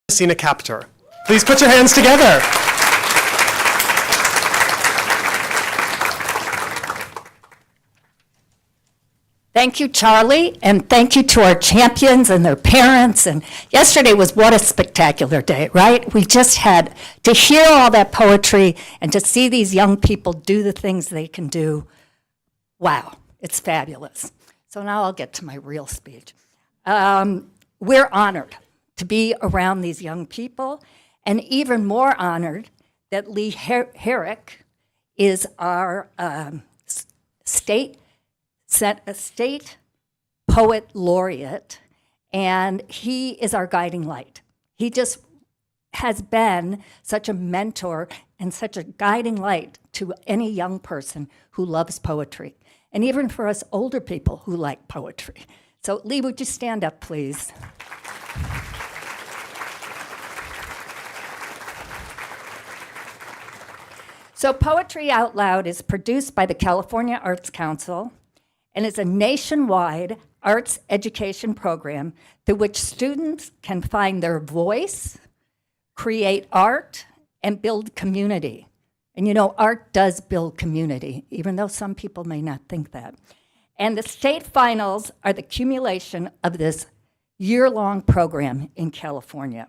Messina Captor. Please put your hands together. Thank you, Charlie, and thank you to our champions and their parents. And yesterday was what a spectacular day, right? We just had to hear all that poetry and to see these young people do the things they can do. Wow, it's fabulous. So now I'll get to my real speech. We're honored to be around these young people, and even more honored that Lee Herrick is our state poet laureate, and he is our guiding light. He just has been such a mentor and such a guiding light to any young person who loves poetry, and even for us older people who like poetry. So Lee, would you stand up, please? So Poetry Out Loud is produced by the California Arts Council and is a nationwide arts education program through which students can find their voice, create art, and build community. And you know, art does build community, even though some people may not think that. And the state finals are the accumulation of this year-long program in California.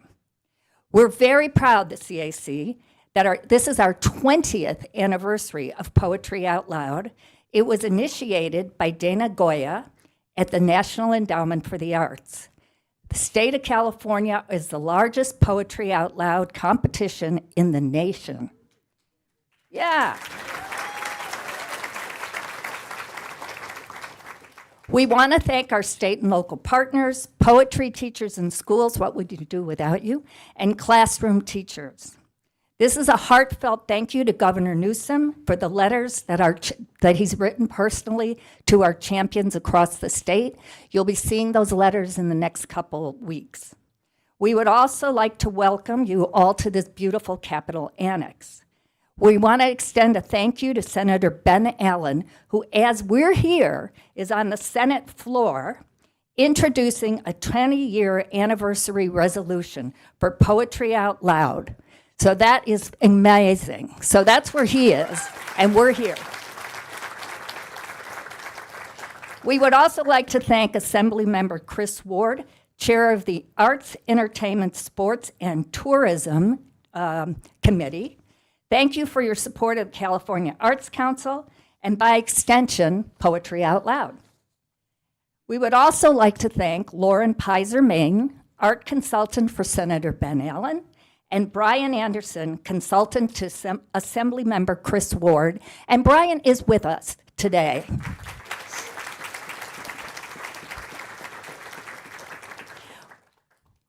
We're very proud, the CAC, that this is our 20th anniversary of Poetry Out Loud. It was initiated by Dana Goya at the National Endowment for the Arts. The state of California is the largest Poetry Out Loud competition in the nation. Yeah. We want to thank our state and local partners, poetry teachers in schools, what would you do without you, and classroom teachers. This is a heartfelt thank you to Governor Newsom for the letters that he's written personally to our champions across the state. You'll be seeing those letters in the next couple weeks. We would also like to welcome you all to this beautiful Capitol Annex. We want to extend a thank you to Senator Ben Allen, who, as we're here, is on the Senate floor introducing a 20-year anniversary resolution for Poetry Out Loud. So that is amazing. So that's where he is, and we're here. We would also like to thank Assemblymember Chris Ward, Chair of the Arts, Entertainment, Sports, and Tourism Committee. Thank you for your support of the California Arts Council, and by extension, Poetry Out Loud. We would also like to thank Lauren Pizer-Main, art consultant for Senator Ben Allen, and Brian Anderson, consultant to Assemblymember Chris Ward. And Brian is with us today.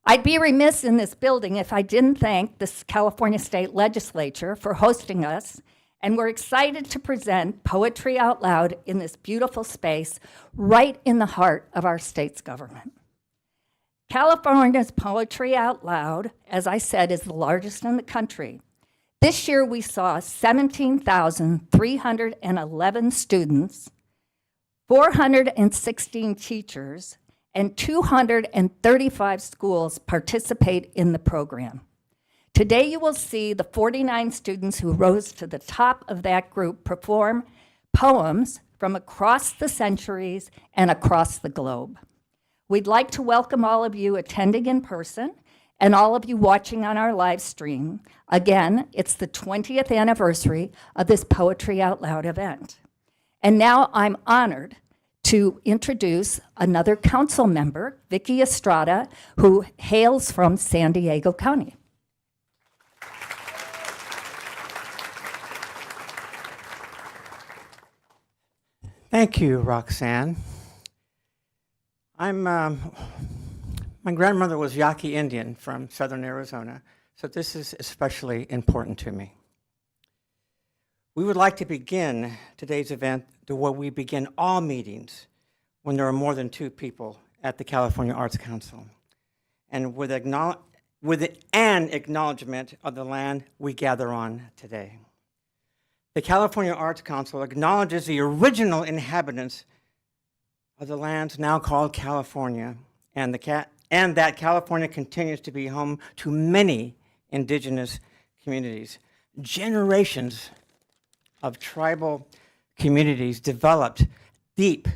I'd be remiss in this building if I didn't thank the California State Legislature for hosting us, and we're excited to present Poetry Out Loud in this beautiful space right in the heart of our state's government. California's Poetry Out Loud, as I said, is the largest in the country. This year we saw 17,311 students, 416 teachers, and 235 schools participate in the program. Today you will see the 49 students who rose to the top of that group perform poems from across the centuries and across the globe. We'd like to welcome all of you attending in person and all of you watching on our live stream. Again, it's the 20th anniversary of this Poetry Out Loud event. And now I'm honored to introduce another council member, Vicki Estrada, who hails from San Diego County. Thank you, Roxanne. My grandmother was Yaqui Indian from southern Arizona, so this is especially important to me. We would like to begin today's event the way we begin all meetings when there are more than two people at the California Arts Council, and with an acknowledgement of the land we gather on today. The California Arts Council acknowledges the original inhabitants of the lands now called California and the and that California continues to be home to many indigenous communities. Generations of tribal communities developed deep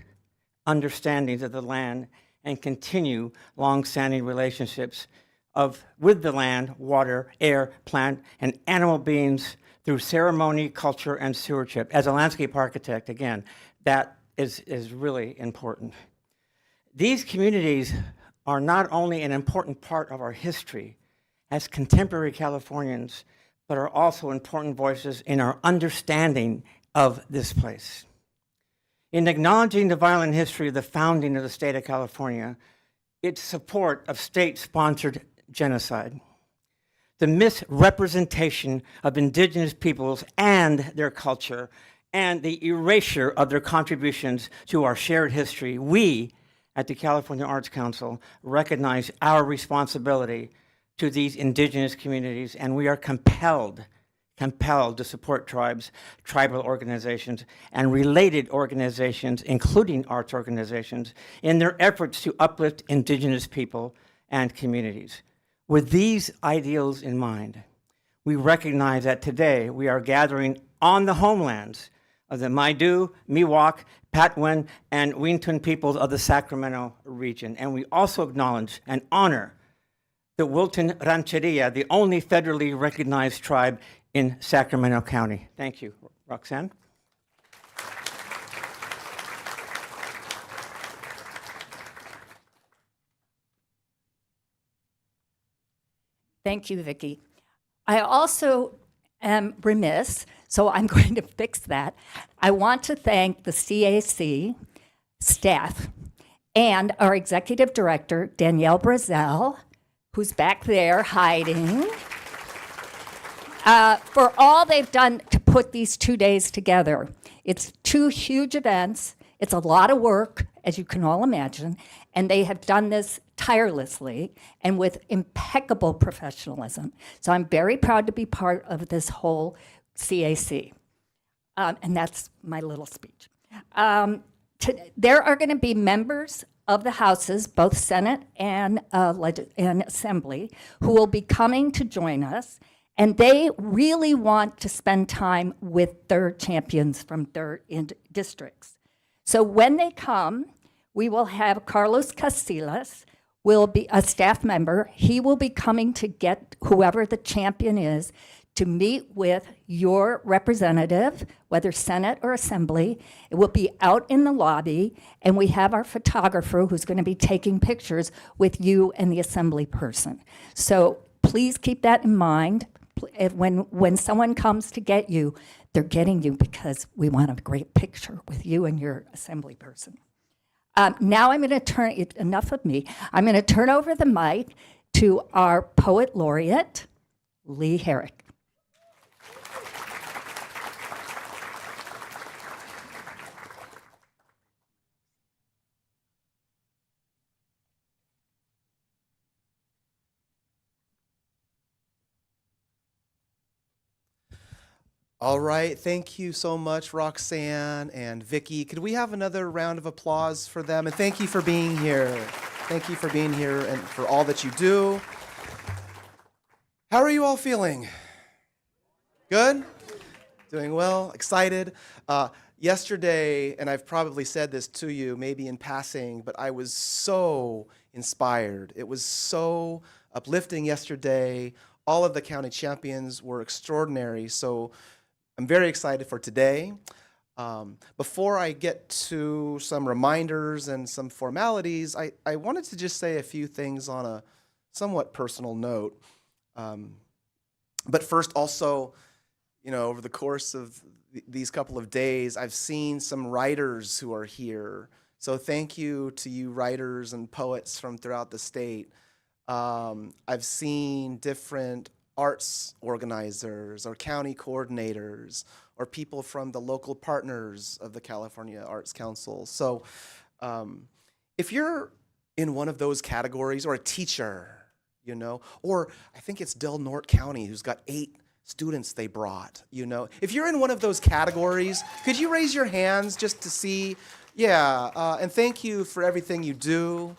understandings of the land and continue long-standing relationships with the land, water, air, plant, and animal beings through ceremony, culture, and stewardship. As a landscape architect, again, that is really important. These communities are not only an important part of our history as contemporary Californians, but are also important voices in our understanding of this place. In acknowledging the violent history of the founding of the state of California, its support of state-sponsored genocide, the misrepresentation of indigenous peoples and their culture, and the erasure of their contributions to our shared history, we at the California Arts Council recognize our responsibility to these indigenous communities, and we are compelled to support tribes, tribal organizations, and related organizations, including arts organizations, in their efforts to uplift indigenous people and communities. With these ideals in mind, we recognize that today we are gathering on the homelands of the Maidu, Miwok, Patwin, and Wintun peoples of the Sacramento region. And we also acknowledge and honor the Wilton Rancheria, the only federally recognized tribe in Sacramento County. Thank you. Roxanne? Thank you, Vicki. I also am remiss, so I'm going to fix that. I want to thank the CAC staff and our executive director, Danielle Brazel, who's back there hiding, for all they've done to put these 2 days together. It's 2 huge events. It's a lot of work, as you can all imagine, and they have done this tirelessly and with impeccable professionalism. So I'm very proud to be part of this whole CAC. And that's my little speech. There are going to be members of the houses, both Senate and Assembly, who will be coming to join us, and they really want to spend time with their champions from their districts. So when they come, we will have Carlos Casillas, will be a staff member. He will be coming to get whoever the champion is to meet with your representative, whether Senate or Assembly. It will be out in the lobby, and we have our photographer who's going to be taking pictures with you and the Assembly person. So please keep that in mind. When someone comes to get you, they're getting you because we want a great picture with you and your Assembly person. Now I'm going to enough of me. I'm going to turn over the mic to our poet laureate, Lee Herrick. All right, thank you so much, Roxanne and Vicki. Could we have another round of applause for them? And thank you for being here. Thank you for being here and for all that you do. How are you all feeling? Good? Doing well? Excited? Yesterday, and I've probably said this to you, maybe in passing, but I was so inspired. It was so uplifting yesterday. All of the county champions were extraordinary. So I'm very excited for today. Before I get to some reminders and some formalities, I wanted to just say a few things on a somewhat personal note. But first, also, over the course of these couple of days, I've seen some writers who are here. So thank you to you writers and poets from throughout the state. I've seen different arts organizers or county coordinators or people from the local partners of the California Arts Council. So if you're in one of those categories, or a teacher, or I think it's Del Norte County who's got 8 students they brought, If you're in one of those categories, could you raise your hands just to see? Yeah, and thank you for everything you do.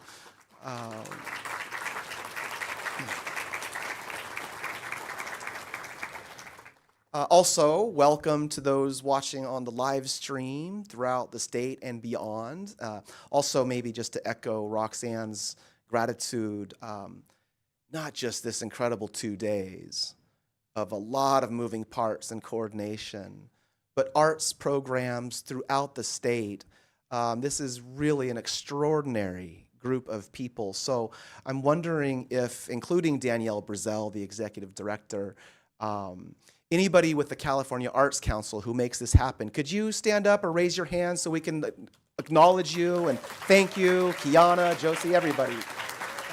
Also, welcome to those watching on the live stream throughout the state and beyond. Also, maybe just to echo Roxanne's gratitude, not just this incredible 2 days of a lot of moving parts and coordination, but arts programs throughout the state. This is really an extraordinary group of people. So I'm wondering if, including Danielle Brazel, the executive director, anybody with the California Arts Council who makes this happen, could you stand up or raise your hand so we can acknowledge you and thank you, Kiana, Josie, everybody.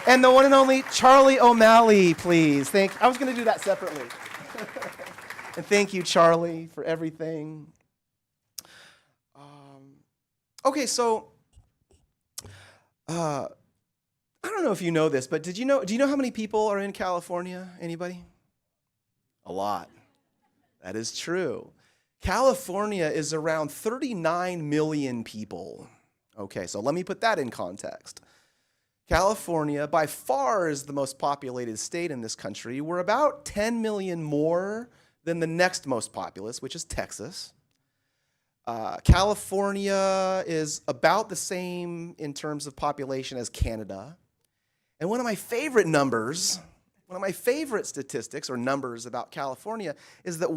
And the one and only Charlie O'Malley, please. I was going to do that separately. And thank you, Charlie, for everything. Okay, so I don't know if you know this, but do you know how many people are in California? Anybody? A lot. That is true. California is around 39 million people. Okay, so let me put that in context. California, by far, is the most populated state in this country. We're about 10 million more than the next most populous, which is Texas. California is about the same in terms of population as Canada. And one of my favorite statistics or numbers about California is that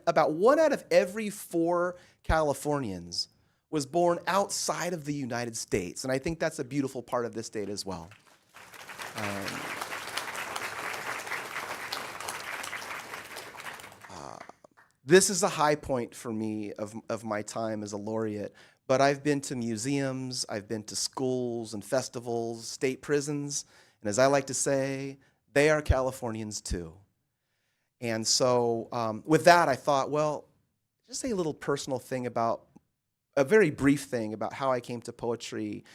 about one out of every 4 Californians was born outside of the United States. And I think that's a beautiful part of this state as well. This is a high point for me of my time as a laureate, but I've been to museums, I've been to schools and festivals, state prisons, and as I like to say, they are Californians too. And so with that, I thought, well, just say a little personal thing a very brief thing about how I came to poetry.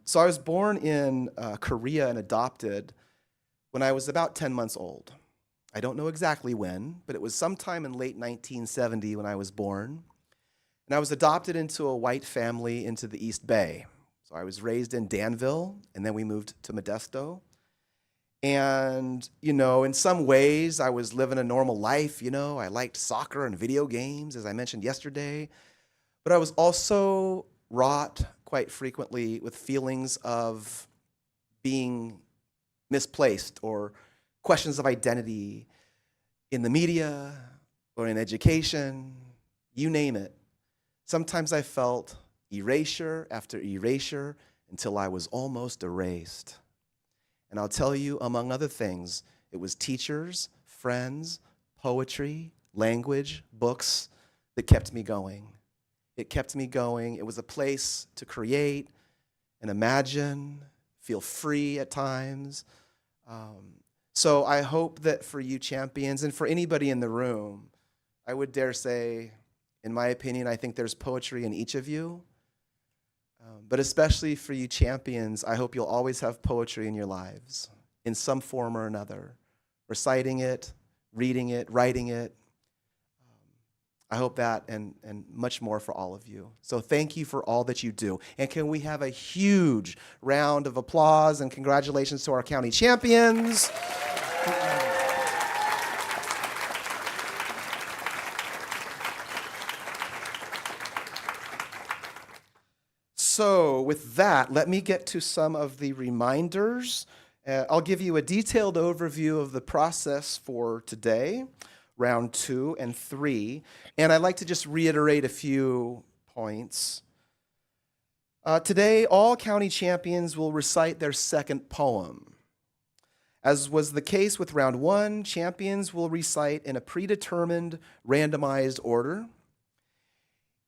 So I was born in Korea and adopted when I was about 10 months old. I don't know exactly when, but it was sometime in late 1970 when I was born. And I was adopted into a white family into the East Bay. So I was raised in Danville, and then we moved to Modesto. And, in some ways, I was living a normal life. I liked soccer and video games, as I mentioned yesterday. But I was also wrought quite frequently with feelings of being misplaced or questions of identity in the media or in education, you name it. Sometimes I felt erasure after erasure until I was almost erased. And I'll tell you, among other things, it was teachers, friends, poetry, language, books that kept me going. It kept me going. It was a place to create and imagine, feel free at times. So I hope that for you champions and for anybody in the room, I would dare say, in my opinion, I think there's poetry in each of you. But especially for you champions, I hope you'll always have poetry in your lives in some form or another, reciting it, reading it, writing it. I hope that and much more for all of you. So thank you for all that you do. And can we have a huge round of applause and congratulations to our county champions. So with that, let me get to some of the reminders. I'll give you a detailed overview of the process for today, round 2 and 3. And I'd like to just reiterate a few points. Today, all county champions will recite their second poem. As was the case with round 1, champions will recite in a predetermined, randomized order.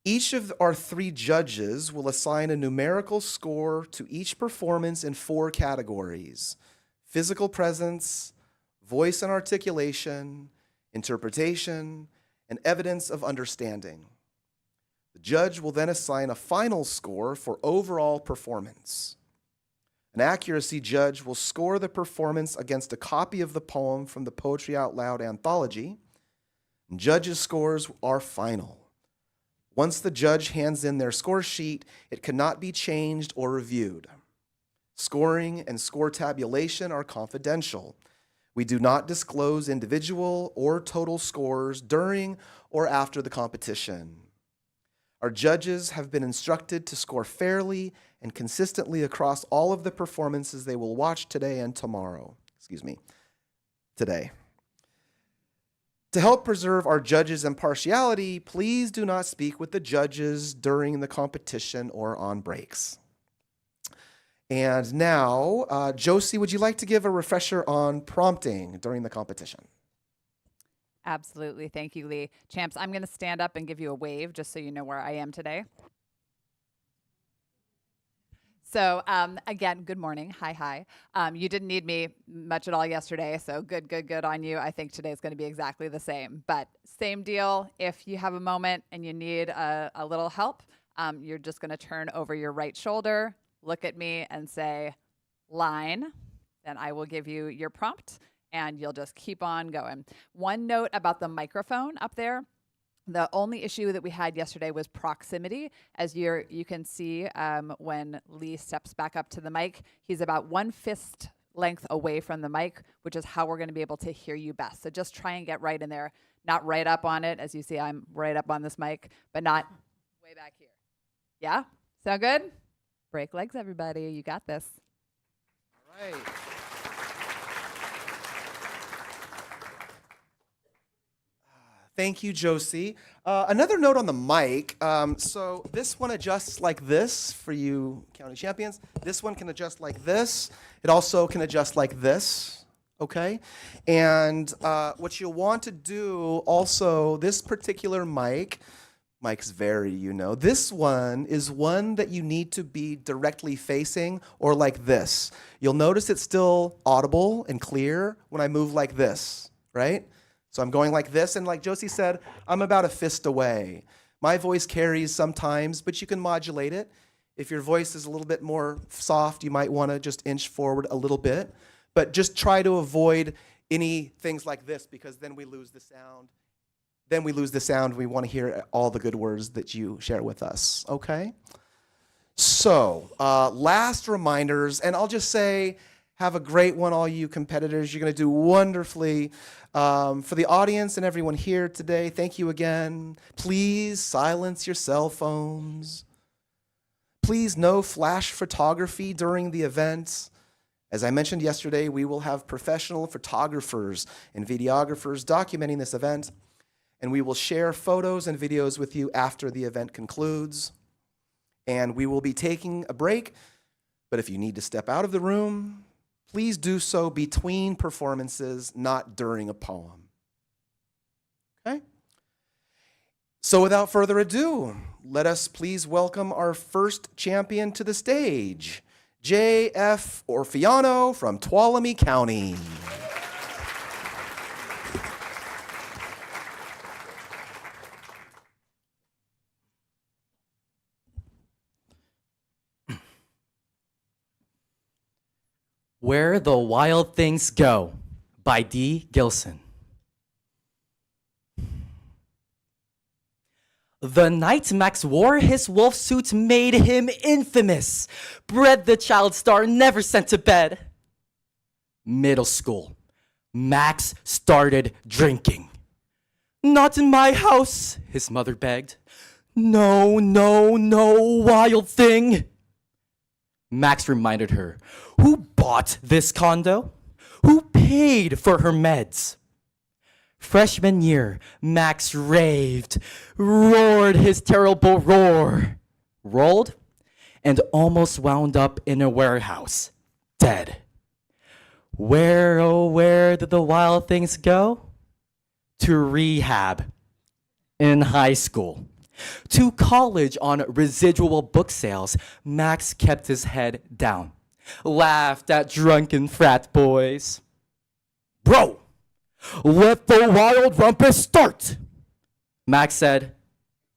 Each of our 3 judges will assign a numerical score to each performance in 4 categories: physical presence, voice and articulation, interpretation, and evidence of understanding. The judge will then assign a final score for overall performance. An accuracy judge will score the performance against a copy of the poem from the Poetry Out Loud anthology, and judges' scores are final. Once the judge hands in their score sheet, it cannot be changed or reviewed. Scoring and score tabulation are confidential. We do not disclose individual or total scores during or after the competition. Our judges have been instructed to score fairly and consistently across all of the performances they will watch today and tomorrow. Today. To help preserve our judges' impartiality, please do not speak with the judges during the competition or on breaks. And now, Josie, would you like to give a refresher on prompting during the competition? Absolutely. Thank you, Lee. Champs, I'm going to stand up and give you a wave just so you know where I am today. So again, good morning. Hi. You didn't need me much at all yesterday, so good on you. I think today's going to be exactly the same. But same deal. If you have a moment and you need a little help, you're just going to turn over your right shoulder, look at me, and say, line. Then I will give you your prompt, and you'll just keep on going. One note about the microphone up there. The only issue that we had yesterday was proximity. As you can see when Lee steps back up to the mic, he's about 1 fist length away from the mic, which is how we're going to be able to hear you best. So just try and get right in there, not right up on it. As you see, I'm right up on this mic, but not way back here. Yeah? Sound good? Break legs, everybody. You got this. All right. Thank you, Josie. Another note on the mic. So this one adjusts like this for you county champions. This one can adjust like this. It also can adjust like this, okay? And what you'll want to do also, this particular mics vary, you know. This one is one that you need to be directly facing or like this. You'll notice it's still audible and clear when I move like this, right? So I'm going like this, and like Josie said, I'm about a fist away. My voice carries sometimes, but you can modulate it. If your voice is a little bit more soft, you might want to just inch forward a little bit. But just try to avoid any things like this, because then we lose the sound. We want to hear all the good words that you share with us, okay? So, last reminders, and I'll just say, have a great one, all you competitors. You're going to do wonderfully. For the audience and everyone here today, thank you again. Please silence your cell phones. Please, no flash photography during the event. As I mentioned yesterday, we will have professional photographers and videographers documenting this event, and we will share photos and videos with you after the event concludes. And we will be taking a break, but if you need to step out of the room, please do so between performances, not during a poem. Okay? So without further ado, let us please welcome our first champion to the stage, J.F. Orfiano from Tuolumne County. Where the Wild Things Go by D. Gilson. The night Max wore his wolf suit made him infamous. Bred the child star never sent to bed. Middle school. Max started drinking. Not in my house, his mother begged. No, wild thing. Max reminded her, who bought this condo? Who paid for her meds? Freshman year, Max raved, roared his terrible roar, rolled, and almost wound up in a warehouse, dead. Where, oh, where did the wild things go? To rehab in high school. To college on residual book sales, Max kept his head down, laughed at drunken frat boys. Bro, let the wild rumpus start. Max said,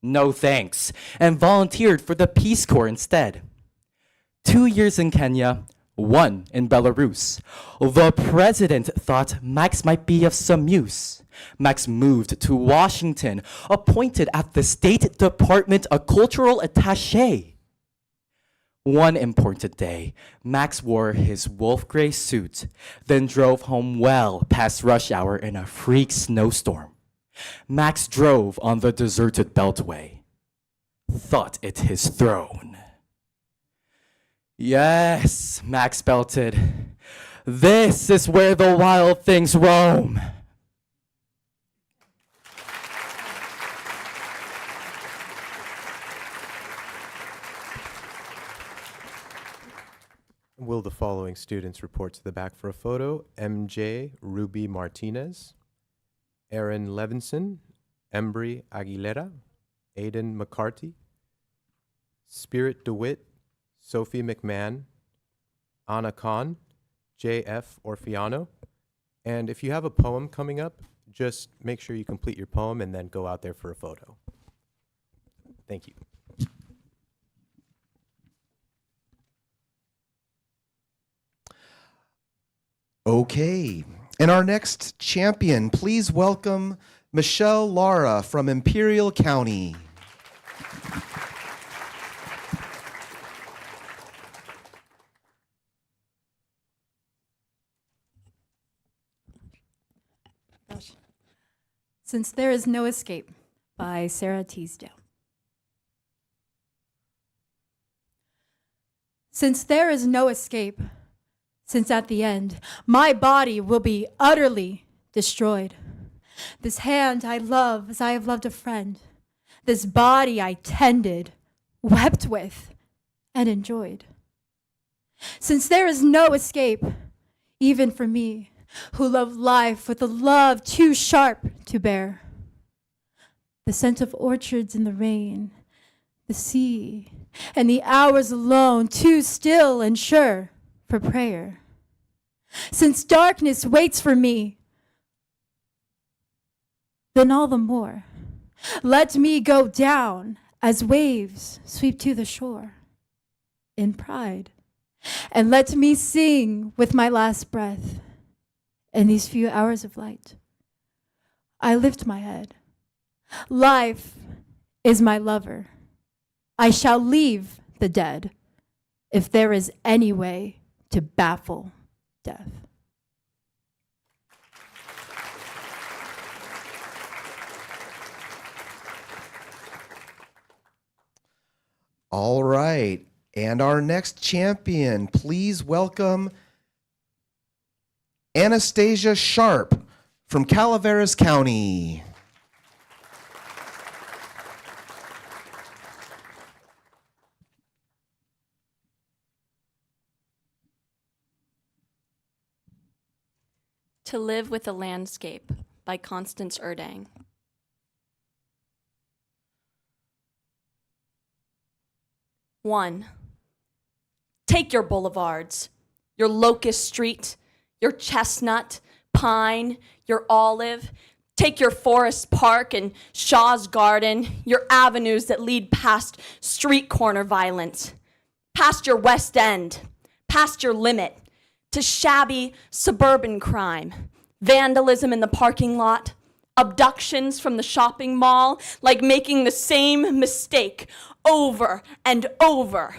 no thanks, and volunteered for the Peace Corps instead. 2 years in Kenya, 1 in Belarus. The president thought Max might be of some use. Max moved to Washington, appointed at the State Department a cultural attaché. One important day, Max wore his wolf gray suit, then drove home well past rush hour in a freak snowstorm. Max drove on the deserted beltway, thought it his throne. Yes, Max belted, this is where the wild things roam. Will the following students report to the back for a photo? MJ Ruby Martinez, Aaron Levinson, Embry Aguilera, Aiden McCarty, Spirit DeWitt, Sophie McMahon, Anna Khan, JF Orfiano. And if you have a poem coming up, just make sure you complete your poem and then go out there for a photo. Thank you. Okay. And our next champion, please welcome Michelle Lara from Imperial County. Since There Is No Escape by Sarah Teasdale. Since there is no escape, since at the end, my body will be utterly destroyed. This hand I love as I have loved a friend. This body I tended, wept with, and enjoyed. Since there is no escape, even for me, who love life with a love too sharp to bear. The scent of orchards in the rain, the sea, and the hours alone too still and sure for prayer. Since darkness waits for me, then all the more, let me go down as waves sweep to the shore in pride, and let me sing with my last breath. In these few hours of light, I lift my head. Life is my lover. I shall leave the dead if there is any way to baffle death. All right. And our next champion, please welcome Anastasia Sharp from Calaveras County. To Live with a Landscape by Constance Erdang. One, take your boulevards, your Locust Street, your Chestnut, Pine, your Olive. Take your Forest Park and Shaw's Garden, your avenues that lead past street corner violence, past your West End, past your limit, to shabby suburban crime, vandalism in the parking lot, abductions from the shopping mall, like making the same mistake over and over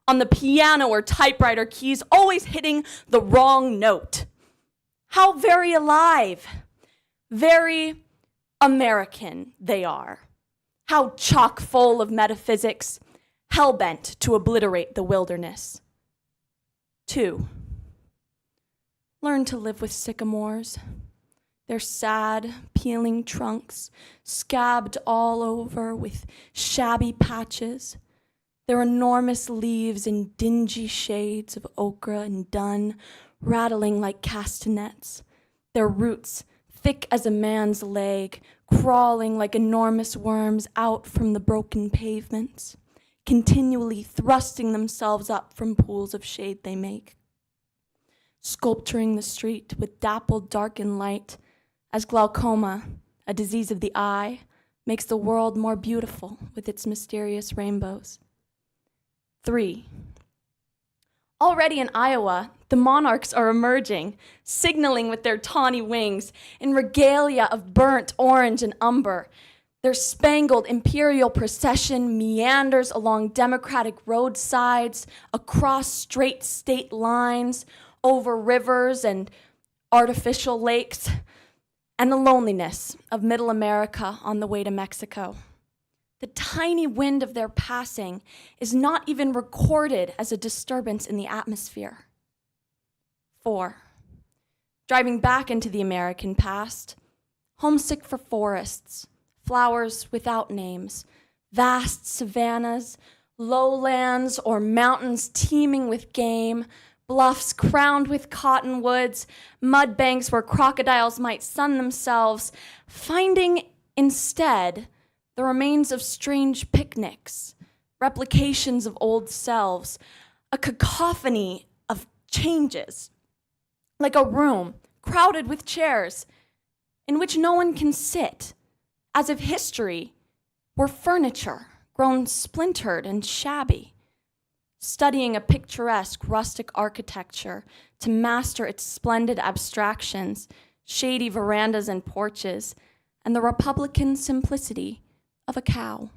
on the piano or typewriter keys, always hitting the wrong note. How very alive, very American they are. How chock full of metaphysics, hell-bent to obliterate the wilderness. 2, learn to live with sycamores. Their sad, peeling trunks, scabbed all over with shabby patches. Their enormous leaves in dingy shades of ochre and dun, rattling like castanets. Their roots, thick as a man's leg, crawling like enormous worms out from the broken pavements, continually thrusting themselves up from pools of shade they make. Sculpturing the street with dappled darkened light, as glaucoma, a disease of the eye, makes the world more beautiful with its mysterious rainbows. 3, already in Iowa, the monarchs are emerging, signaling with their tawny wings in regalia of burnt orange and umber. Their spangled imperial procession meanders along democratic roadsides, across straight state lines, over rivers and artificial lakes, and the loneliness of middle America on the way to Mexico. The tiny wind of their passing is not even recorded as a disturbance in the atmosphere. 4. Driving back into the American past, homesick for forests, flowers without names, vast savannas, lowlands or mountains teeming with game, bluffs crowned with cottonwoods, mud banks where crocodiles might sun themselves, finding instead the remains of strange picnics, replications of old selves, a cacophony of changes, like a room crowded with chairs in which no one can sit, as if history were furniture grown splintered and shabby, studying a picturesque rustic architecture to master its splendid abstractions, shady verandas and porches, and the Republican simplicity of a cow.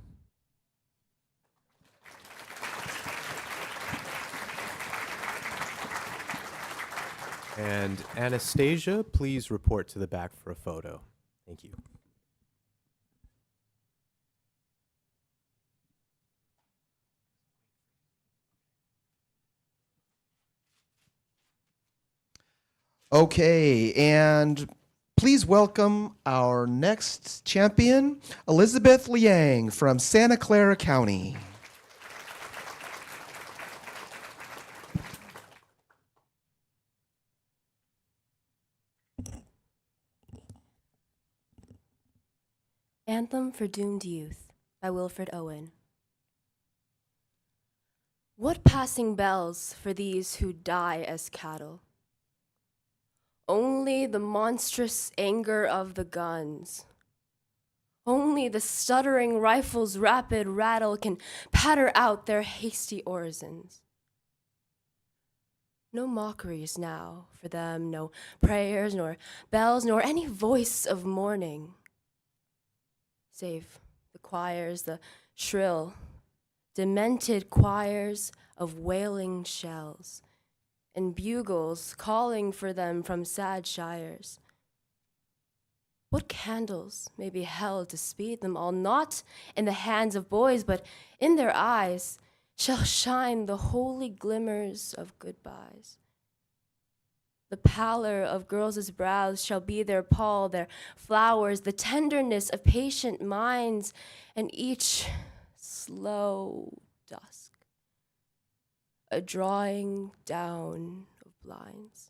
And Anastasia, please report to the back for a photo. Thank you. Okay, and please welcome our next champion, Elizabeth Liang from Santa Clara County. Anthem for Doomed Youth by Wilfred Owen. What passing bells for these who die as cattle? Only the monstrous anger of the guns. Only the stuttering rifle's rapid rattle can patter out their hasty orisons. No mockeries now for them, no prayers, nor bells, nor any voice of mourning, save the choirs, the shrill, demented choirs of wailing shells, and bugles calling for them from sad shires. What candles may be held to speed them all, not in the hands of boys, but in their eyes shall shine the holy glimmers of goodbyes. The pallor of girls' brows shall be their pall, their flowers, the tenderness of patient minds, and each slow dusk, a drawing down of blinds.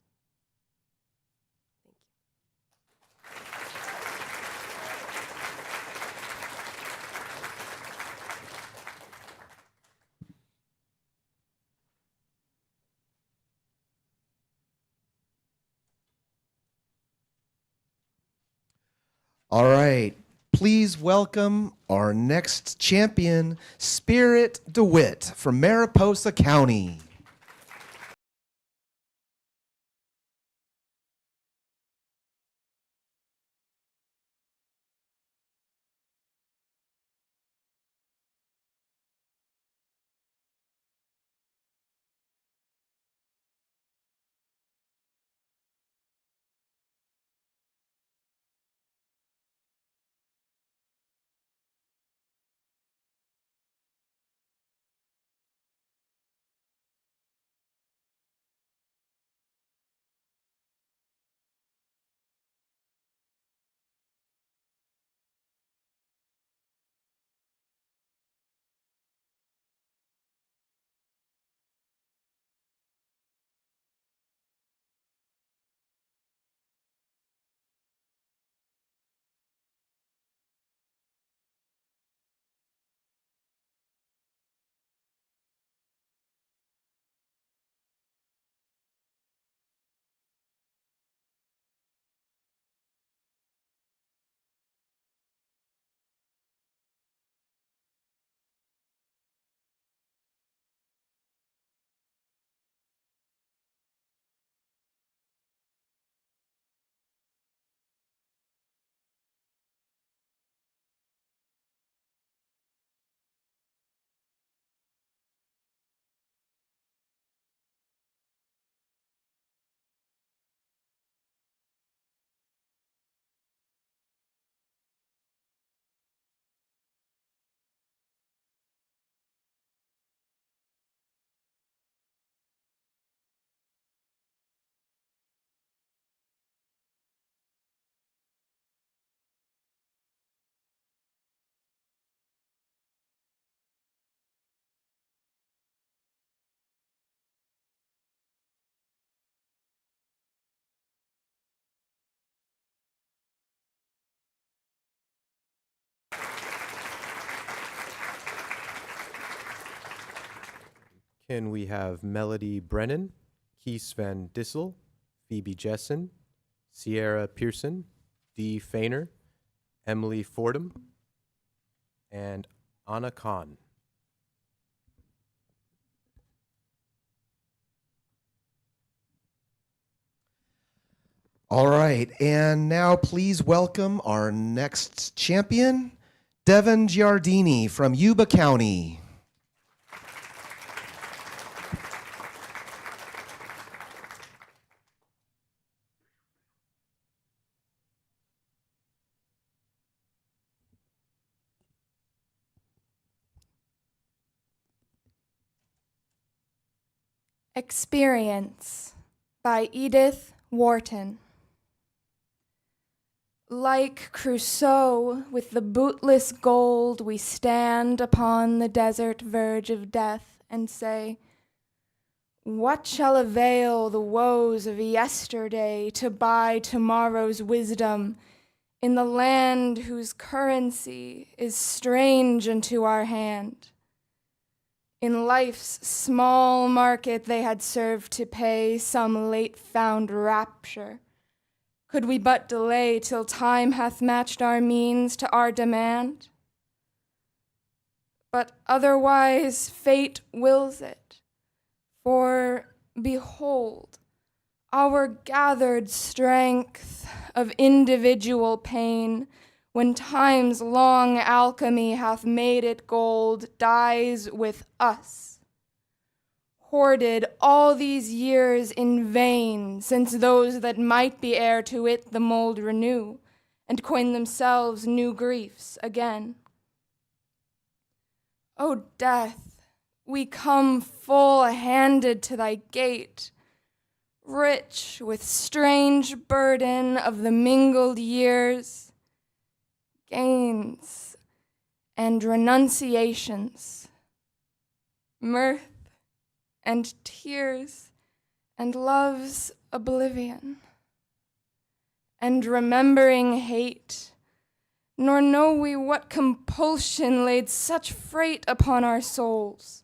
All right, please welcome our next champion, Spirit DeWitt from Mariposa County. Can we have Melody Brennan, Kees Van Dissel, Phoebe Jessen, Sierra Pearson, Dee Fainer, Emily Fordham, and Anna Khan. All right, and now please welcome our next champion, Devin Giardini from Yuba County. Experience by Edith Wharton. Like Crusoe with the bootless gold, we stand upon the desert verge of death and say, what shall avail the woes of yesterday to buy tomorrow's wisdom in the land whose currency is strange unto our hand? In life's small market they had served to pay some late-found rapture. Could we but delay till time hath matched our means to our demand? But otherwise fate wills it, for behold, our gathered strength of individual pain, when time's long alchemy hath made it gold, dies with us. Hoarded all these years in vain, since those that might be heir to it the mold renew, and coin themselves new griefs again. O death, we come full-handed to thy gate, rich with strange burden of the mingled years, gains and renunciations, mirth and tears and love's oblivion, and remembering hate, nor know we what compulsion laid such freight upon our souls.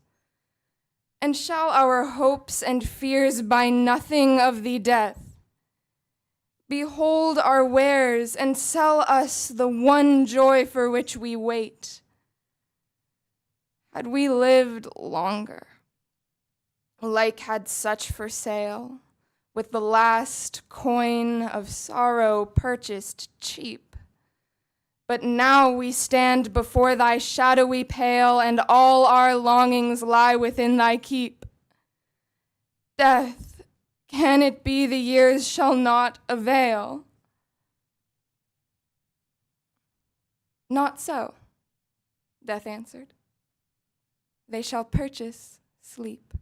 And shall our hopes and fears buy nothing of thee, death? Behold our wares, and sell us the one joy for which we wait. Had we lived longer, like had such for sale, with the last coin of sorrow purchased cheap. But now we stand before thy shadowy pale, and all our longings lie within thy keep. Death, can it be the years shall not avail? Not so, Death answered. They shall purchase sleep.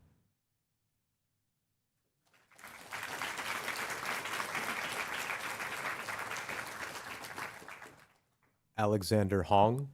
Alexander Hong.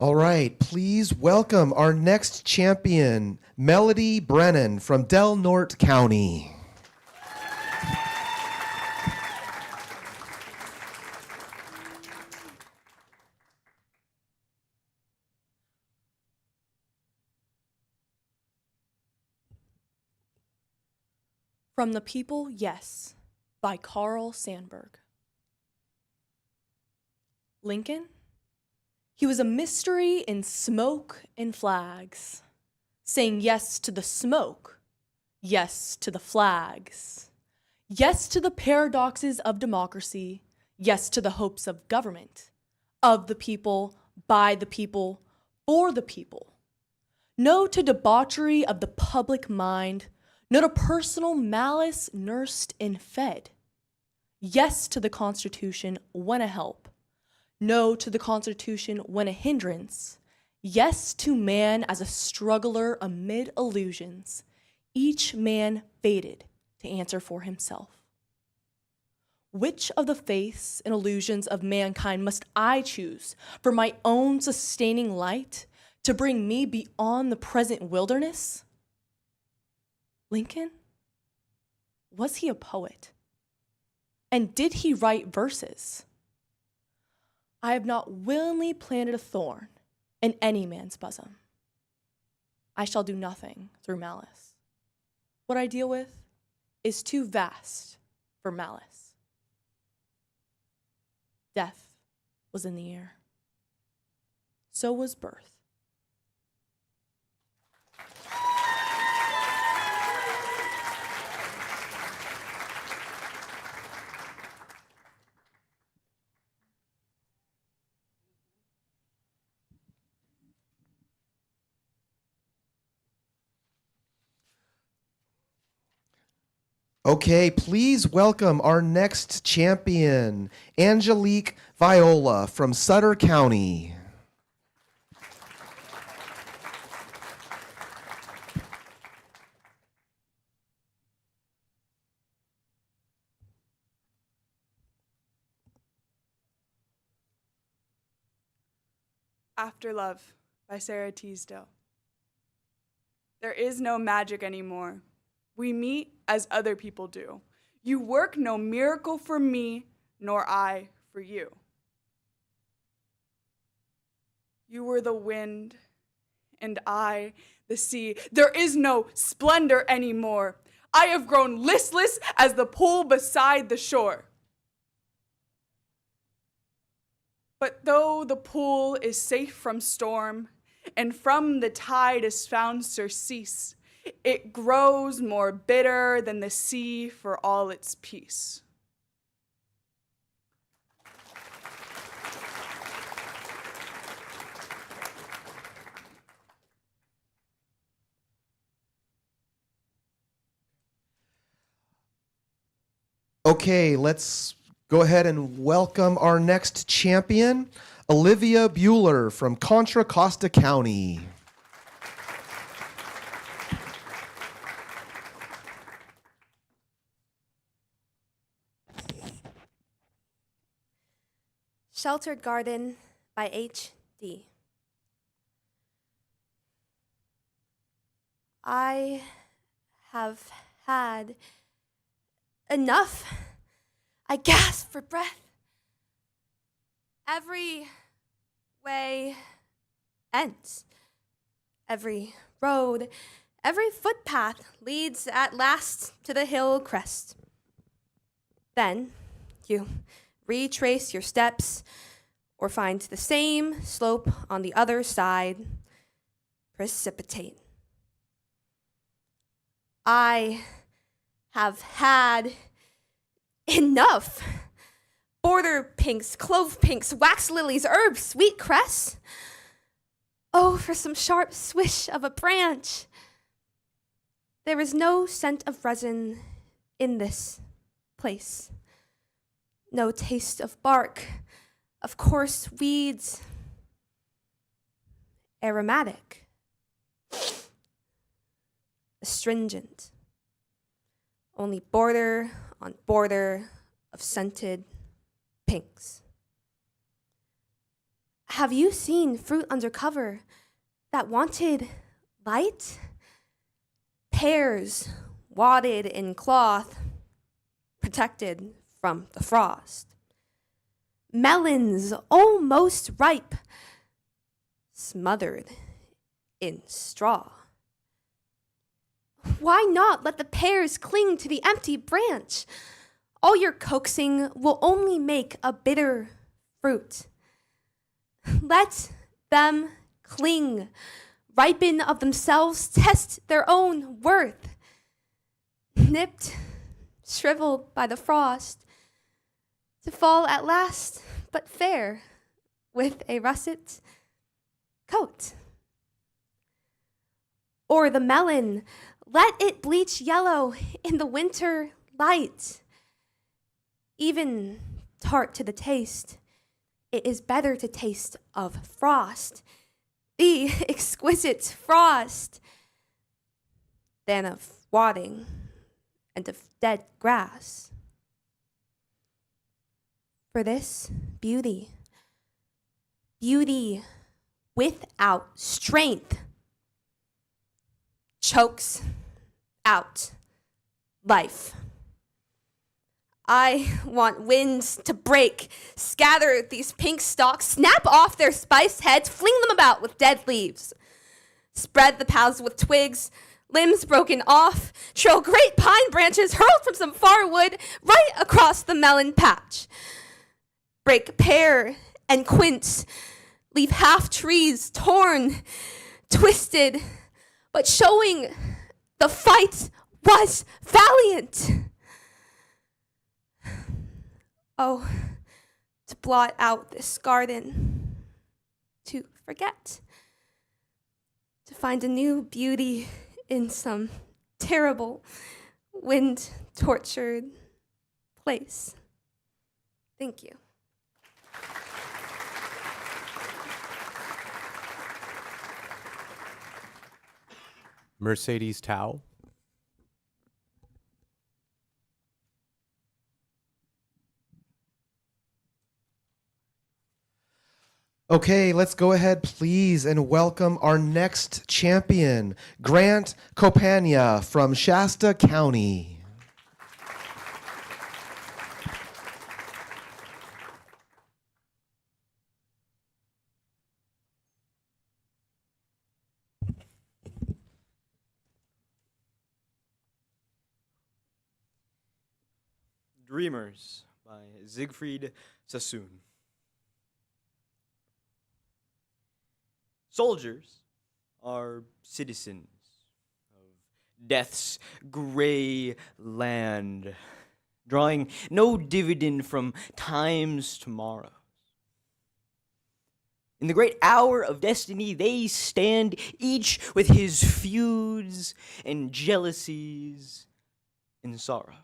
All right, please welcome our next champion, Melody Brennan from Del Norte County. From the People, Yes, by Carl Sandburg. Lincoln? He was a mystery in smoke and flags, saying yes to the smoke, yes to the flags, yes to the paradoxes of democracy, yes to the hopes of government, of the people, by the people, for the people. No to debauchery of the public mind, no to personal malice nursed and fed. Yes to the Constitution when a help. No to the Constitution when a hindrance. Yes to man as a struggler amid illusions, each man fated to answer for himself. Which of the faiths and illusions of mankind must I choose for my own sustaining light to bring me beyond the present wilderness? Lincoln? Was he a poet? And did he write verses? I have not willingly planted a thorn in any man's bosom. I shall do nothing through malice. What I deal with is too vast for malice. Death was in the air. So was birth. Okay, please welcome our next champion, Angelique Viola from Sutter County. After Love by Sarah Teasdale. There is no magic anymore. We meet as other people do. You work no miracle for me, nor I for you. You were the wind, and I the sea. There is no splendor anymore. I have grown listless as the pool beside the shore. But though the pool is safe from storm, and from the tide is found surcease, it grows more bitter than the sea for all its peace. Okay, let's go ahead and welcome our next champion, Olivia Bueller from Contra Costa County. Sheltered Garden by H.D. I have had enough. I gasp for breath. Every way ends. Every road, every footpath leads at last to the hill crest. Then you retrace your steps or find the same slope on the other side. Precipitate. I have had enough. Border pinks, clove pinks, wax lilies, herbs, sweet cress. Oh, for some sharp swish of a branch. There is no scent of resin in this place. No taste of bark, of coarse weeds. Aromatic. Astringent. Only border on border of scented pinks. Have you seen fruit under cover that wanted light? Pears wadded in cloth, protected from the frost. Melons almost ripe, smothered in straw. Why not let the pears cling to the empty branch? All your coaxing will only make a bitter fruit. Let them cling, ripen of themselves, test their own worth. Nipped, shriveled by the frost, to fall at last, but fair, with a russet coat. Or the melon, let it bleach yellow in the winter light. Even tart to the taste, it is better to taste of frost, the exquisite frost, than of wadding and of dead grass. For this beauty without strength. Chokes out life. I want winds to break, scatter these pink stalks, snap off their spiced heads, fling them about with dead leaves. Spread the paths with twigs, limbs broken off, trail great pine branches hurled from some far wood right across the melon patch. Break pear and quince, leave half trees torn, twisted, but showing the fight was valiant. Oh, to blot out this garden, to forget, to find a new beauty in some terrible, wind-tortured place. Thank you. Mercedes Tao. Okay, let's go ahead, please, and welcome our next champion, Grant Copania from Shasta County. Dreamers by Siegfried Sassoon. Soldiers are citizens of death's gray land, drawing no dividend from time's tomorrows. In the great hour of destiny, they stand each with his feuds and jealousies and sorrows.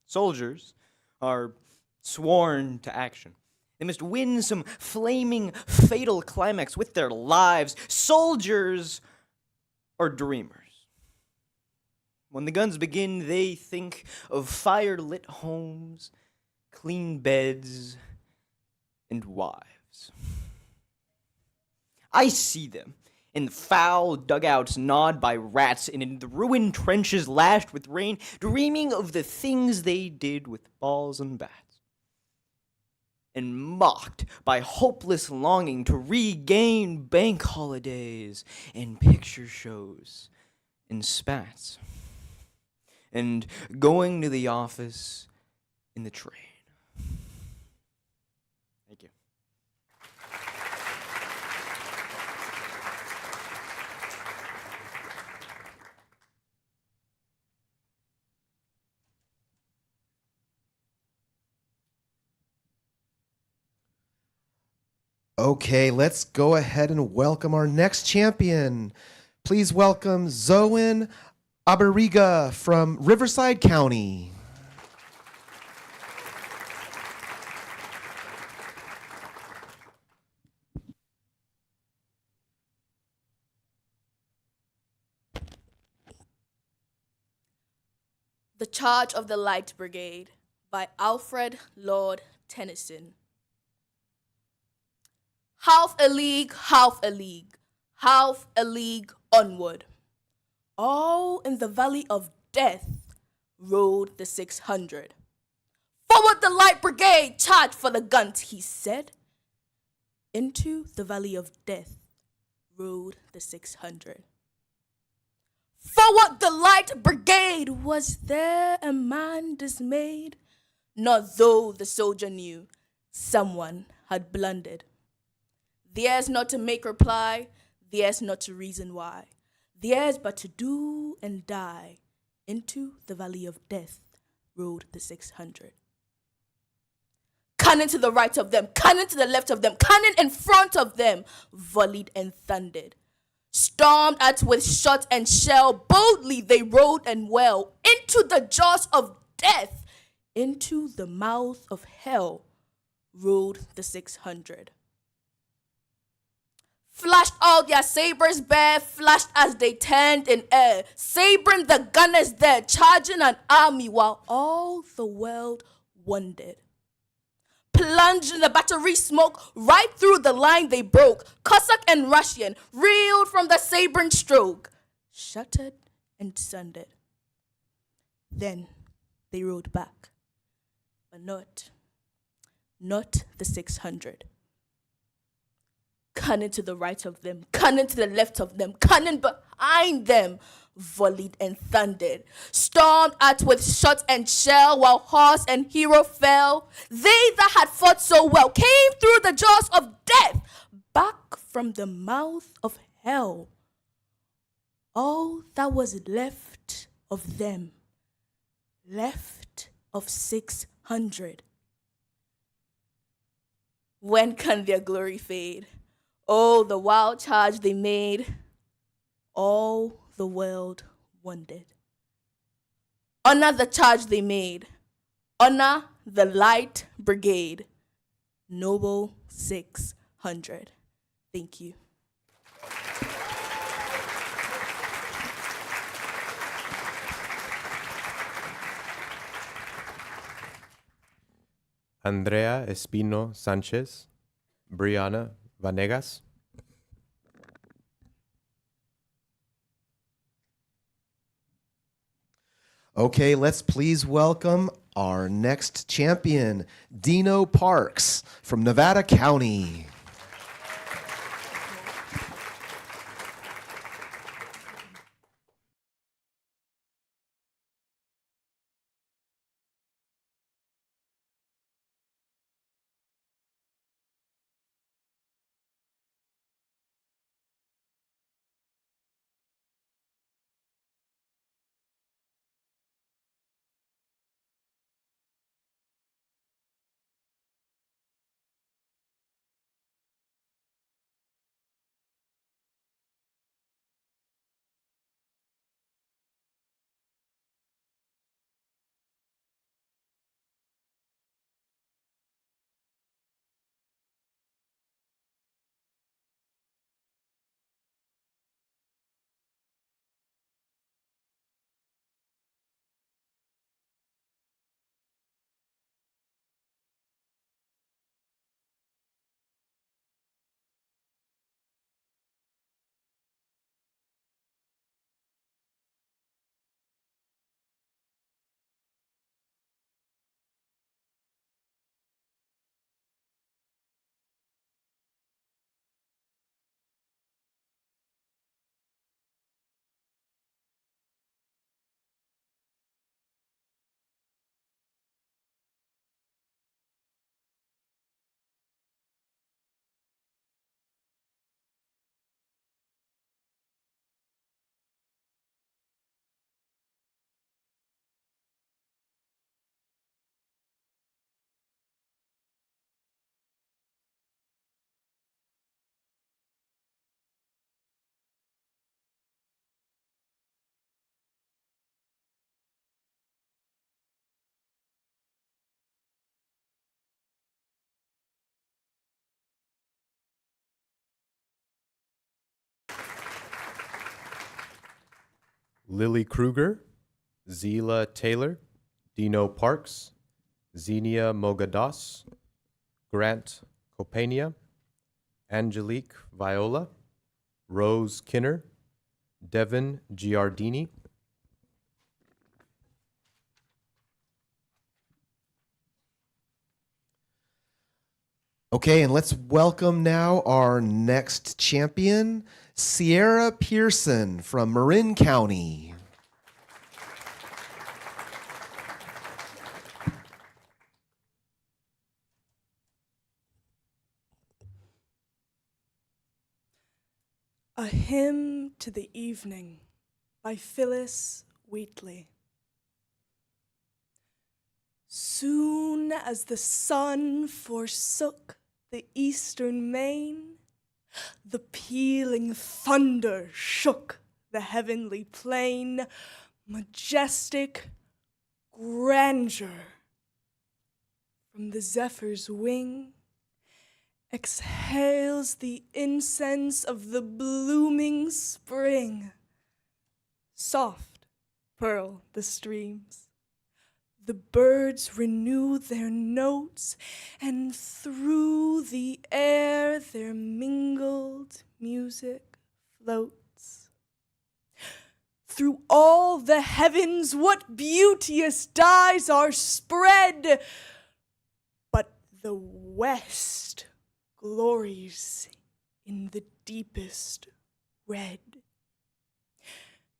Soldiers are sworn to action. They must win some flaming, fatal climax with their lives. Soldiers are dreamers. When the guns begin, they think of fire-lit homes, clean beds, and wives. I see them in the foul dugouts gnawed by rats and in the ruined trenches lashed with rain, dreaming of the things they did with balls and bats. And mocked by hopeless longing to regain bank holidays and picture shows and spats. And going to the office in the train. Thank you. Okay, let's go ahead and welcome our next champion. Please welcome Zoen Abariga from Riverside County. The Charge of the Light Brigade by Alfred Lord Tennyson. Half a league, half a league, half a league onward. All in the valley of death rode the 600. Forward the light brigade, charge for the guns, he said. Into the valley of death rode the 600. Forward the light brigade, was there a man dismayed? Not though the soldier knew someone had blundered. Theirs not to make reply, theirs not to reason why. Theirs but to do and die. Into the valley of death rode the 600. Cannon to the right of them, cannon to the left of them, cannon in front of them, volleyed and thundered. Stormed at with shot and shell, boldly they rode and well, into the jaws of death, into the mouth of hell, rode the 600. Flashed all their sabers bare, flashed as they turned in air, sabering the gunners there, charging an army while all the world wondered. plunged in the battery smoke. Right through the line they broke. Cossack and Russian reeled from the sabrin stroke. Shuttered and sundered. Then they rode back. But not the 600. Cunning to the right of them, cunning to the left of them, cunning behind them, volleyed and thundered, stormed at with shot and shell, while horse and hero fell. They that had fought so well came through the jaws of death, back from the mouth of hell. All that was left of them, left of 600. When can their glory fade? Oh, the wild charge they made. All the world wondered. Honor the charge they made. Honor the light brigade. Noble 600. Thank you. Andrea Espino Sanchez, Brianna Vanegas. Okay, let's please welcome our next champion, Dino Parks from Nevada County. Lily Kruger, Zila Taylor, Dino Parks, Xenia Mogadas, Grant Copania, Angelique Viola, Rose Kinner, Devin Giardini. Okay, and let's welcome now our next champion, Sierra Pearson from Marin County. A Hymn to the Evening by Phyllis Wheatley. Soon as the sun forsook the eastern main, the pealing thunder shook the heavenly plain. Majestic grandeur from the zephyr's wing exhales the incense of the blooming spring. Soft purl the streams. The birds renew their notes, and through the air their mingled music floats. Through all the heavens, what beauteous dyes are spread! But the west glories in the deepest red.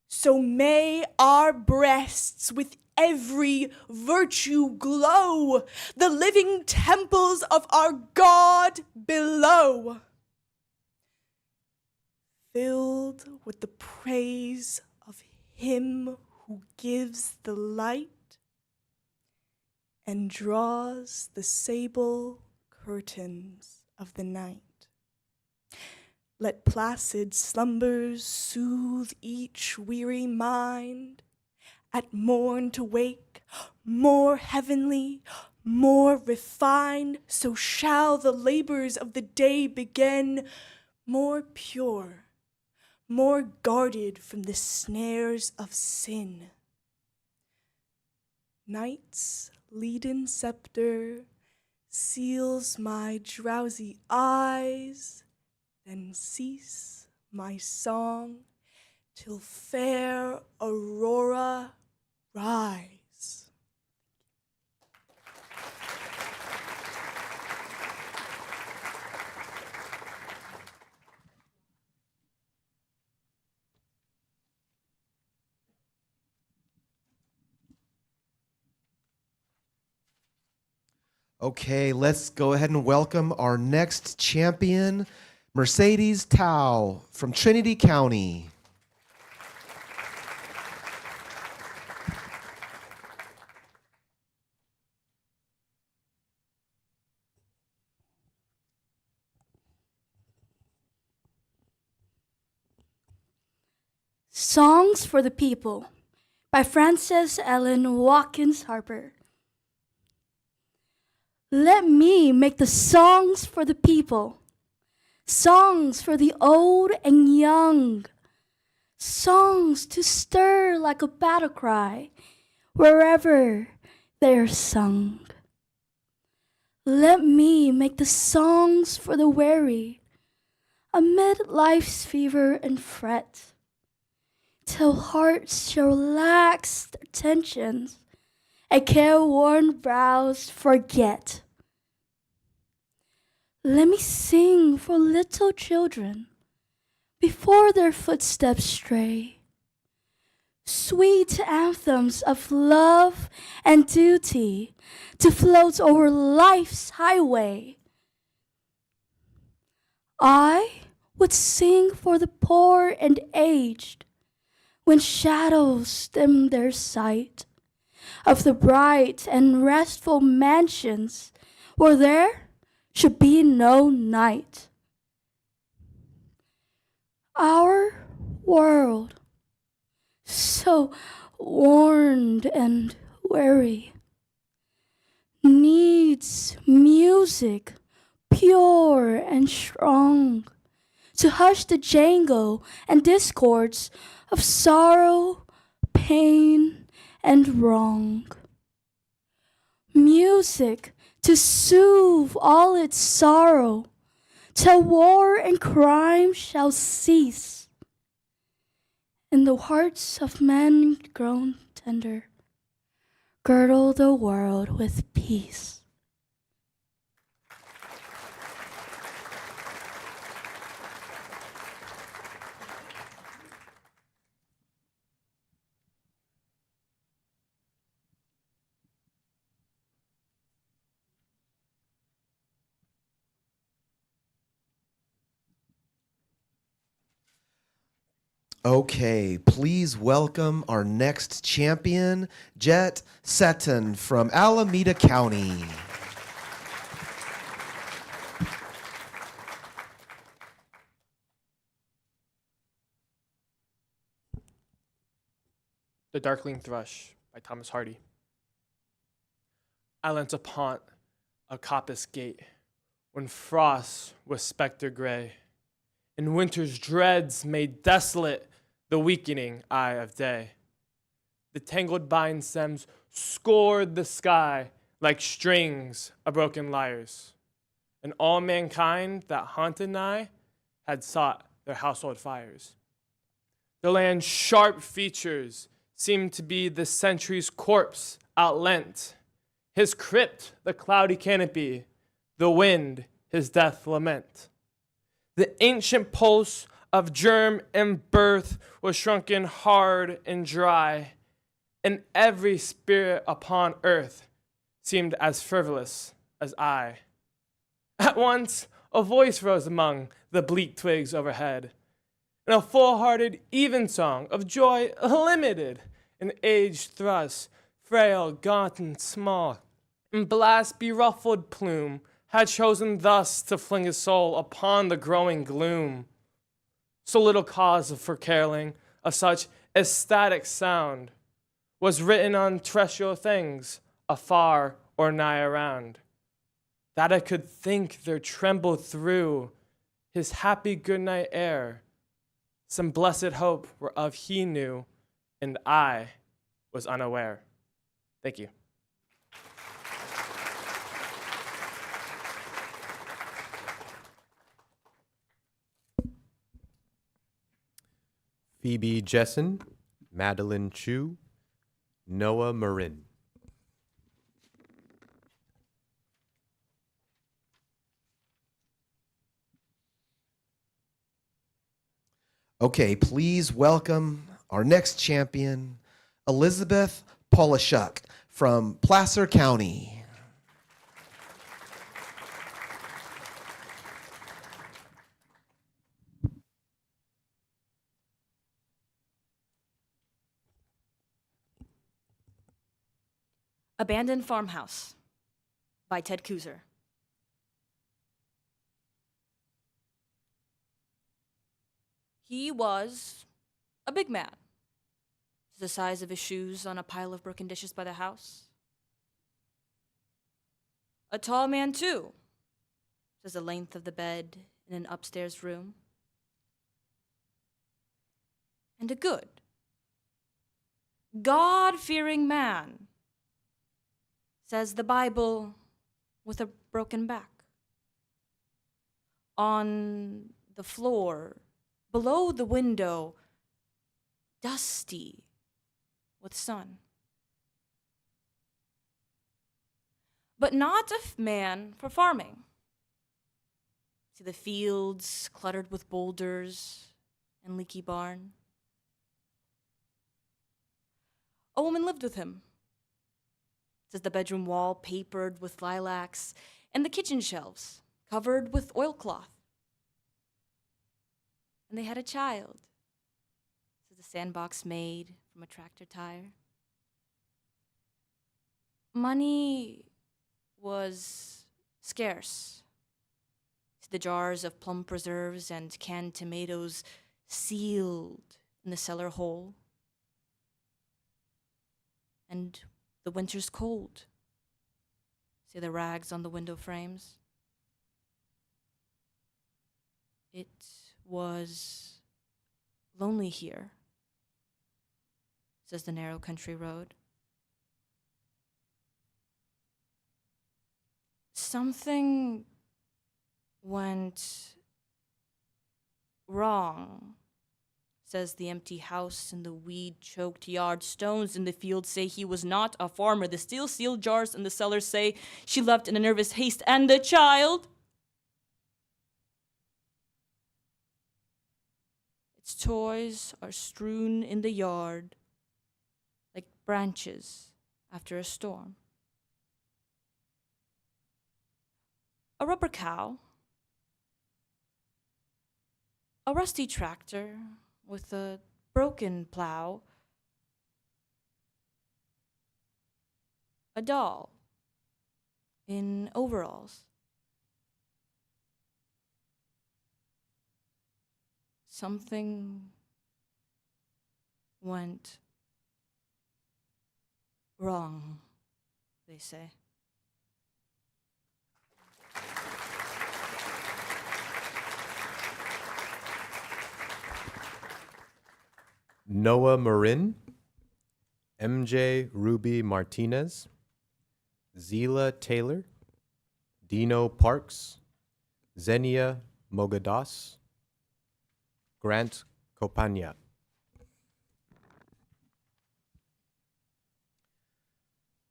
So may our breasts with every virtue glow, the living temples of our God below, filled with the praise of Him who gives the light and draws the sable curtains of the night. Let placid slumbers soothe each weary mind, at morn to wake, more heavenly, more refined, so shall the labors of the day begin, more pure, more guarded from the snares of sin. Night's leaden scepter seals my drowsy eyes, then cease my song till fair aurora rise. Okay, let's go ahead and welcome our next champion, Mercedes Tao from Trinity County. Songs for the People by Frances Ellen Watkins Harper. Let me make the songs for the people, songs for the old and young, songs to stir like a battle cry wherever they are sung. Let me make the songs for the weary amid life's fever and fret, till hearts shall relax their tensions and careworn brows forget. Let me sing for little children before their footsteps stray, sweet anthems of love and duty to float over life's highway. I would sing for the poor and aged when shadows dim their sight of the bright and restful mansions where there should be no night. Our world, so worn and weary, needs music pure and strong to hush the jangle and discords of sorrow, pain, and wrong. Music to soothe all its sorrow, till war and crime shall cease, and the hearts of men grown tender girdle the world with peace. Okay, please welcome our next champion, Jet Seton from Alameda County. The Darkling Thrush by Thomas Hardy. I leant upon a coppice gate when frost was spectre gray, and winter's dreads made desolate the weakening eye of day. The tangled vine stems scored the sky like strings of broken lyres. And all mankind that haunted nigh had sought their household fires. The land's sharp features seemed to be the century's corpse outlent. His crypt, the cloudy canopy, the wind, his death lament. The ancient pulse of germ and birth was shrunken hard and dry, and every spirit upon earth seemed as frivolous as I. At once, a voice rose among the bleak twigs overhead, and a full-hearted evensong of joy limited in age thrust, frail, gaunt, and small, and blast beruffled plume had chosen thus to fling his soul upon the growing gloom. So little cause for caroling of such ecstatic sound was written on terrestrial things afar or nigh around, that I could think there trembled through his happy goodnight air some blessed hope whereof he knew, and I was unaware. Thank you. Phoebe Jessen, Madeline Chu, Noah Marin. Okay, please welcome our next champion, Elizabeth Polishuk from Placer County. Abandoned Farmhouse by Ted Kuzer. He was a big man, the size of his shoes on a pile of broken dishes by the house. A tall man, too, says the length of the bed in an upstairs room. And a good, God-fearing man, says the Bible with a broken back. On the floor, below the window, dusty with sun. But not a man for farming. See the fields cluttered with boulders and leaky barn. A woman lived with him. Says the bedroom wall papered with lilacs and the kitchen shelves covered with oilcloth. And they had a child. Says the sandbox made from a tractor tire. Money was scarce. The jars of plum preserves and canned tomatoes sealed in the cellar hole. And the winter's cold. See the rags on the window frames? It was lonely here, says the narrow country road. Something went wrong, says the empty house and the weed-choked yard. Stones in the field say he was not a farmer. The steel sealed jars in the cellar say she left in a nervous haste. And the child? Its toys are strewn in the yard like branches after a storm. A rubber cow, a rusty tractor with a broken plow, a doll in overalls. Something went wrong, they say. Noah Marin, MJ Ruby Martinez, Zila Taylor, Dino Parks, Zenia Mogadas, Grant Copania.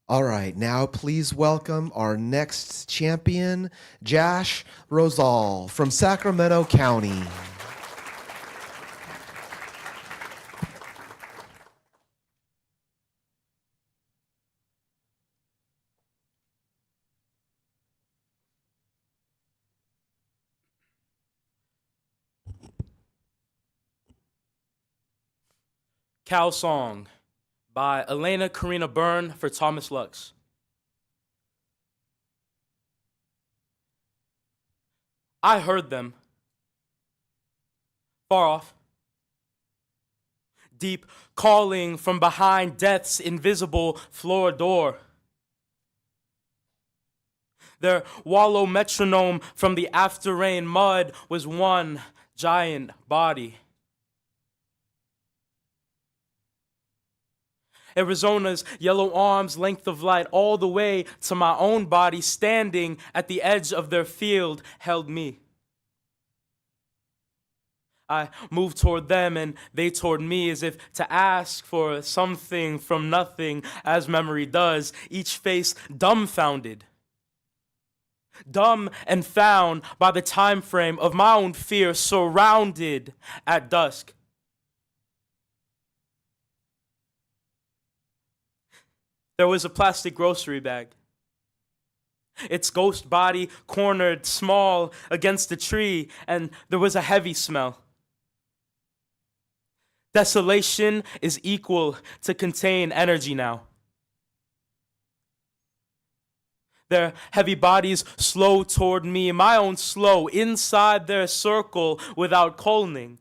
All right, now please welcome our next champion, Jash Rosal from Sacramento County. Cow Song by Elena Karina Byrne for Thomas Lux. I heard them, far off, deep calling from behind death's invisible floor door. Their wallow metronome from the after rain mud was one giant body. Arizona's yellow arms length of light all the way to my own body standing at the edge of their field held me. I moved toward them and they toward me as if to ask for something from nothing as memory does, each face dumbfounded. Dumb and found by the time frame of my own fear surrounded at dusk. There was a plastic grocery bag. Its ghost body cornered small against a tree, and there was a heavy smell. Desolation is equal to contain energy now. Their heavy bodies slow toward me, my own slow, inside their circle without culling.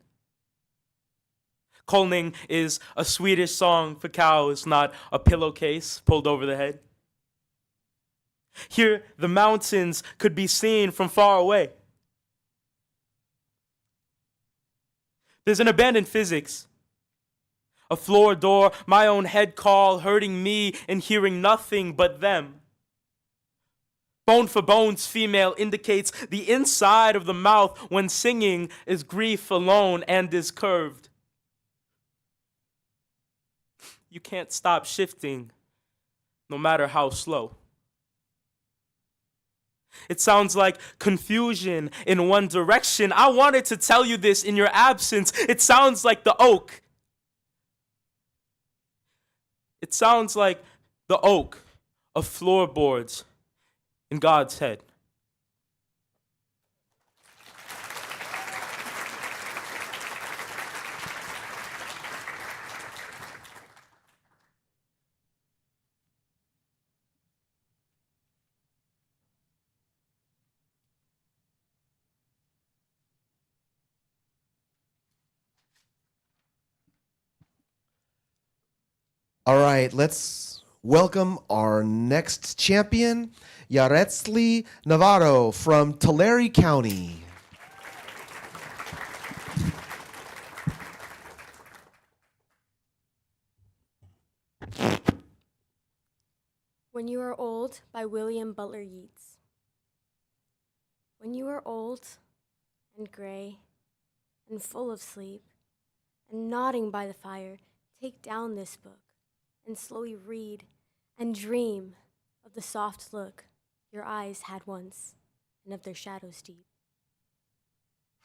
Culling is a Swedish song for cows, not a pillowcase pulled over the head. Here, the mountains could be seen from far away. There's an abandoned physics. A floor door, my own head call, hurting me and hearing nothing but them. Bone for bones female indicates the inside of the mouth when singing is grief alone and is curved. You can't stop shifting, no matter how slow. It sounds like confusion in one direction. I wanted to tell you this in your absence. It sounds like the oak. It sounds like the oak of floorboards in God's head. All right, let's welcome our next champion, Yaretzli Navarro from Tulare County. When You Are Old by William Butler Yeats. When you are old and gray and full of sleep and nodding by the fire, take down this book and slowly read and dream of the soft look your eyes had once and of their shadows deep.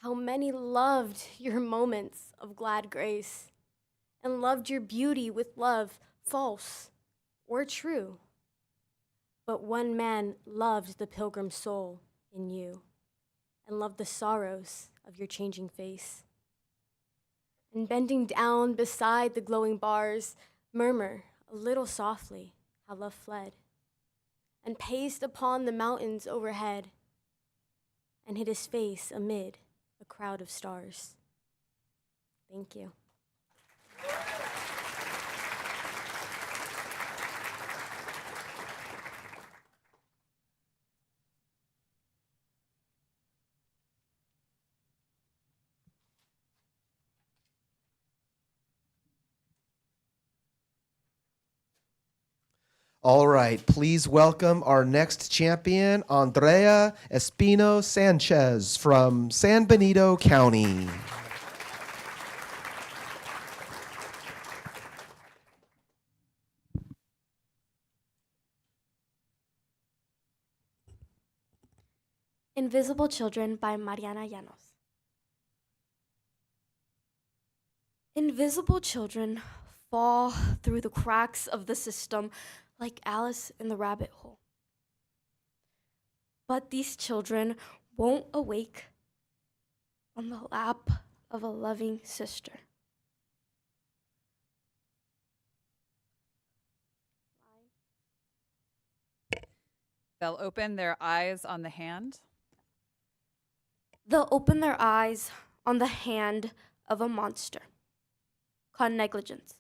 How many loved your moments of glad grace and loved your beauty with love false or true. But one man loved the pilgrim soul in you and loved the sorrows of your changing face. And bending down beside the glowing bars, murmur a little softly how love fled and paced upon the mountains overhead and hid his face amid a crowd of stars. Thank you. All right, please welcome our next champion, Andrea Espino Sanchez from San Benito County. Invisible Children by Mariana Llanos. Invisible children fall through the cracks of the system like Alice in the rabbit hole. But these children won't awake on the lap of a loving sister. They'll open their eyes on the hand. They'll open their eyes on the hand of a monster called negligence,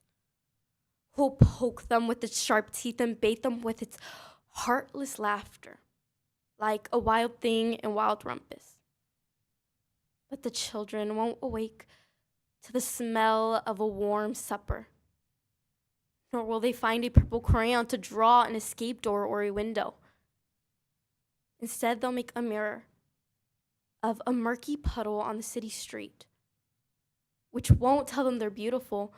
who'll poke them with its sharp teeth and bait them with its heartless laughter, like a wild thing in wild rumpus. But the children won't awake to the smell of a warm supper, nor will they find a purple crayon to draw an escape door or a window. Instead, they'll make a mirror of a murky puddle on the city street, which won't tell them they're beautiful,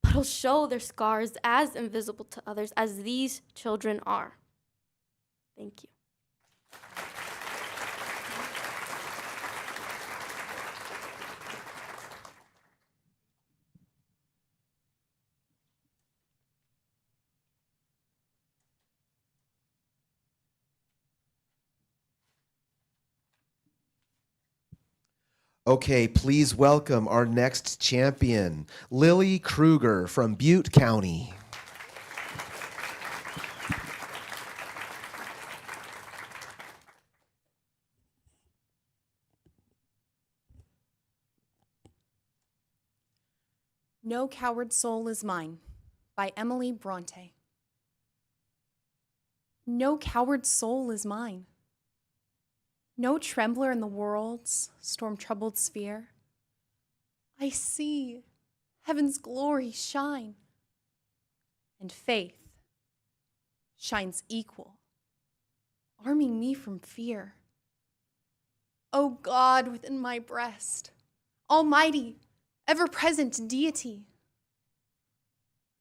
but will show their scars as invisible to others as these children are. Thank you. Okay, please welcome our next champion, Lily Kruger from Butte County. No Coward Soul is Mine by Emily Bronte. No coward soul is mine. No trembler in the world's storm-troubled sphere. I see heaven's glory shine, and faith shines equal, arming me from fear. O God within my breast, almighty, ever-present deity,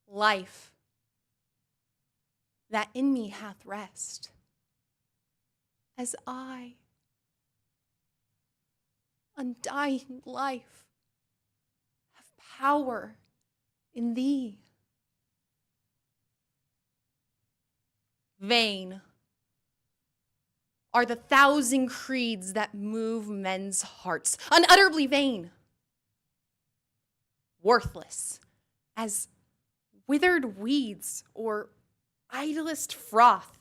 life that in me hath rest, as I, undying life, have power in thee. Vain are the thousand creeds that move men's hearts, unutterably vain, worthless as withered weeds or idlest froth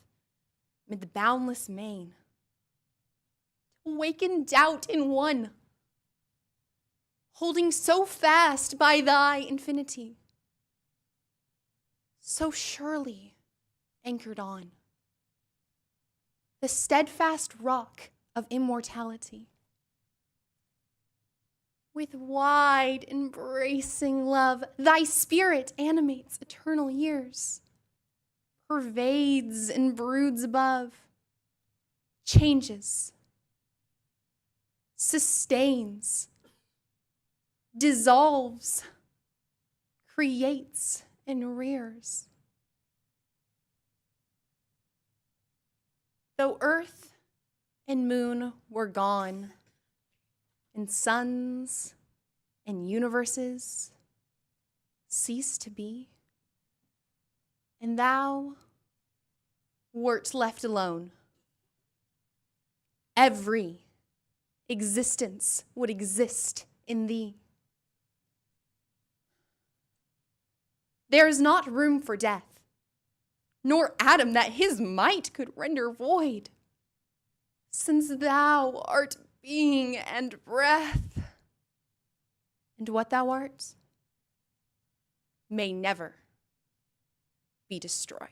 mid the boundless main. Awaken doubt in one, holding so fast by thy infinity, so surely anchored on the steadfast rock of immortality. With wide embracing love, thy spirit animates eternal years, pervades and broods above, changes, sustains, dissolves, creates, and rears. Though earth and moon were gone, and suns and universes ceased to be, and thou wert left alone, every existence would exist in thee. There is not room for death, nor atom that his might could render void, since thou art being and breath, and what thou art may never be destroyed.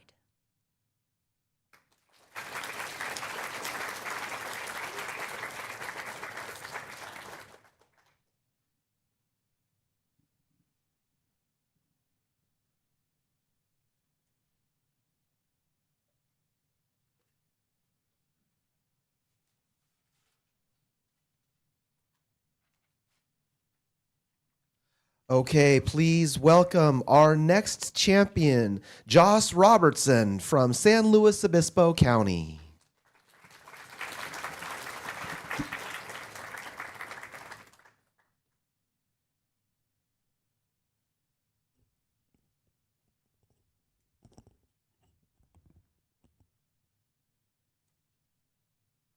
Okay, please welcome our next champion, Joss Robertson from San Luis Obispo County.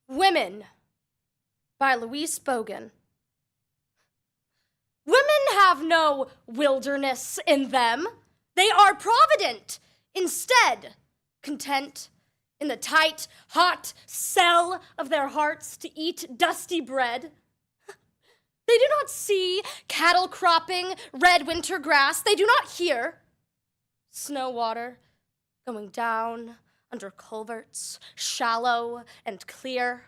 Women by Louise Bogan. Women have no wilderness in them. They are provident, instead, content in the tight, hot cell of their hearts to eat dusty bread. They do not see cattle cropping red winter grass. They do not hear snow water going down under culverts, shallow and clear.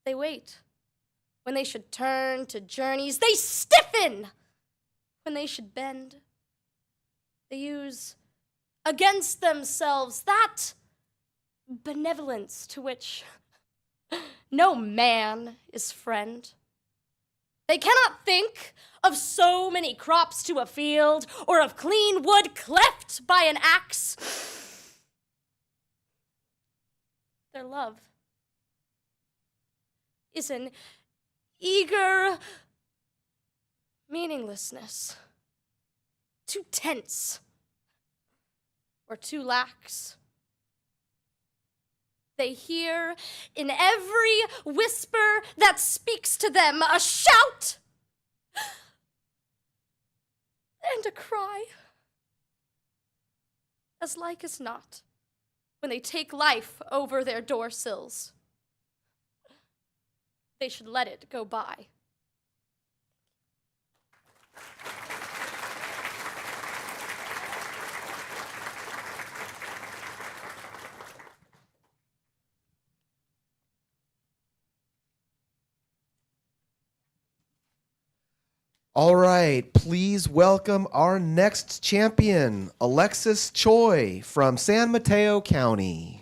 They wait when they should turn to journeys. They stiffen when they should bend. They use against themselves that benevolence to which no man is friend. They cannot think of so many crops to a field or of clean wood cleft by an axe. Their love is an eager meaninglessness, too tense or too lax. They hear in every whisper that speaks to them a shout and a cry. As like as not, when they take life over their door sills, they should let it go by. All right, please welcome our next champion, Alexis Choi from San Mateo County.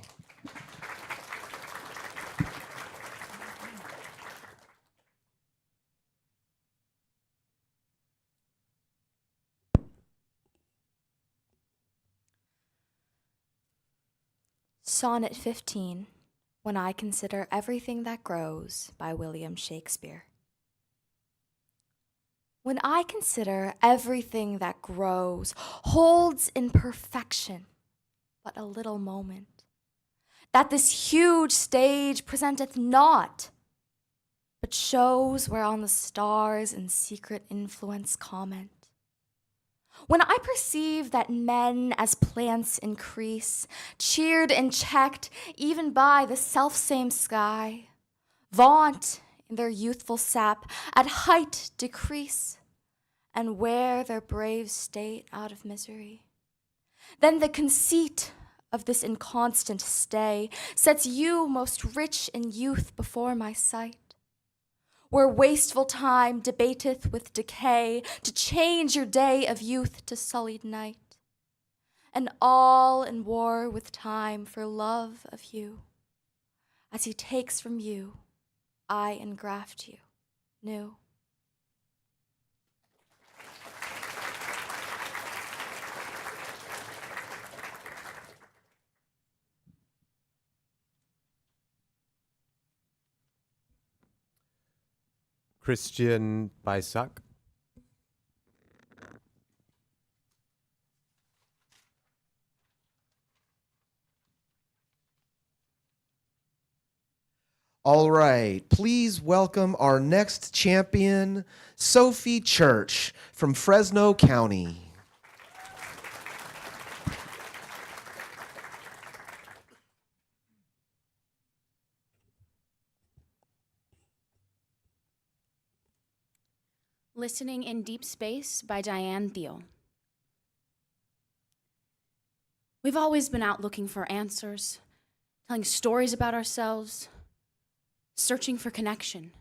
Sonnet 15, When I Consider Everything That Grows, by William Shakespeare. When I consider everything that grows, holds in perfection but a little moment, that this huge stage presenteth not, but shows whereon the stars in secret influence comment. When I perceive that men as plants increase, cheered and checked even by the selfsame sky, vaunt in their youthful sap, at height decrease, and wear their brave state out of misery. Then the conceit of this inconstant stay sets you most rich in youth before my sight, where wasteful time debateth with decay to change your day of youth to sullied night, and all in war with time for love of you. As he takes from you, I engraft you new. Christian Baisak. All right, please welcome our next champion, Sophie Church from Fresno County. Listening in Deep Space by Diane Thiel. We've always been out looking for answers, telling stories about ourselves, searching for connection,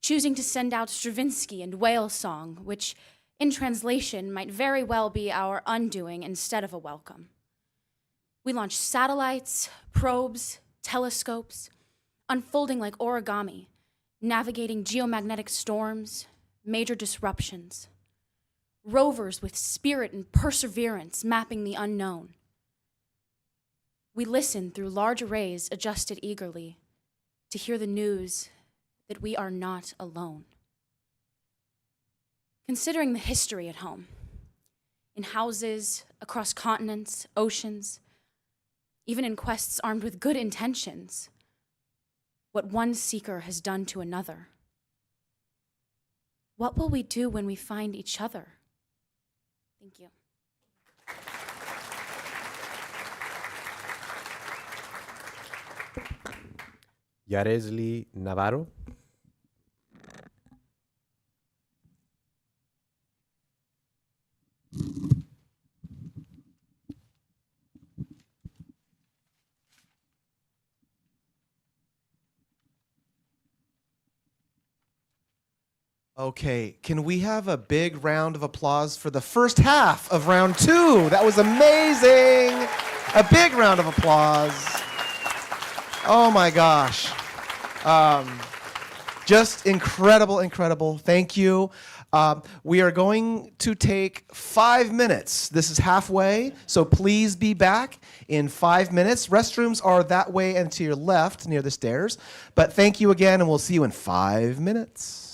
choosing to send out Stravinsky and whale song, which in translation might very well be our undoing instead of a welcome. We launched satellites, probes, telescopes, unfolding like origami, navigating geomagnetic storms, major disruptions, rovers with spirit and perseverance mapping the unknown. We listen through large arrays adjusted eagerly to hear the news that we are not alone. Considering the history at home, in houses, across continents, oceans, even in quests armed with good intentions, what one seeker has done to another. What will we do when we find each other? Thank you. Yaresli Navarro. Okay, can we have a big round of applause for the first half of round 2? That was amazing. A big round of applause. Oh my gosh. Just incredible, incredible. Thank you. We are going to take 5 minutes. This is halfway, so please be back in 5 minutes. Restrooms are that way and to your left near the stairs. But thank you again, and we'll see you in 5 minutes.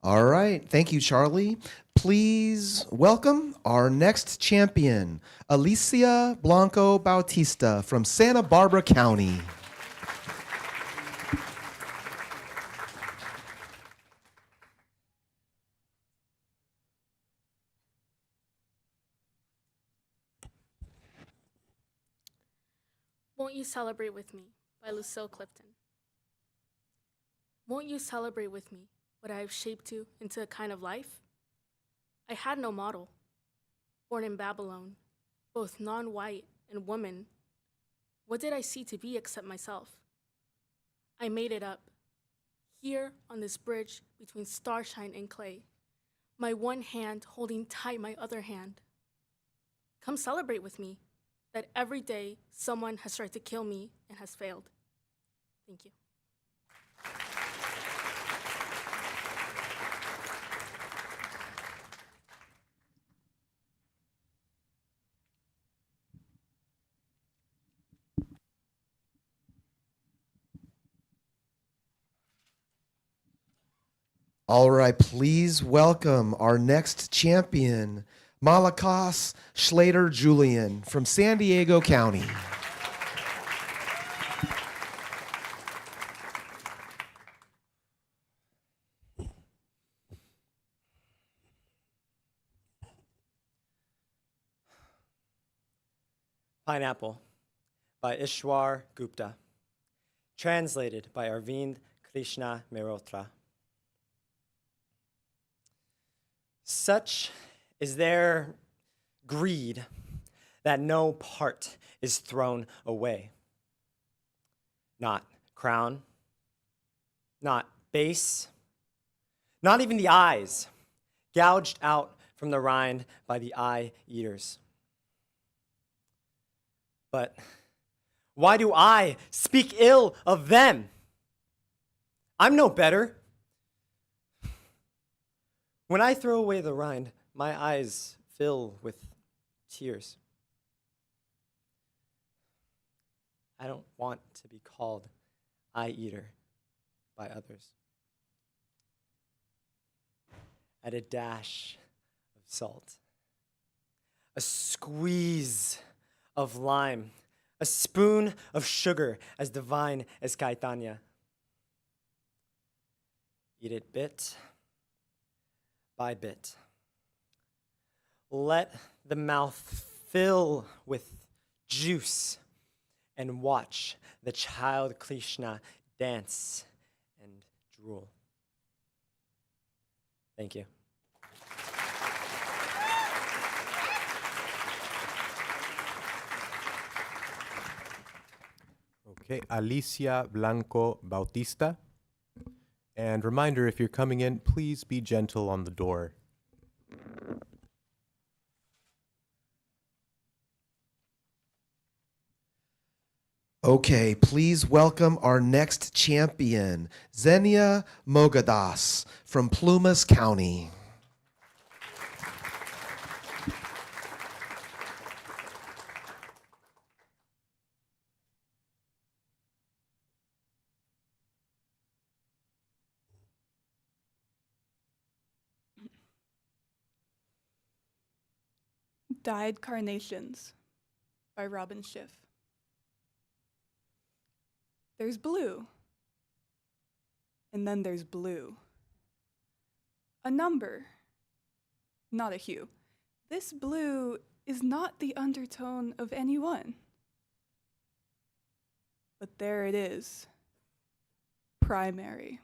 All right. Thank you, Charlie. Please welcome our next champion, Alicia Blanco Bautista from Santa Barbara County. Won't You Celebrate With Me by Lucille Clifton. Won't you celebrate with me what I have shaped you into a kind of life? I had no model. Born in Babylon, both non-white and woman, what did I see to be except myself? I made it up, here on this bridge between starshine and clay, my one hand holding tight my other hand. Come celebrate with me that every day someone has tried to kill me and has failed. Thank you. All right, please welcome our next champion, Malakas Schlater Julian from San Diego County. Pineapple by Ishwar Gupta. Translated by Arvind Krishna Mehrotra. Such is their greed that no part is thrown away. Not crown, not base, not even the eyes, gouged out from the rind by the eye eaters. But why do I speak ill of them? I'm no better. When I throw away the rind, my eyes fill with tears. I don't want to be called eye eater by others. Add a dash of salt, a squeeze of lime, a spoon of sugar as divine as Caitanya. Eat it bit by bit. Let the mouth fill with juice and watch the child Krishna dance and drool. Thank you. Okay, Alicia Blanco Bautista. And reminder, if you're coming in, please be gentle on the door. Okay, please welcome our next champion, Xenia Mogadas from Plumas County. Dyed Carnations by Robin Schiff. There's blue, and then there's blue. A number, not a hue. This blue is not the undertone of anyone. But there it is, primary.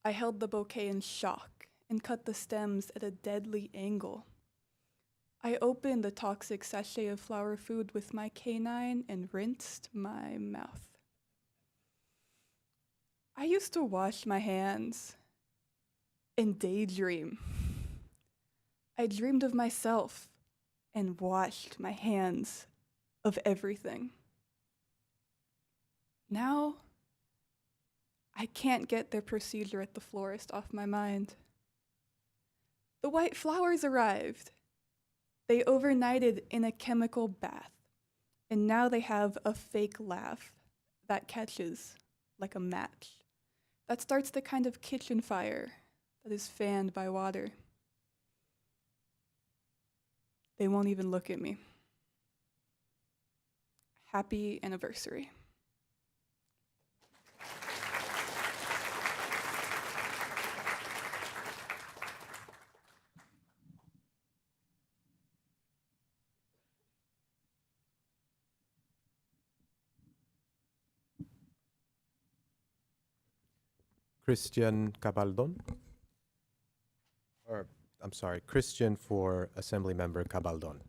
I held the bouquet in shock and cut the stems at a deadly angle. I opened the toxic sachet of flower food with my canine and rinsed my mouth. I used to wash my hands and daydream. I dreamed of myself and washed my hands of everything. Now, I can't get their procedure at the florist off my mind. The white flowers arrived. They overnighted in a chemical bath, and now they have a fake laugh that catches like a match, that starts the kind of kitchen fire that is fanned by water. They won't even look at me. Happy anniversary. Christian Cabaldon. Or, I'm sorry, Christian for Assemblymember Cabaldon.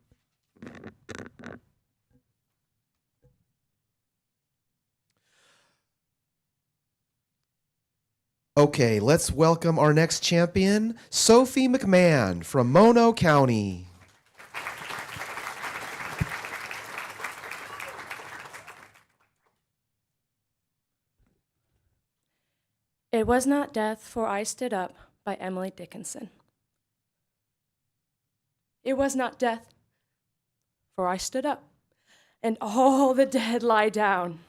Okay, let's welcome our next champion, Sophie McMahon from Mono County. It Was Not Death, For I Stood Up by Emily Dickinson. It was not death, for I stood up, and all the dead lie down.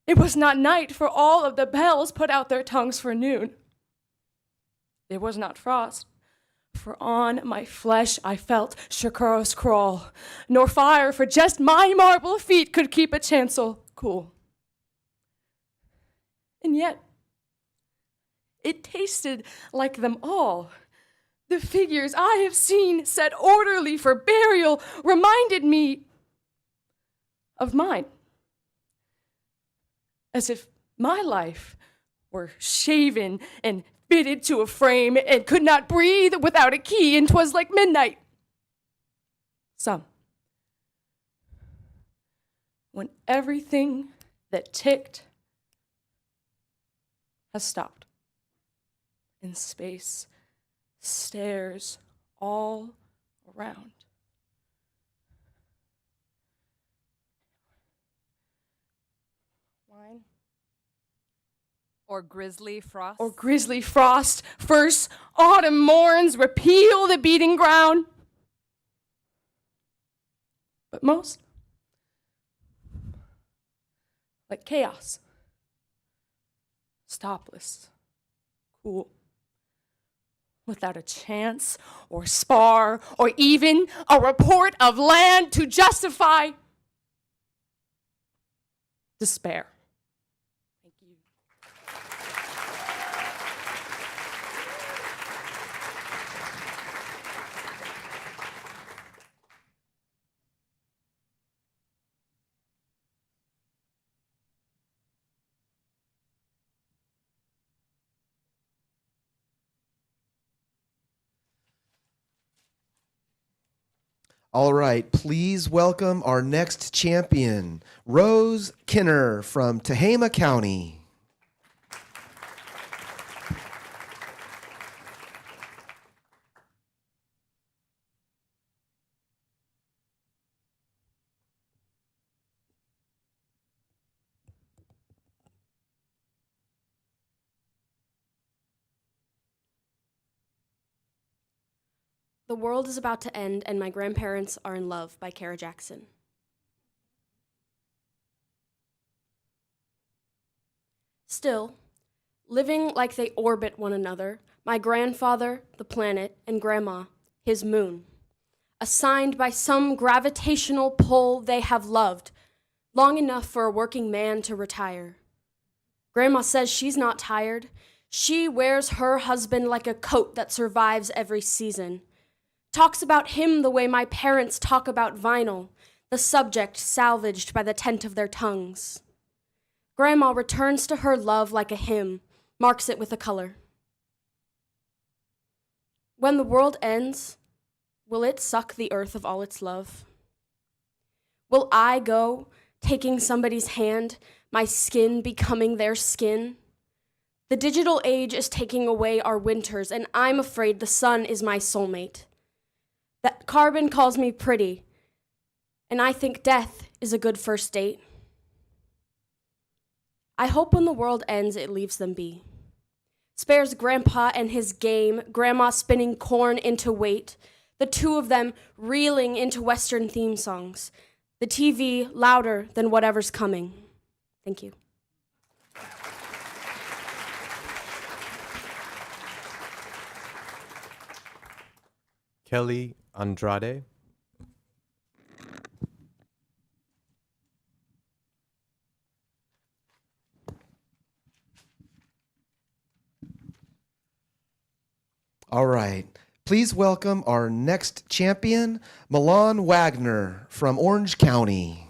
It was not night, for all of the bells put out their tongues for noon. It was not frost, for on my flesh I felt Shakuro's crawl, nor fire, for just my marble feet could keep a chancel cool. And yet, it tasted like them all. The figures I have seen set orderly for burial reminded me of mine, as if my life were shaven and fitted to a frame and could not breathe without a key, and 'twas like midnight. Some. When everything that ticked has stopped, and space stares all around. Wine? Or grizzly frost? Or grizzly frost. First, autumn morns repeal the beating ground. But most, like chaos. Stopless. Cool. Without a chance or spar or even a report of land to justify despair. Thank you. All right, please welcome our next champion, Rose Kinner from Tehama County. The World is About to End and My Grandparents Are in Love by Kara Jackson. Still, living like they orbit one another, my grandfather, the planet, and grandma, his moon, assigned by some gravitational pull they have loved, long enough for a working man to retire. Grandma says she's not tired. She wears her husband like a coat that survives every season. Talks about him the way my parents talk about vinyl, the subject salvaged by the tent of their tongues. Grandma returns to her love like a hymn, marks it with a color. When the world ends, will it suck the earth of all its love? Will I go, taking somebody's hand, my skin becoming their skin? The digital age is taking away our winters, and I'm afraid the sun is my soulmate. That carbon calls me pretty, and I think death is a good first date. I hope when the world ends, it leaves them be. Spares Grandpa and his game, Grandma spinning corn into weight, the two of them reeling into Western theme songs, the TV louder than whatever's coming. Thank you. Kelly Andrade. All right. Please welcome our next champion, Milan Wagner from Orange County.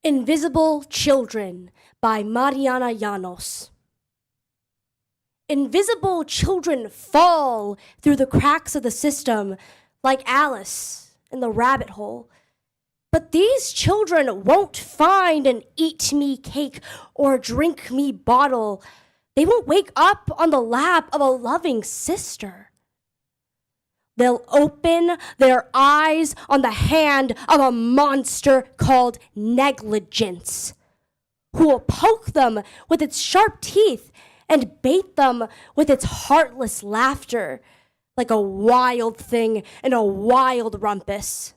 Invisible Children by Mariana Llanos. Invisible children fall through the cracks of the system like Alice in the rabbit hole. But these children won't find an eat me cake or drink me bottle. They won't wake up on the lap of a loving sister. They'll open their eyes on the hand of a monster called negligence, who will poke them with its sharp teeth and bait them with its heartless laughter like a wild thing in a wild rumpus.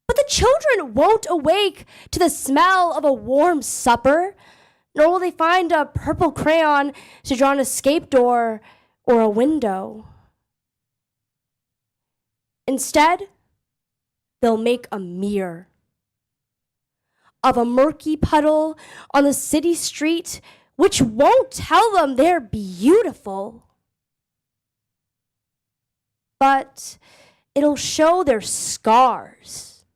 But the children won't awake to the smell of a warm supper, nor will they find a purple crayon to draw an escape door or a window. Instead, they'll make a mirror of a murky puddle on the city street, which won't tell them they're beautiful, but it'll show their scars,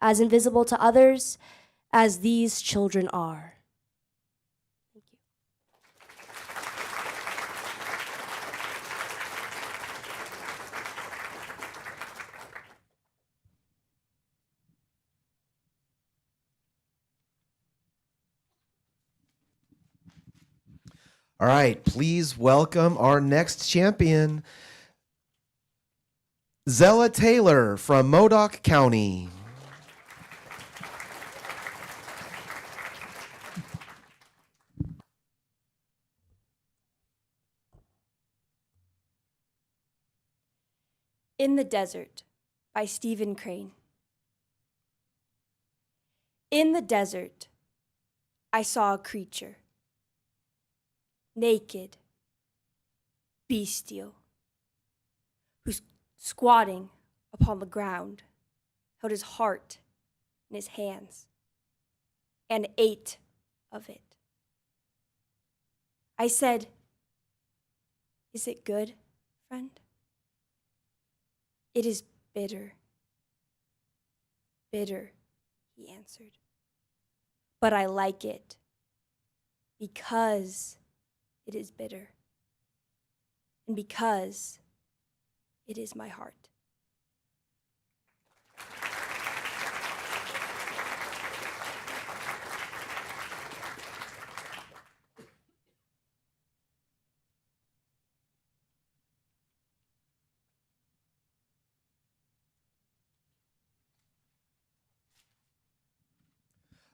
as invisible to others as these children are. All right, please welcome our next champion, Zella Taylor from Modoc County. In the Desert by Stephen Crane. In the desert, I saw a creature, naked, bestial, who's squatting upon the ground, held his heart in his hands, and ate of it. I said, "Is it good, friend?" "It is bitter." "Bitter," he answered. "But I like it because it is bitter, and because it is my heart."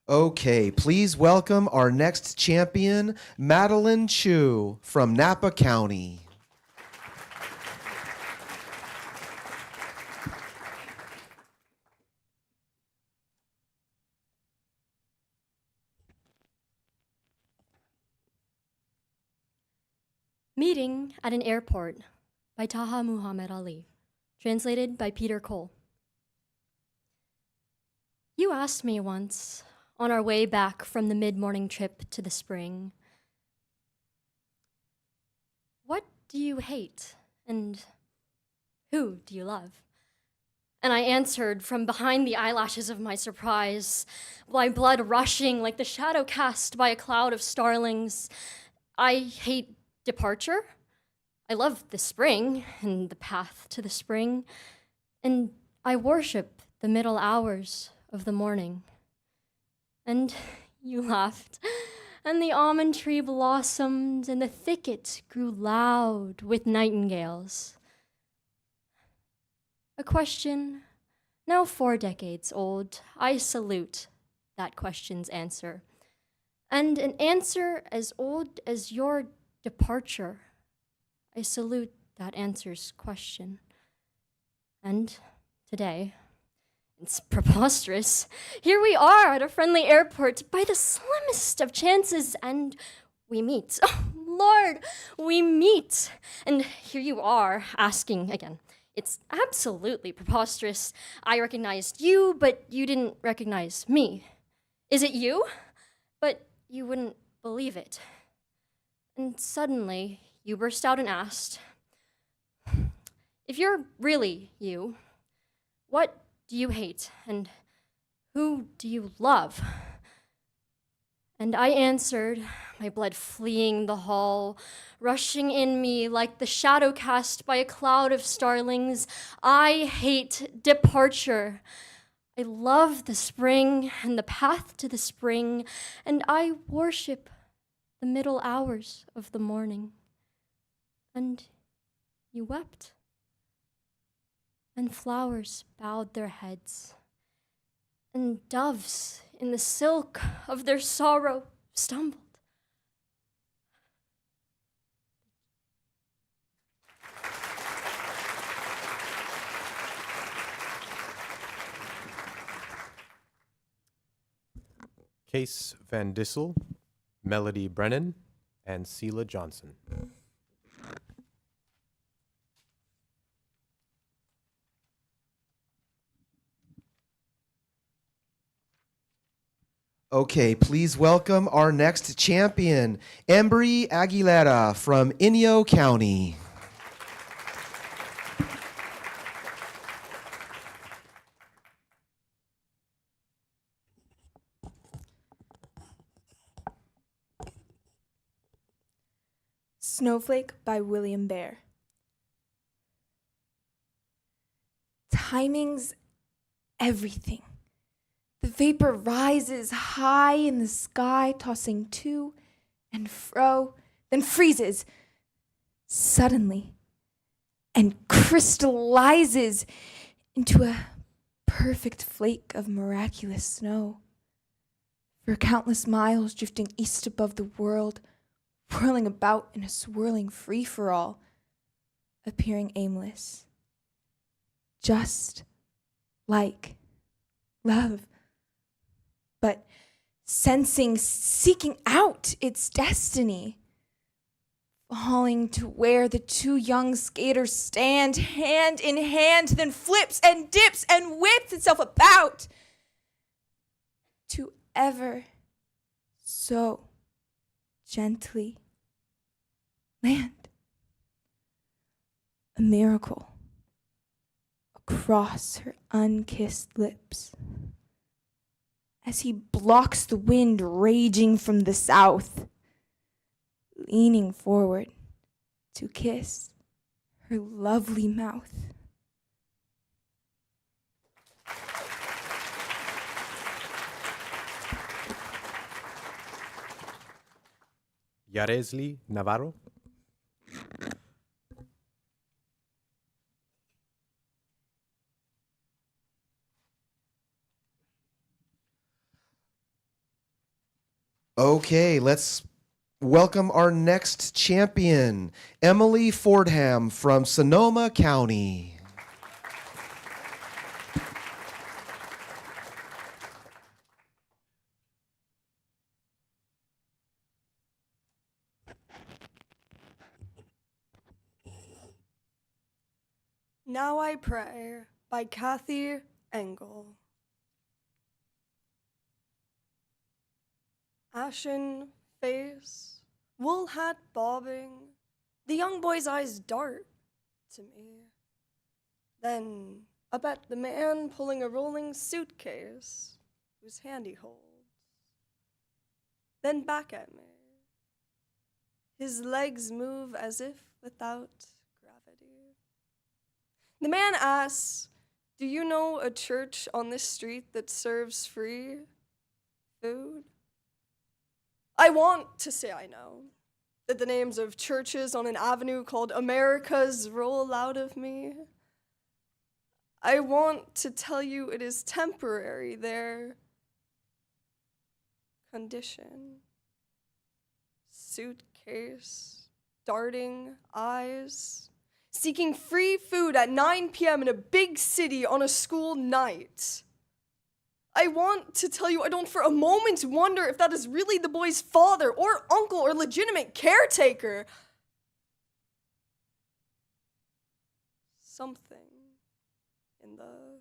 Okay, please welcome our next champion, Madeline Chu from Napa County. Meeting at an Airport by Taha Muhammad Ali, translated by Peter Cole. You asked me once, on our way back from the mid-morning trip to the spring, what do you hate and who do you love? And I answered from behind the eyelashes of my surprise, my blood rushing like the shadow cast by a cloud of starlings, I hate departure. I love the spring and the path to the spring, and I worship the middle hours of the morning. And you laughed, and the almond tree blossomed, and the thicket grew loud with nightingales. A question, now 4 decades old, I salute that question's answer. And an answer as old as your departure, I salute that answer's question. And today, It's preposterous. Here we are at a friendly airport by the slimmest of chances, and we meet. Oh, Lord, we meet. And here you are asking again. It's absolutely preposterous. I recognized you, but you didn't recognize me. Is it you? But you wouldn't believe it. And suddenly, you burst out and asked, if you're really you, what do you hate, and who do you love? And I answered, my blood fleeing the hall, rushing in me like the shadow cast by a cloud of starlings. I hate departure. I love the spring and the path to the spring, and I worship the middle hours of the morning. And you wept, and flowers bowed their heads, and doves in the silk of their sorrow stumbled. Case Van Dissel, Melody Brennan, and Seela Johnson. Okay, please welcome our next champion, Embry Aguilera from Inyo County. Snowflake by William Bear. Timing's everything. The vapor rises high in the sky, tossing to and fro, then freezes suddenly and crystallizes into a perfect flake of miraculous snow. For countless miles drifting east above the world, whirling about in a swirling free-for-all, appearing aimless. Just like love. But sensing, seeking out its destiny. Falling to where the two young skaters stand, hand in hand, then flips and dips and whips itself about. To ever so gently land. A miracle across her unkissed lips. As he blocks the wind raging from the south, leaning forward to kiss her lovely mouth. Yaresli Navarro. Okay, let's welcome our next champion, Emily Fordham from Sonoma County. Now I Pray by Kathy Engel. Ashen face, wool hat bobbing, the young boy's eyes dart to me. Then up at the man pulling a rolling suitcase whose hand he holds. Then back at me. His legs move as if without gravity. The man asks, "Do you know a church on this street that serves free food?" I want to say I know, that the names of churches on an avenue called Americas roll out of me. I want to tell you it is temporary, their condition. Suitcase, darting eyes, seeking free food at 9 p.m. in a big city on a school night. I want to tell you I don't for a moment wonder if that is really the boy's father or uncle or legitimate caretaker. Something in the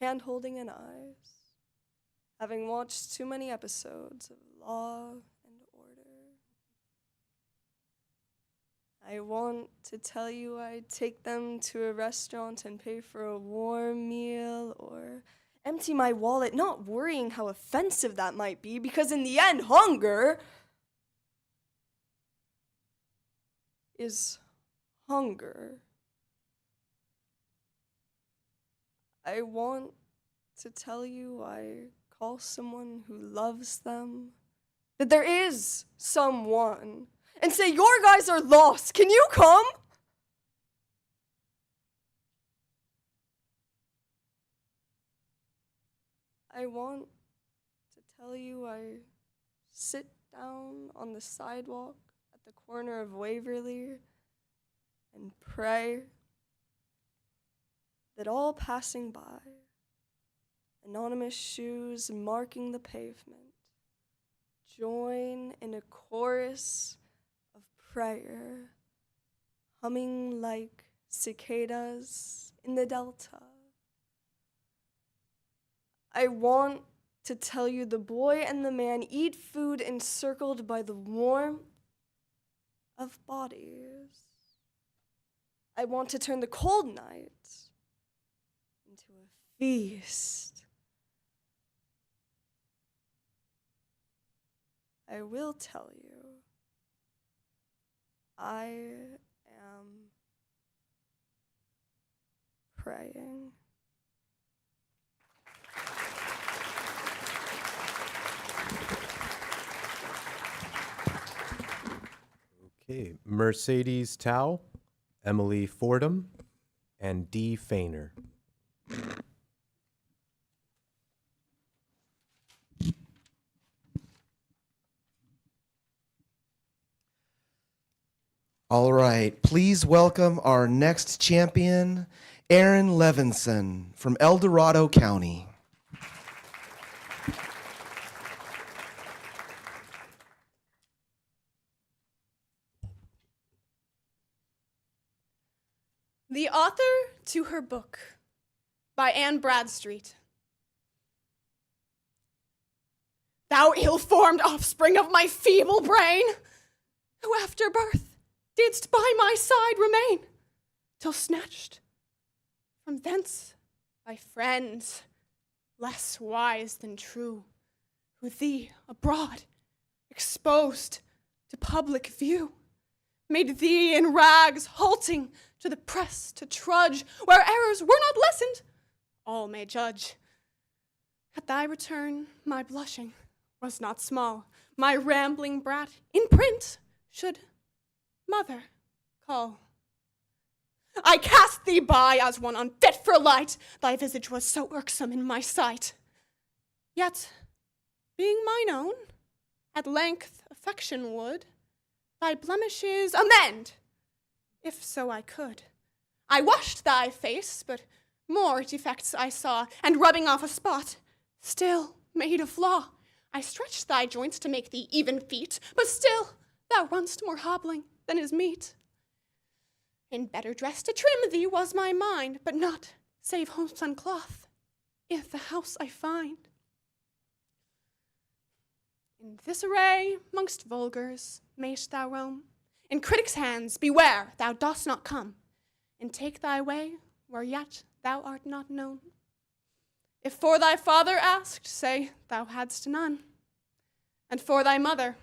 hand-holding and eyes, having watched too many episodes of Law and Order. I want to tell you I'd take them to a restaurant and pay for a warm meal or empty my wallet, not worrying how offensive that might be, because in the end, hunger is hunger. I want to tell you I call someone who loves them, that there is someone, and say, your guys are lost. Can you come? I want to tell you I sit down on the sidewalk at the corner of Waverly and pray that all passing by, anonymous shoes marking the pavement, join in a chorus of prayer, humming like cicadas in the delta. I want to tell you the boy and the man eat food encircled by the warmth of bodies. I want to turn the cold night into a feast. I will tell you, I am praying. Okay, Mercedes Tao, Emily Fordham, and Dee Fainer. All right, please welcome our next champion, Aaron Levinson from El Dorado County. The author to her book by Anne Bradstreet. Thou ill-formed offspring of my feeble brain, who after birth didst by my side remain, till snatched from thence by friends less wise than true, who thee abroad exposed to public view, made thee in rags halting to the press to trudge, where errors were not lessened, all may judge. At thy return, my blushing was not small, my rambling brat in print should mother call. I cast thee by as one unfit for light, thy visage was so irksome in my sight. Yet, being mine own, at length affection would thy blemishes amend, if so I could. I washed thy face, but more defects I saw, and rubbing off a spot, still made a flaw. I stretched thy joints to make thee even feet, but still thou runst more hobbling than is meet. In better dress to trim thee was my mind, but not save homespun cloth, if the house I find. In this array, mongst vulgars, mayst thou roam. In critics' hands, beware thou dost not come, and take thy way where yet thou art not known. If for thy father asked, say thou hadst none. And for thy mother,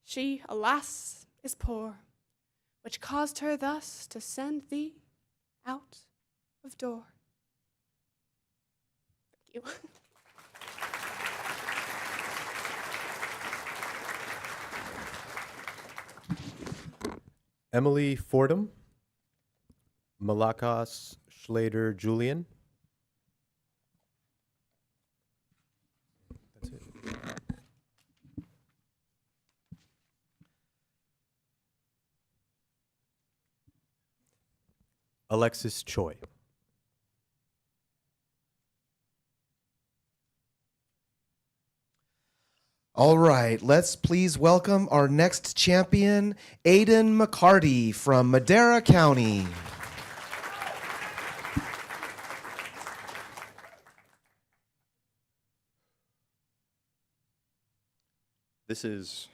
she, alas, is poor, which caused her thus to send thee out of door. Thank you. Emily Fordham, Malakas Schlader Julian. That's it. Alexis Choi. All right, let's please welcome our next champion, Aiden McCarty from Madera County. This is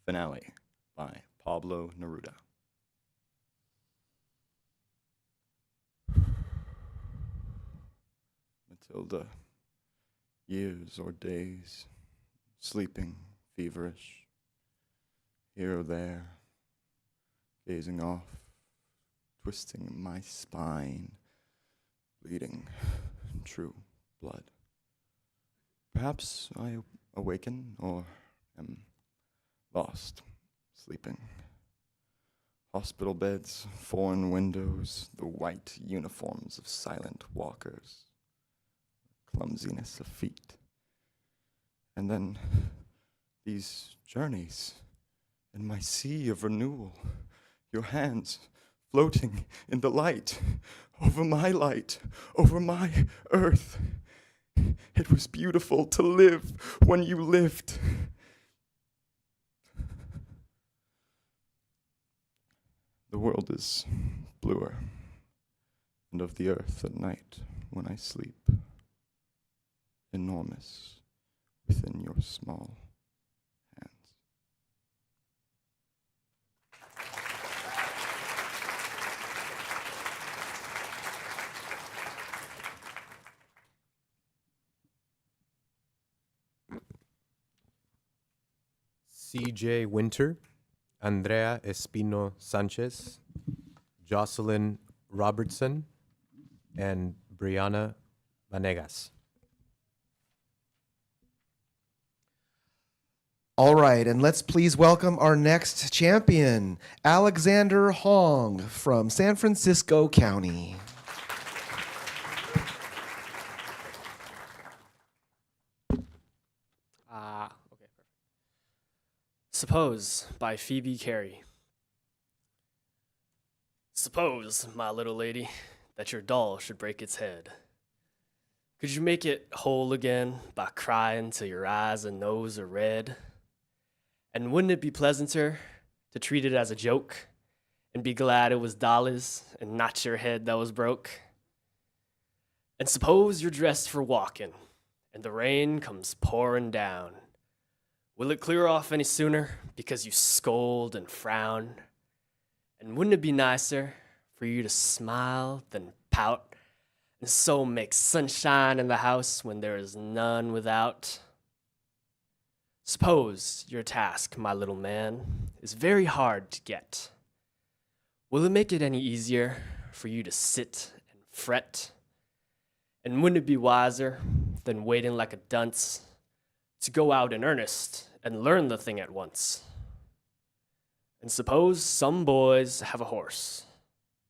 Finale by Pablo Neruda. Matilda, years or days, sleeping, feverish, here or there, gazing off, twisting my spine, bleeding true blood. Perhaps I awaken or am lost, sleeping. Hospital beds, foreign windows, the white uniforms of silent walkers, clumsiness of feet. And then these journeys in my sea of renewal, your hands floating in the light, over my earth. It was beautiful to live when you lived. The world is bluer, and of the earth at night when I sleep, enormous within your small hands. CJ Winter, Andrea Espino Sanchez, Jocelyn Robertson, and Brianna Vanegas. All right, and let's please welcome our next champion, Alexander Hong from San Francisco County. Okay, perfect. Suppose by Phoebe Carey. Suppose, my little lady, that your doll should break its head. Could you make it whole again by crying till your eyes and nose are red? And wouldn't it be pleasanter to treat it as a joke and be glad it was dollars and not your head that was broke? And suppose you're dressed for walking and the rain comes pouring down. Will it clear off any sooner because you scold and frown? And wouldn't it be nicer for you to smile than pout and so make sunshine in the house when there is none without? Suppose your task, my little man, is very hard to get. Will it make it any easier for you to sit and fret? And wouldn't it be wiser than waiting like a dunce to go out in earnest and learn the thing at once? And suppose some boys have a horse,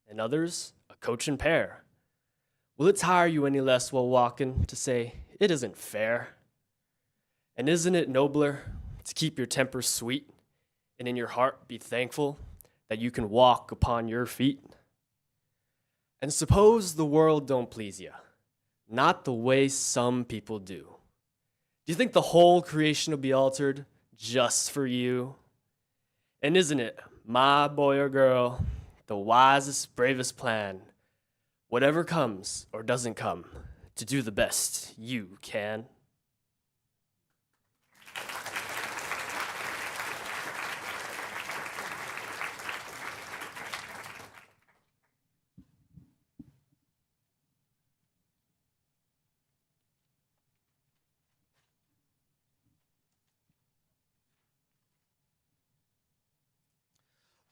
and others a coach and pair. Will it tire you any less while walking to say it isn't fair? And isn't it nobler to keep your temper sweet and in your heart be thankful that you can walk upon your feet? And suppose the world don't please you, not the way some people do. Do you think the whole creation will be altered just for you? And isn't it, my boy or girl, the wisest, bravest plan, whatever comes or doesn't come, to do the best you can?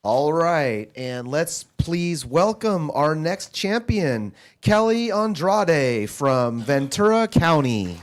All right, and let's please welcome our next champion, Kelly Andrade from Ventura County.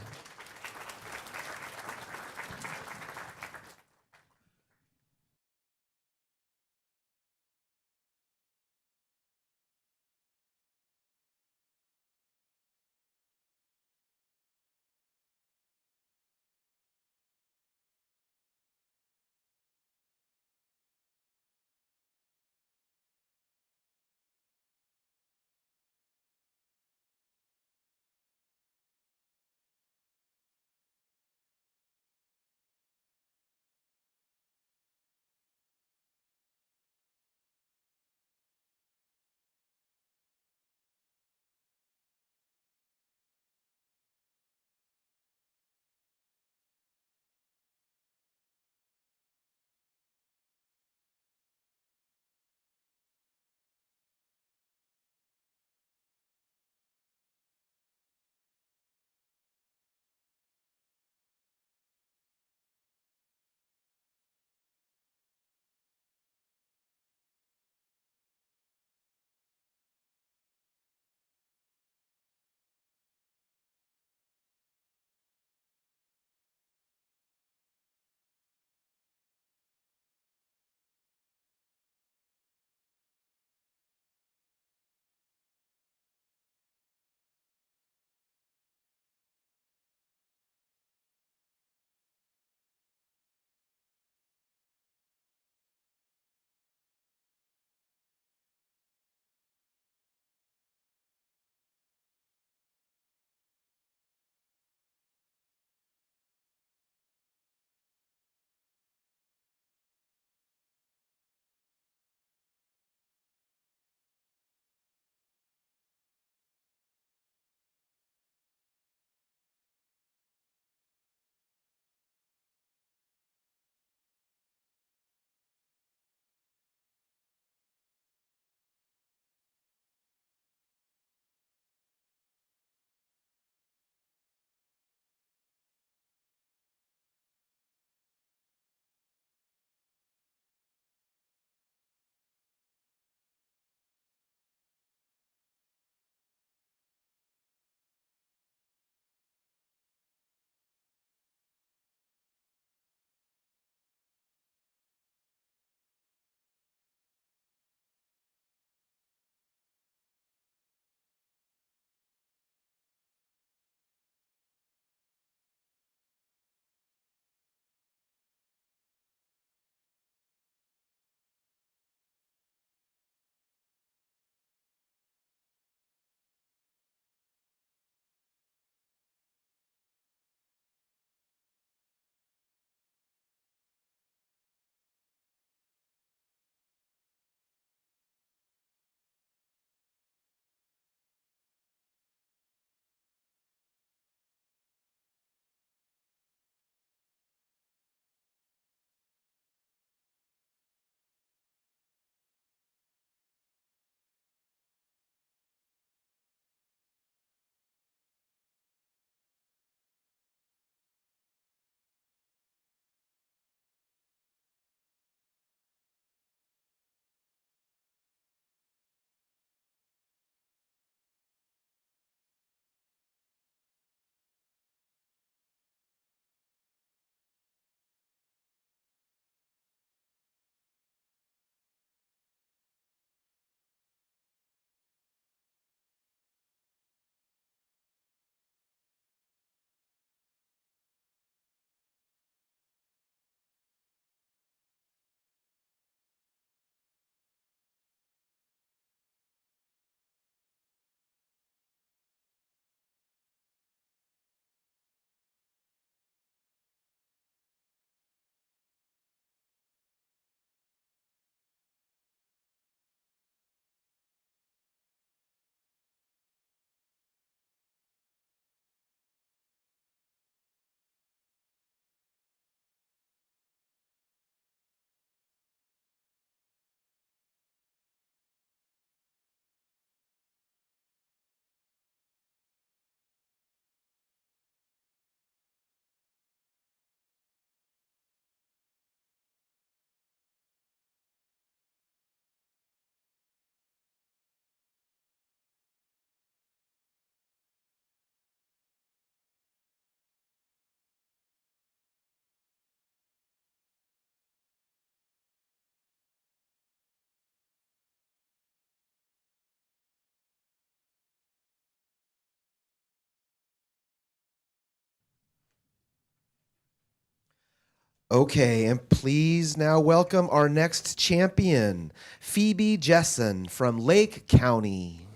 Okay, and please now welcome our next champion, Phoebe Jessen from Lake County.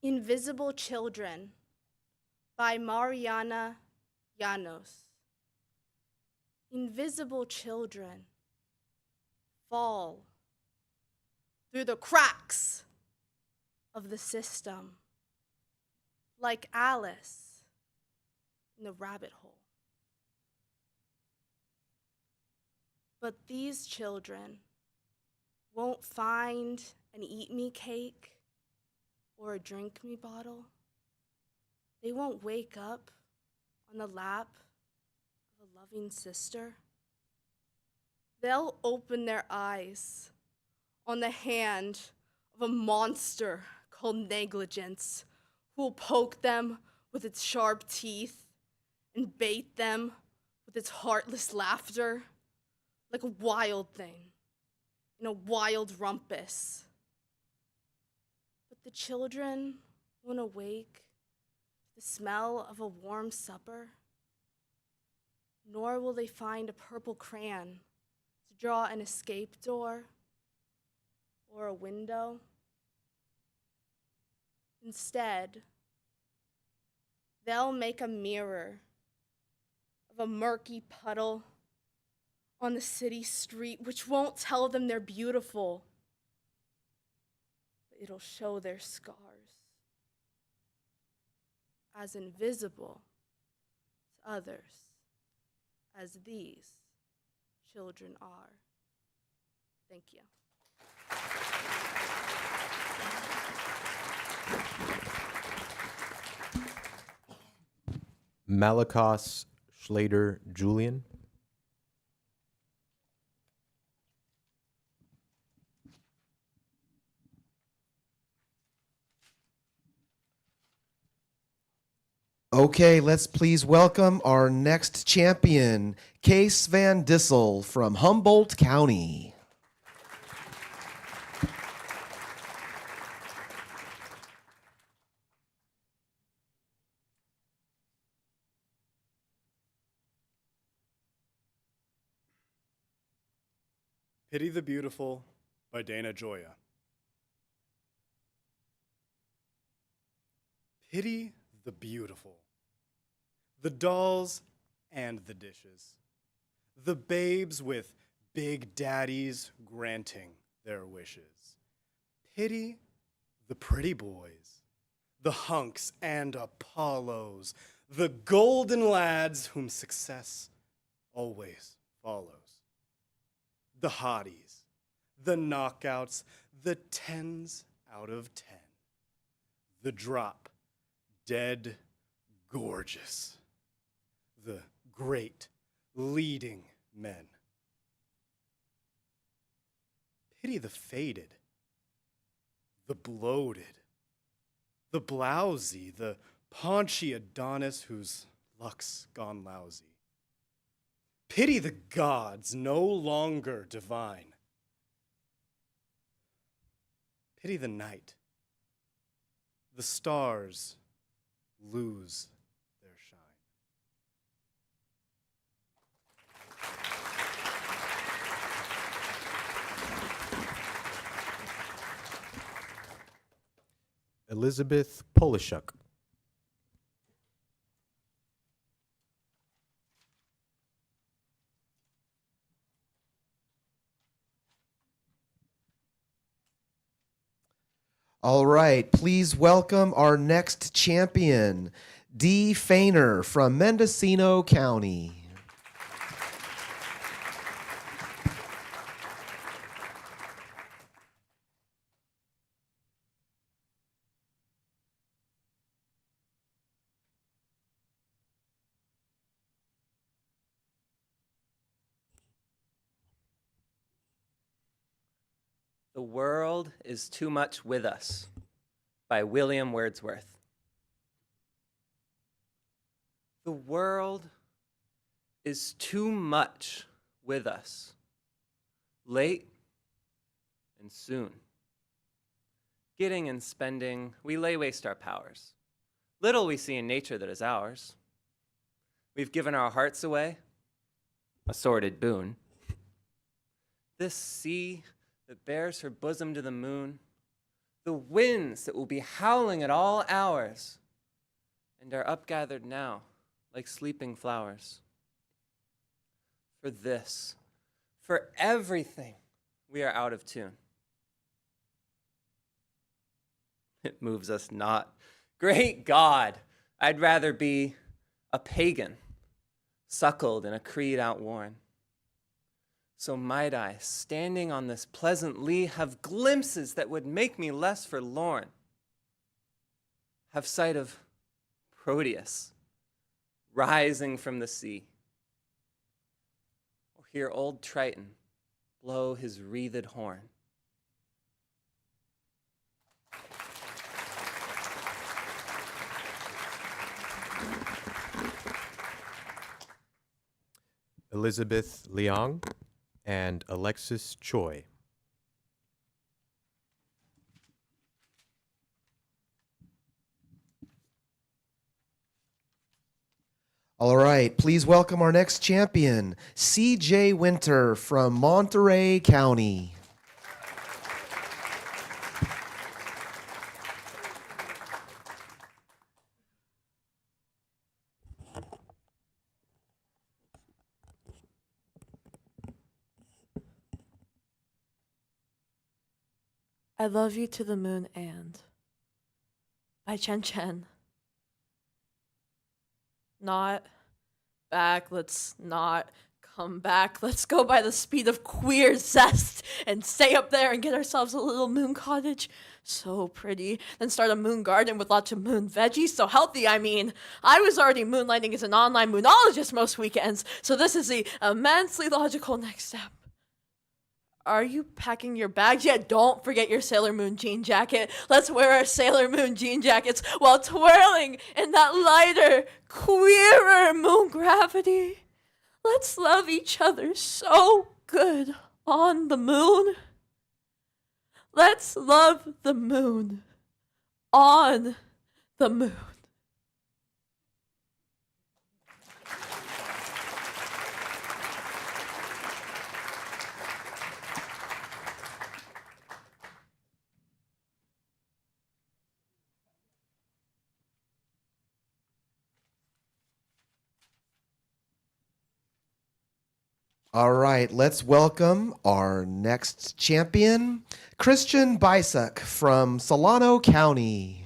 Invisible Children by Mariana Llanos. Invisible children fall through the cracks of the system like Alice in the rabbit hole. But these children won't find an eat me cake or a drink me bottle. They won't wake up on the lap of a loving sister. They'll open their eyes on the hand of a monster called negligence, who will poke them with its sharp teeth and bait them with its heartless laughter like a wild thing in a wild rumpus. But the children won't awake to the smell of a warm supper, nor will they find a purple crayon to draw an escape door or a window. Instead, they'll make a mirror of a murky puddle on the city street, which won't tell them they're beautiful, but it'll show their scars as invisible to others as these children are. Thank you. Malakos Schlader Julian. Okay, let's please welcome our next champion, Case Van Dissel from Humboldt County. Pity the Beautiful by Dana Gioia. Pity the beautiful, the dolls and the dishes, the babes with big daddies granting their wishes. Pity the pretty boys, the hunks and Apollos, the golden lads whom success always follows. The hotties, the knockouts, the 10s out of 10, the drop dead gorgeous, the great leading men. Pity the faded, the bloated, the blousy, the paunchy Adonis whose luck's gone lousy. Pity the gods no longer divine. Pity the night, the stars lose their shine. Elizabeth Polishuk. All right, please welcome our next champion, Dee Fainer from Mendocino County. The World is Too Much With Us by William Wordsworth. The world is too much with us, late and soon. Getting and spending, we lay waste our powers. Little we see in nature that is ours. We've given our hearts away, a sordid boon. This sea that bears her bosom to the moon, the winds that will be howling at all hours, and are upgathered now like sleeping flowers. For this, for everything, we are out of tune. It moves us not. Great God, I'd rather be a pagan, suckled in a creed outworn. So might I, standing on this pleasant lea, have glimpses that would make me less forlorn. Have sight of Proteus rising from the sea, or hear old Triton blow his wreathed horn. Elizabeth Liang and Alexis Choi. All right, please welcome our next champion, C.J. Winter from Monterey County. I Love You to the Moon and by Chen Chen. Not back, let's not come back. Let's go by the speed of queer zest and stay up there and get ourselves a little moon cottage. So pretty. Then start a moon garden with lots of moon veggies. So healthy, I mean. I was already moonlighting as an online moonologist most weekends, so this is the immensely logical next step. Are you packing your bags yet? Don't forget your Sailor Moon jean jacket. Let's wear our Sailor Moon jean jackets while twirling in that lighter, queerer moon gravity. Let's love each other so good on the moon. Let's love the moon on the moon. All right, let's welcome our next champion, Christian Bisek from Solano County.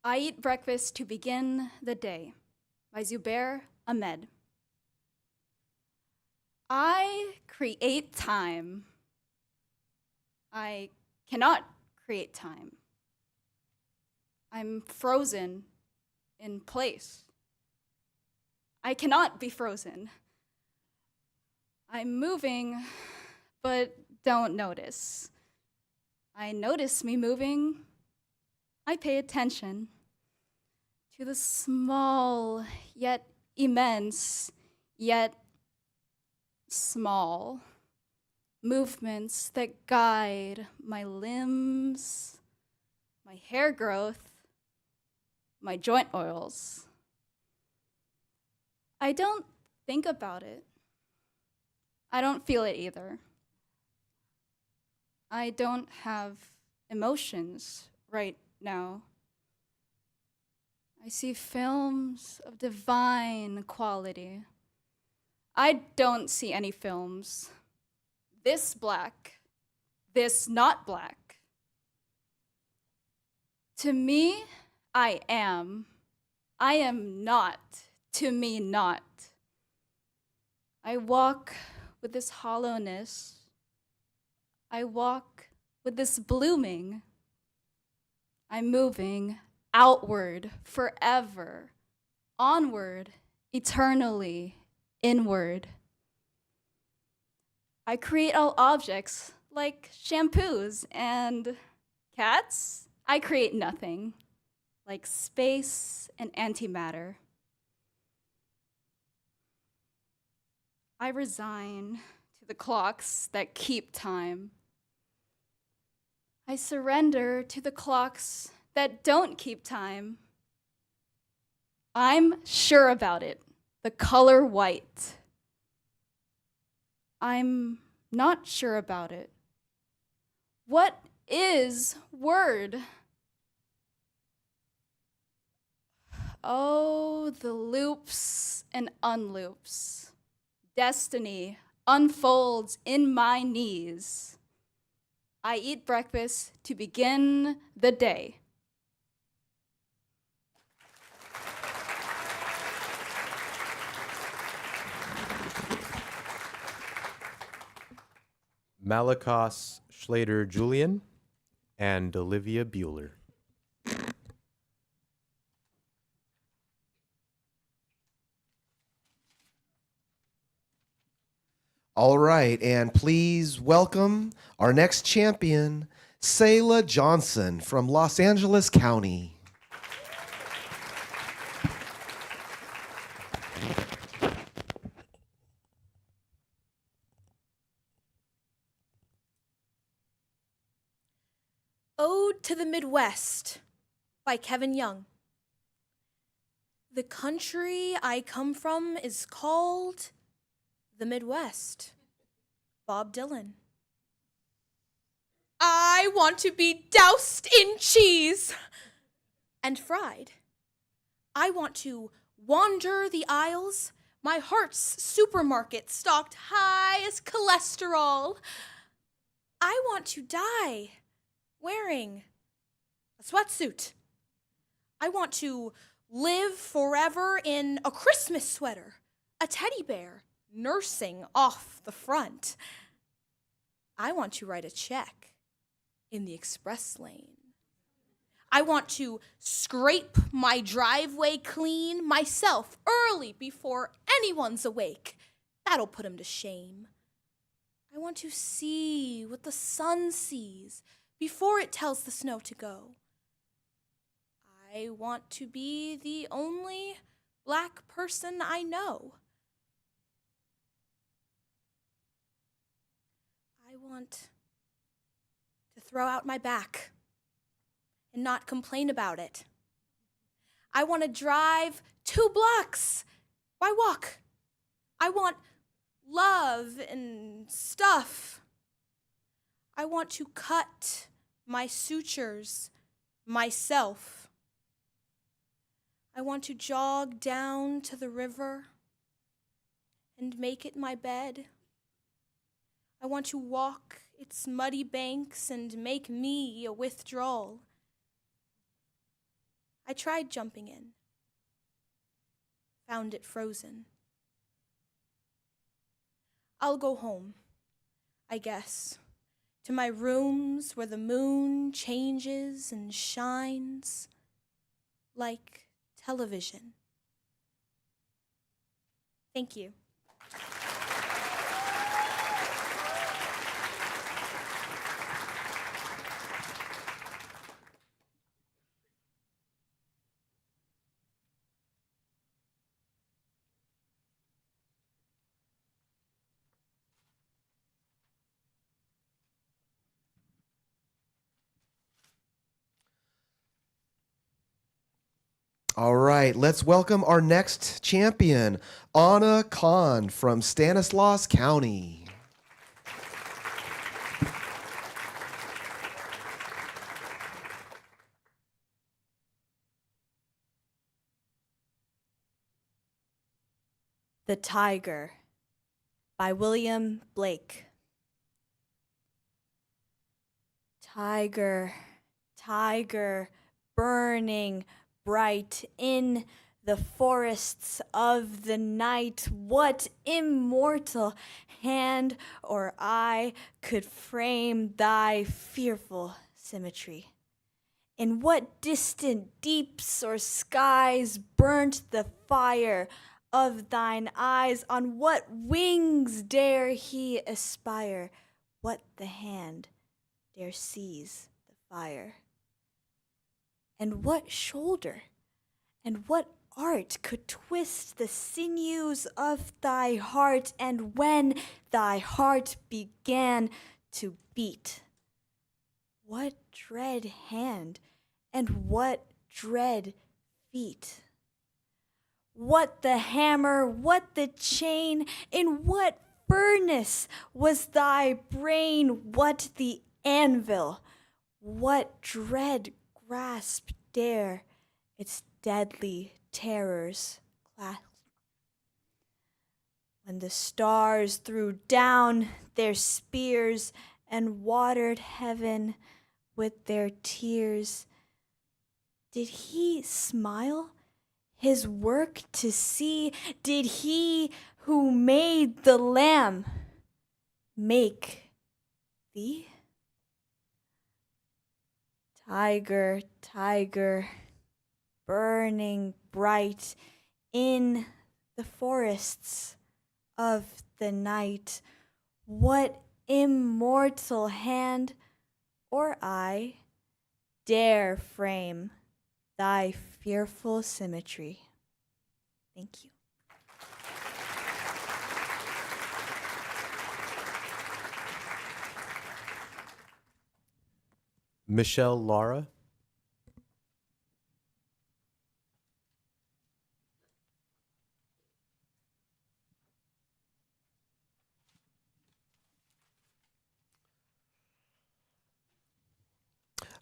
I Eat Breakfast to Begin the Day by Zubair Ahmed. I create time. I cannot create time. I'm frozen in place. I cannot be frozen. I'm moving, but don't notice. I notice me moving. I pay attention to the small, yet immense, yet small movements that guide my limbs, my hair growth, my joint oils. I don't think about it. I don't feel it either. I don't have emotions right now. I see films of divine quality. I don't see any films. This black, this not black. To me, I am. I am not. To me, not. I walk with this hollowness. I walk with this blooming. I'm moving outward forever, onward, eternally, inward. I create all objects, like shampoos and cats. I create nothing, like space and antimatter. I resign to the clocks that keep time. I surrender to the clocks that don't keep time. I'm sure about it, the color white. I'm not sure about it. What is word? Oh, the loops and unloops. Destiny unfolds in my knees. I eat breakfast to begin the day. Malakas Schlater Julian and Olivia Bueller. All right, and please welcome our next champion, Selah Johnson from Los Angeles County. Ode to the Midwest by Kevin Young. The country I come from is called the Midwest. Bob Dylan. I want to be doused in cheese and fried. I want to wander the aisles, my heart's supermarket stocked high as cholesterol. I want to die wearing a sweatsuit. I want to live forever in a Christmas sweater, a teddy bear nursing off the front. I want to write a check in the express lane. I want to scrape my driveway clean myself early before anyone's awake. That'll put 'em to shame. I want to see what the sun sees before it tells the snow to go. I want to be the only black person I know. I want to throw out my back and not complain about it. I want to drive 2 blocks. Why walk? I want love and stuff. I want to cut my sutures myself. I want to jog down to the river and make it my bed. I want to walk its muddy banks and make me a withdrawal. I tried jumping in, found it frozen. I'll go home, I guess, to my rooms where the moon changes and shines like television. Thank you. All right, let's welcome our next champion, Anna Khan from Stanislaus County. The Tiger by William Blake. Tiger, tiger, burning bright in the forests of the night, what immortal hand or eye could frame thy fearful symmetry? In what distant deeps or skies burnt the fire of thine eyes, on what wings dare he aspire? What the hand dare seize the fire? And what shoulder and what art could twist the sinews of thy heart? And when thy heart began to beat, what dread hand and what dread feet? What the hammer, what the chain, in what furnace was thy brain? What the anvil, what dread grasp dare its deadly terrors clasp? When the stars threw down their spears and watered heaven with their tears, did he smile his work to see? Did he who made the lamb make thee? Tiger, tiger, burning bright in the forests of the night, what immortal hand or eye dare frame thy fearful symmetry? Thank you. Michelle Lara.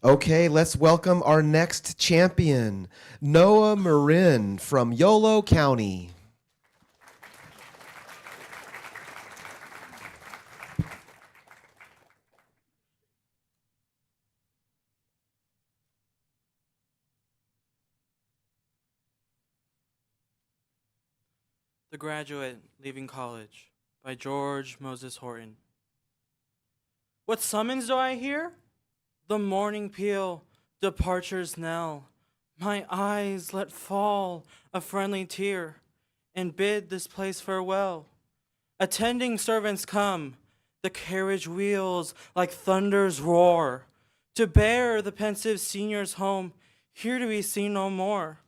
Okay, let's welcome our next champion, Noah Marin from Yolo County. The Graduate Leaving College by George Moses Horton. What summons do I hear? The morning peal, departure's knell. My eyes let fall a friendly tear and bid this place farewell. Attending servants come, the carriage wheels like thunder's roar, to bear the pensive seniors home, here to be seen no more.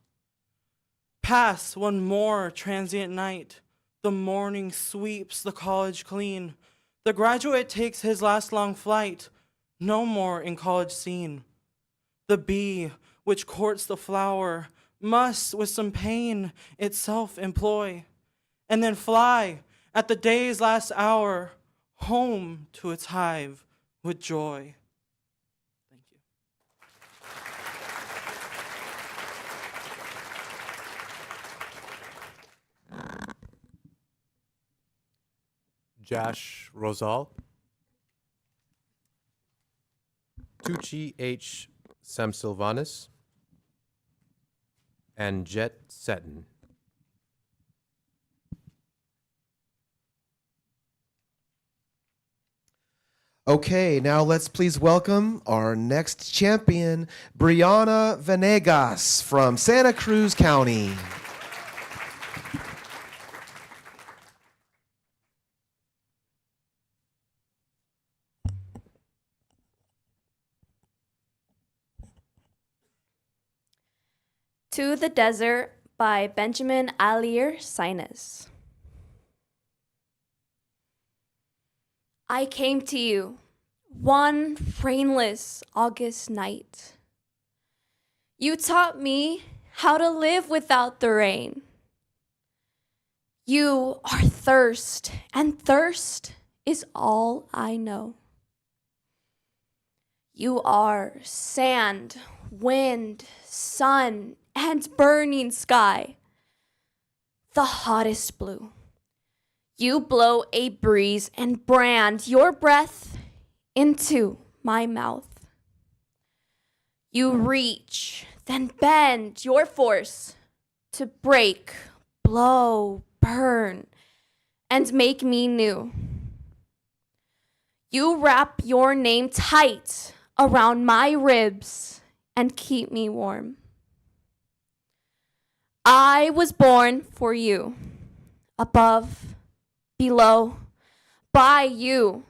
Pass one more transient night, the morning sweeps the college clean. The graduate takes his last long flight, no more in college seen. The bee which courts the flower must with some pain itself employ, and then fly at the day's last hour home to its hive with joy. Thank you. Josh Rosal. Tucci H. Samsilvanus. And Jet Seton. Okay, now let's please welcome our next champion, Brianna Venegas from Santa Cruz County. To the Desert by Benjamin Alier Sinus. I came to you one rainless August night. You taught me how to live without the rain. You are thirst, and thirst is all I know. You are sand, wind, sun, and burning sky, the hottest blue. You blow a breeze and brand your breath into my mouth. You reach, then bend your force to break, blow, burn, and make me new. You wrap your name tight around my ribs and keep me warm. I was born for you, above, below, by you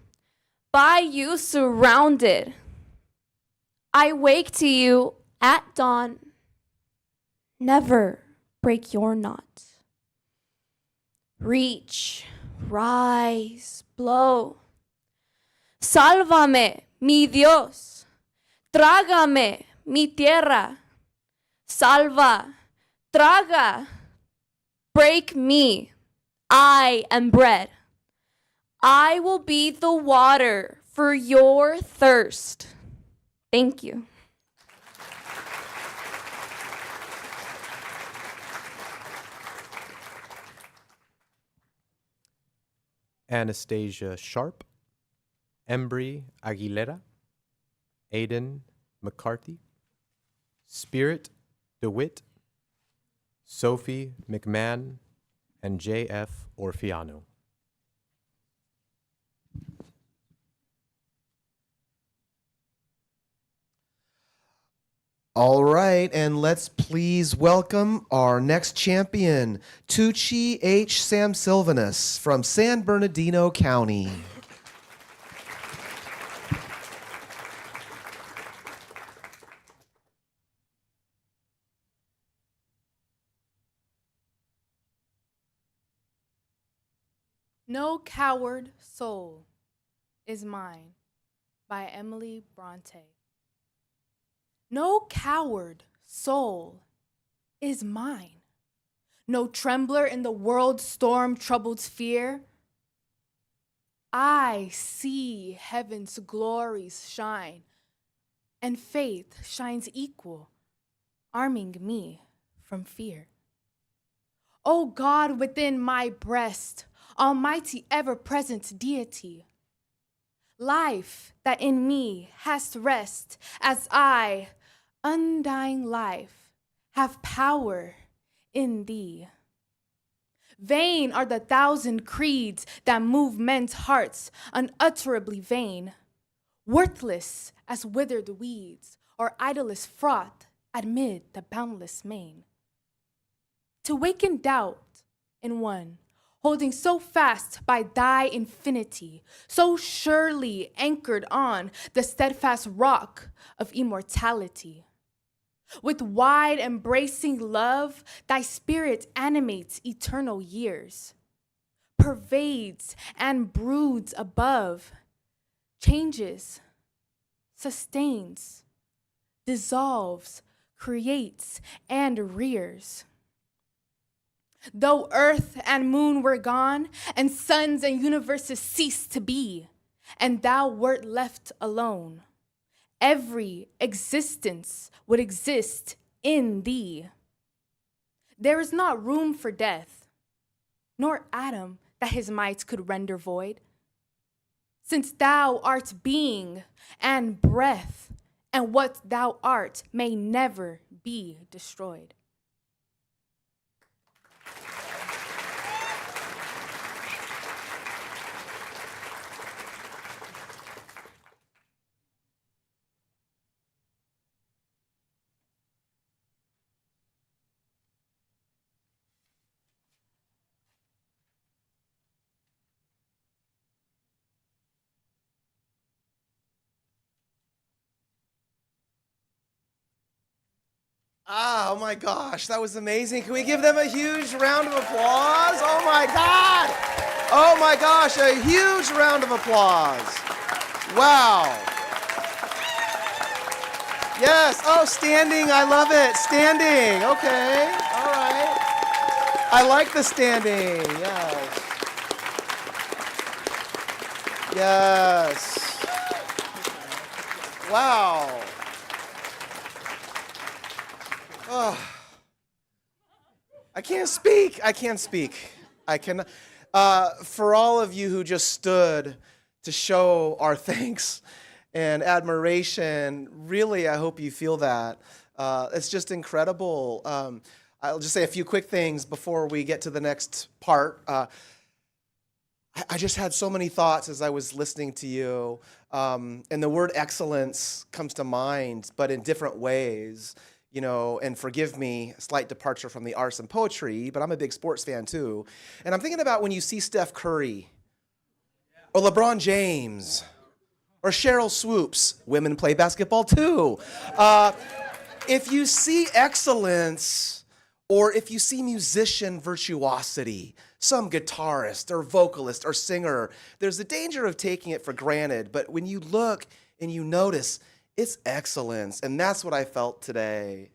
surrounded. I wake to you at dawn, never break your knot. Reach, rise, blow. Sálvame, mi Dios. Trágame, mi tierra. Salva, traga. Break me. I am bread. I will be the water for your thirst. Thank you. Anastasia Sharp, Embry Aguilera, Aiden McCarthy, Spirit DeWitt, Sophie McMahon, and J.F. Orfiano. All right, and let's please welcome our next champion, Tucci H. Samsilvanus from San Bernardino County. No Coward Soul is Mine by Emily Bronte. No coward soul is mine. No trembler in the world's storm troubled sphere. I see heaven's glories shine, and faith shines equal, arming me from fear. O God within my breast, almighty ever-present deity, life that in me has rest as I, undying life, have power in thee. Vain are the thousand creeds that move men's hearts, unutterably vain, worthless as withered weeds or idlest froth amid the boundless main. To waken doubt in one, holding so fast by thy infinity, so surely anchored on the steadfast rock of immortality. With wide embracing love, thy spirit animates eternal years, pervades and broods above, changes, sustains, dissolves, creates, and rears. Though earth and moon were gone, and suns and universes ceased to be, and thou wert left alone, every existence would exist in thee. There is not room for death, nor atom that his might could render void, since thou art being and breath, and what thou art may never be destroyed. Oh my gosh, that was amazing. Can we give them a huge round of applause? Oh my God. Oh my gosh, a huge round of applause. Wow. Yes, oh, standing, I love it. Standing, okay, all right. I like the standing, yes. Yes. Wow. Oh. I can't speak. I can. For all of you who just stood to show our thanks and admiration, really, I hope you feel that. It's just incredible. I'll just say a few quick things before we get to the next part. I just had so many thoughts as I was listening to you, and the word excellence comes to mind, but in different ways. you know, and forgive me, slight departure from the arts and poetry, but I'm a big sports fan too. And I'm thinking about when you see Steph Curry or LeBron James or Cheryl Swoops. Women play basketball too. If you see excellence, or if you see musician virtuosity, some guitarist or vocalist or singer, there's a danger of taking it for granted. But when you look and you notice, it's excellence. And that's what I felt today.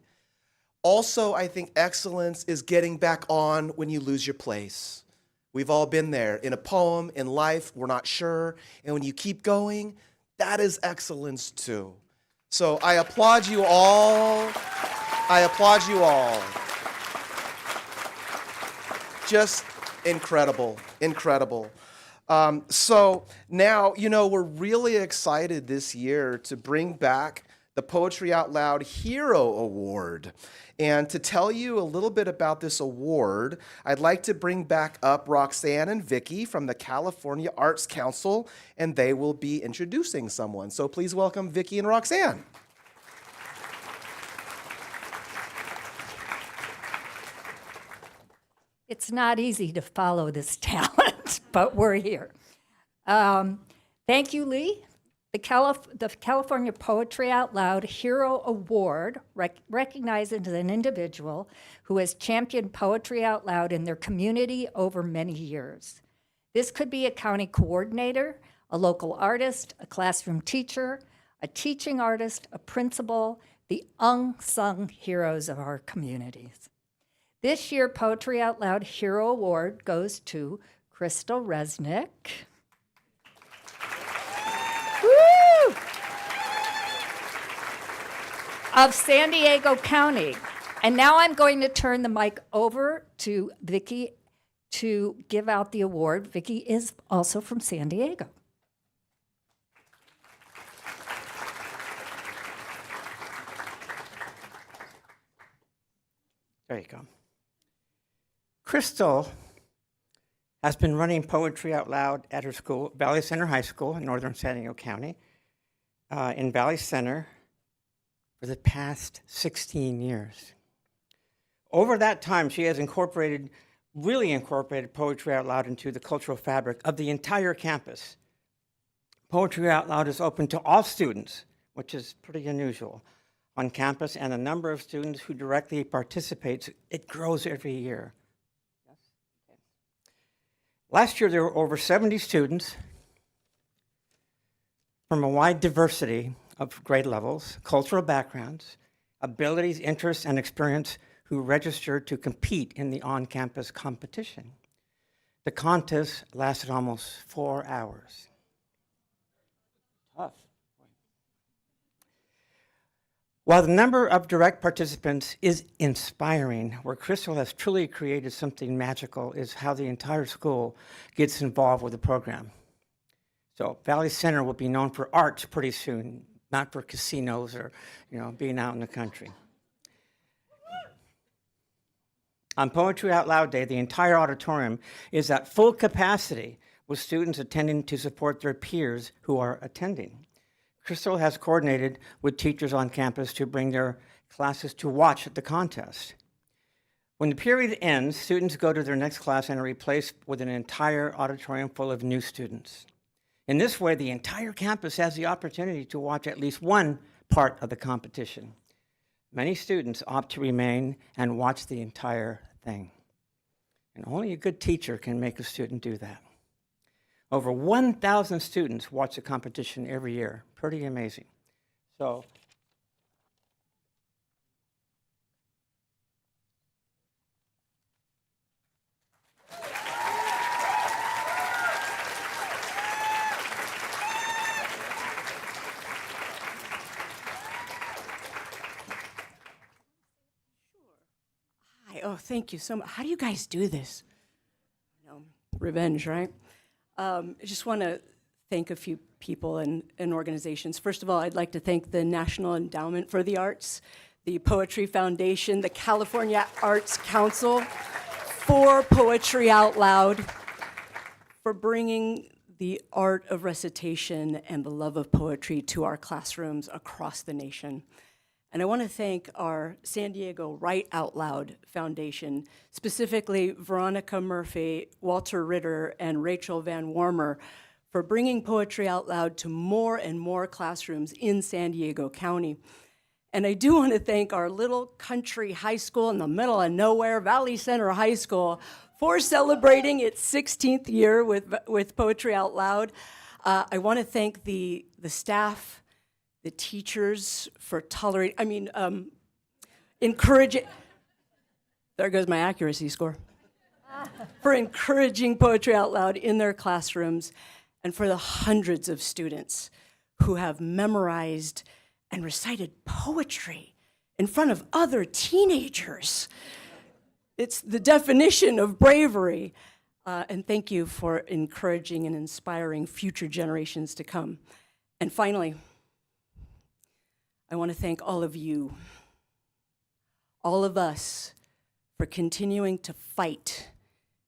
Also, I think excellence is getting back on when you lose your place. We've all been there. In a poem, in life, we're not sure. And when you keep going, that is excellence too. So I applaud you all. I applaud you all. Just incredible, incredible. So now, you know, we're really excited this year to bring back the Poetry Out Loud Hero Award. And to tell you a little bit about this award, I'd like to bring back up Roxanne and Vicky from the California Arts Council, and they will be introducing someone. So please welcome Vicky and Roxanne. It's not easy to follow this talent, but we're here. Thank you, Lee. The California Poetry Out Loud Hero Award recognizes an individual who has championed poetry out loud in their community over many years. This could be a county coordinator, a local artist, a classroom teacher, a teaching artist, a principal, the unsung heroes of our communities. This year, Poetry Out Loud Hero Award goes to Crystal Resnick. Woo! Of San Diego County. And now I'm going to turn the mic over to Vicky to give out the award. Vicky is also from San Diego. There you go. Crystal has been running Poetry Out Loud at her school, Valley Center High School in northern San Diego County, in Valley Center for the past 16 years. Over that time, she has really incorporated Poetry Out Loud into the cultural fabric of the entire campus. Poetry Out Loud is open to all students, which is pretty unusual on campus, and the number of students who directly participates, it grows every year. Last year, there were over 70 students from a wide diversity of grade levels, cultural backgrounds, abilities, interests, and experience who registered to compete in the on-campus competition. The contest lasted almost 4 hours. Tough. While the number of direct participants is inspiring, where Crystal has truly created something magical is how the entire school gets involved with the program. So Valley Center will be known for arts pretty soon, not for casinos or, being out in the country. On Poetry Out Loud Day, the entire auditorium is at full capacity with students attending to support their peers who are attending. Crystal has coordinated with teachers on campus to bring their classes to watch the contest. When the period ends, students go to their next class and are replaced with an entire auditorium full of new students. In this way, the entire campus has the opportunity to watch at least one part of the competition. Many students opt to remain and watch the entire thing. And only a good teacher can make a student do that. Over 1,000 students watch the competition every year. Pretty amazing. So, Hi. Oh, thank you so much. How do you guys do this? Revenge, right? I just want to thank a few people and organizations. First of all, I'd like to thank the National Endowment for the Arts, the Poetry Foundation, the California Arts Council, for Poetry Out Loud, for bringing the art of recitation and the love of poetry to our classrooms across the nation. And I want to thank our San Diego Write Out Loud Foundation, specifically Veronica Murphy, Walter Ritter, and Rachel Van Warmer, for bringing poetry out loud to more and more classrooms in San Diego County. And I do want to thank our little country high school in the middle of nowhere, Valley Center High School, for celebrating its 16th year with Poetry Out Loud. I want to thank the staff, the teachers for tolerating, encouraging, there goes my accuracy score, for encouraging poetry out loud in their classrooms, and for the hundreds of students who have memorized and recited poetry in front of other teenagers. It's the definition of bravery. And thank you for encouraging and inspiring future generations to come. And finally, I want to thank all of you, all of us, for continuing to fight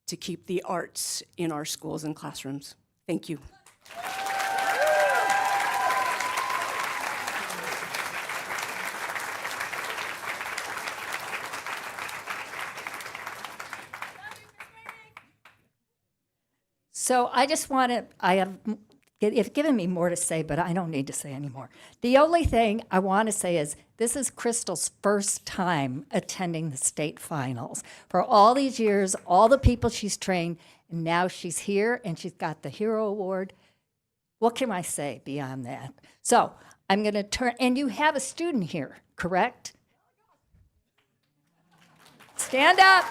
to keep the arts in our schools and classrooms. Thank you. So I just want to, it's given me more to say, but I don't need to say anymore. The only thing I want to say is this is Crystal's first time attending the state finals. For all these years, all the people she's trained, and now she's here and she's got the Hero Award. What can I say beyond that? So I'm going to turn, and you have a student here, correct? Stand up.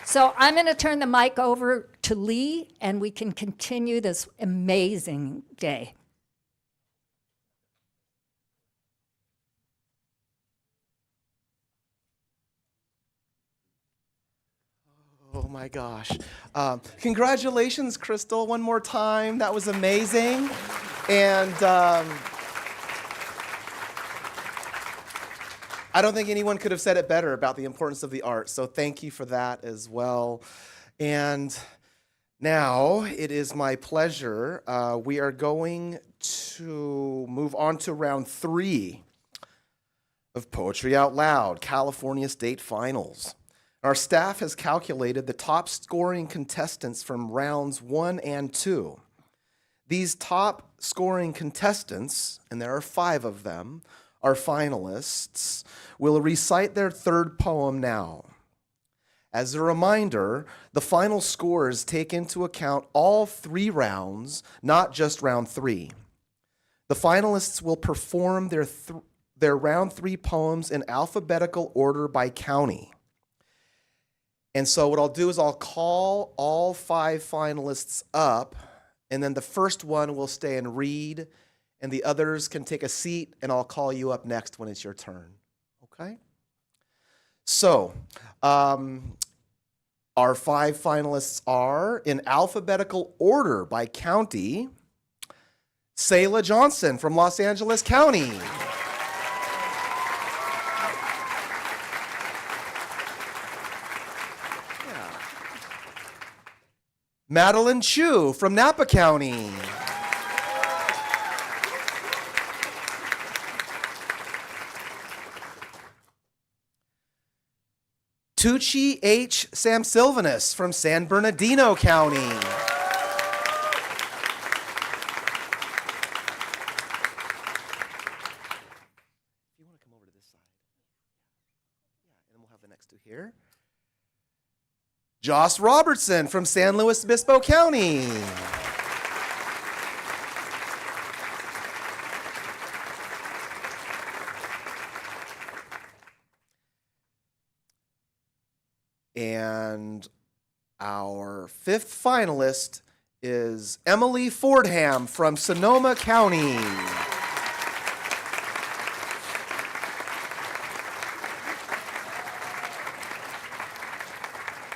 So I'm going to turn the mic over to Lee, and we can continue this amazing day. Oh my gosh. Congratulations, Crystal, one more time. That was amazing. And I don't think anyone could have said it better about the importance of the arts, so thank you for that as well. And now it is my pleasure. We are going to move on to round 3 of Poetry Out Loud, California State Finals. Our staff has calculated the top scoring contestants from rounds 1 and 2. These top scoring contestants, and there are 5 of them, our finalists, will recite their third poem now. As a reminder, the final scores take into account all 3 rounds, not just round 3. The finalists will perform their round 3 poems in alphabetical order by county. And so what I'll do is I'll call all 5 finalists up, and then the first one will stay and read, and the others can take a seat, and I'll call you up next when it's your turn. Okay? So, our 5 finalists are, in alphabetical order by county, Selah Johnson from Los Angeles County. Madeline Chu from Napa County. Tucci H. Samsilvanus from San Bernardino County. You want to come over to this side? Yeah, and we'll have the next 2 here. Joss Robertson from San Luis Obispo County. And our 5th finalist is Emily Fordham from Sonoma County.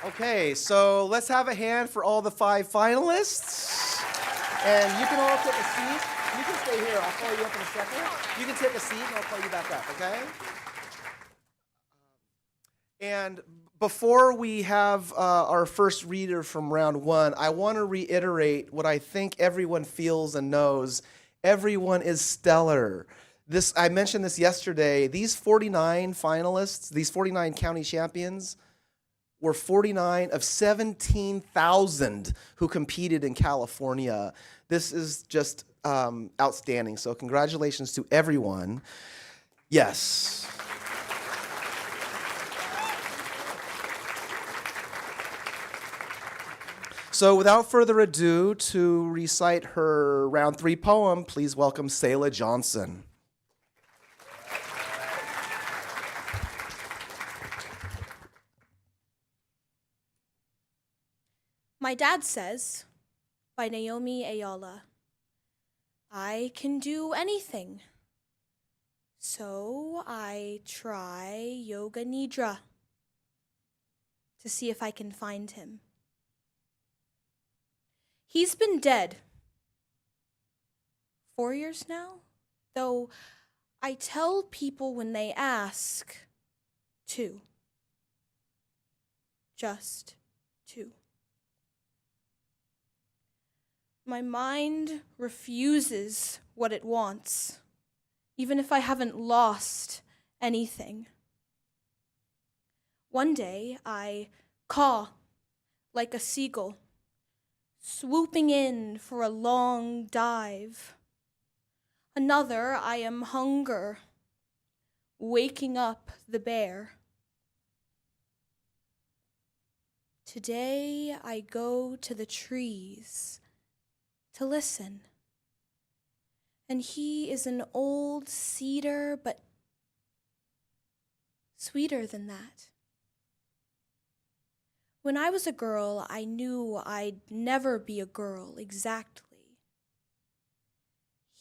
Okay, so let's have a hand for all the 5 finalists. And you can all take a seat. You can stay here. I'll call you up in a second. You can take a seat and I'll call you back up, okay? And before we have our first reader from round one, I want to reiterate what I think everyone feels and knows. Everyone is stellar. I mentioned this yesterday. These 49 finalists, these 49 county champions, were 49 of 17,000 who competed in California. This is just outstanding. So congratulations to everyone. Yes. So without further ado, to recite her round three poem, please welcome Selah Johnson. My Dad Says by Naomi Ayala. I can do anything. So I try Yoga Nidra to see if I can find him. He's been dead 4 years now, though I tell people when they ask, 2. Just 2. My mind refuses what it wants, even if I haven't lost anything. One day I caw like a seagull, swooping in for a long dive. Another I am hunger, waking up the bear. Today I go to the trees to listen. And he is an old cedar, but sweeter than that. When I was a girl, I knew I'd never be a girl exactly.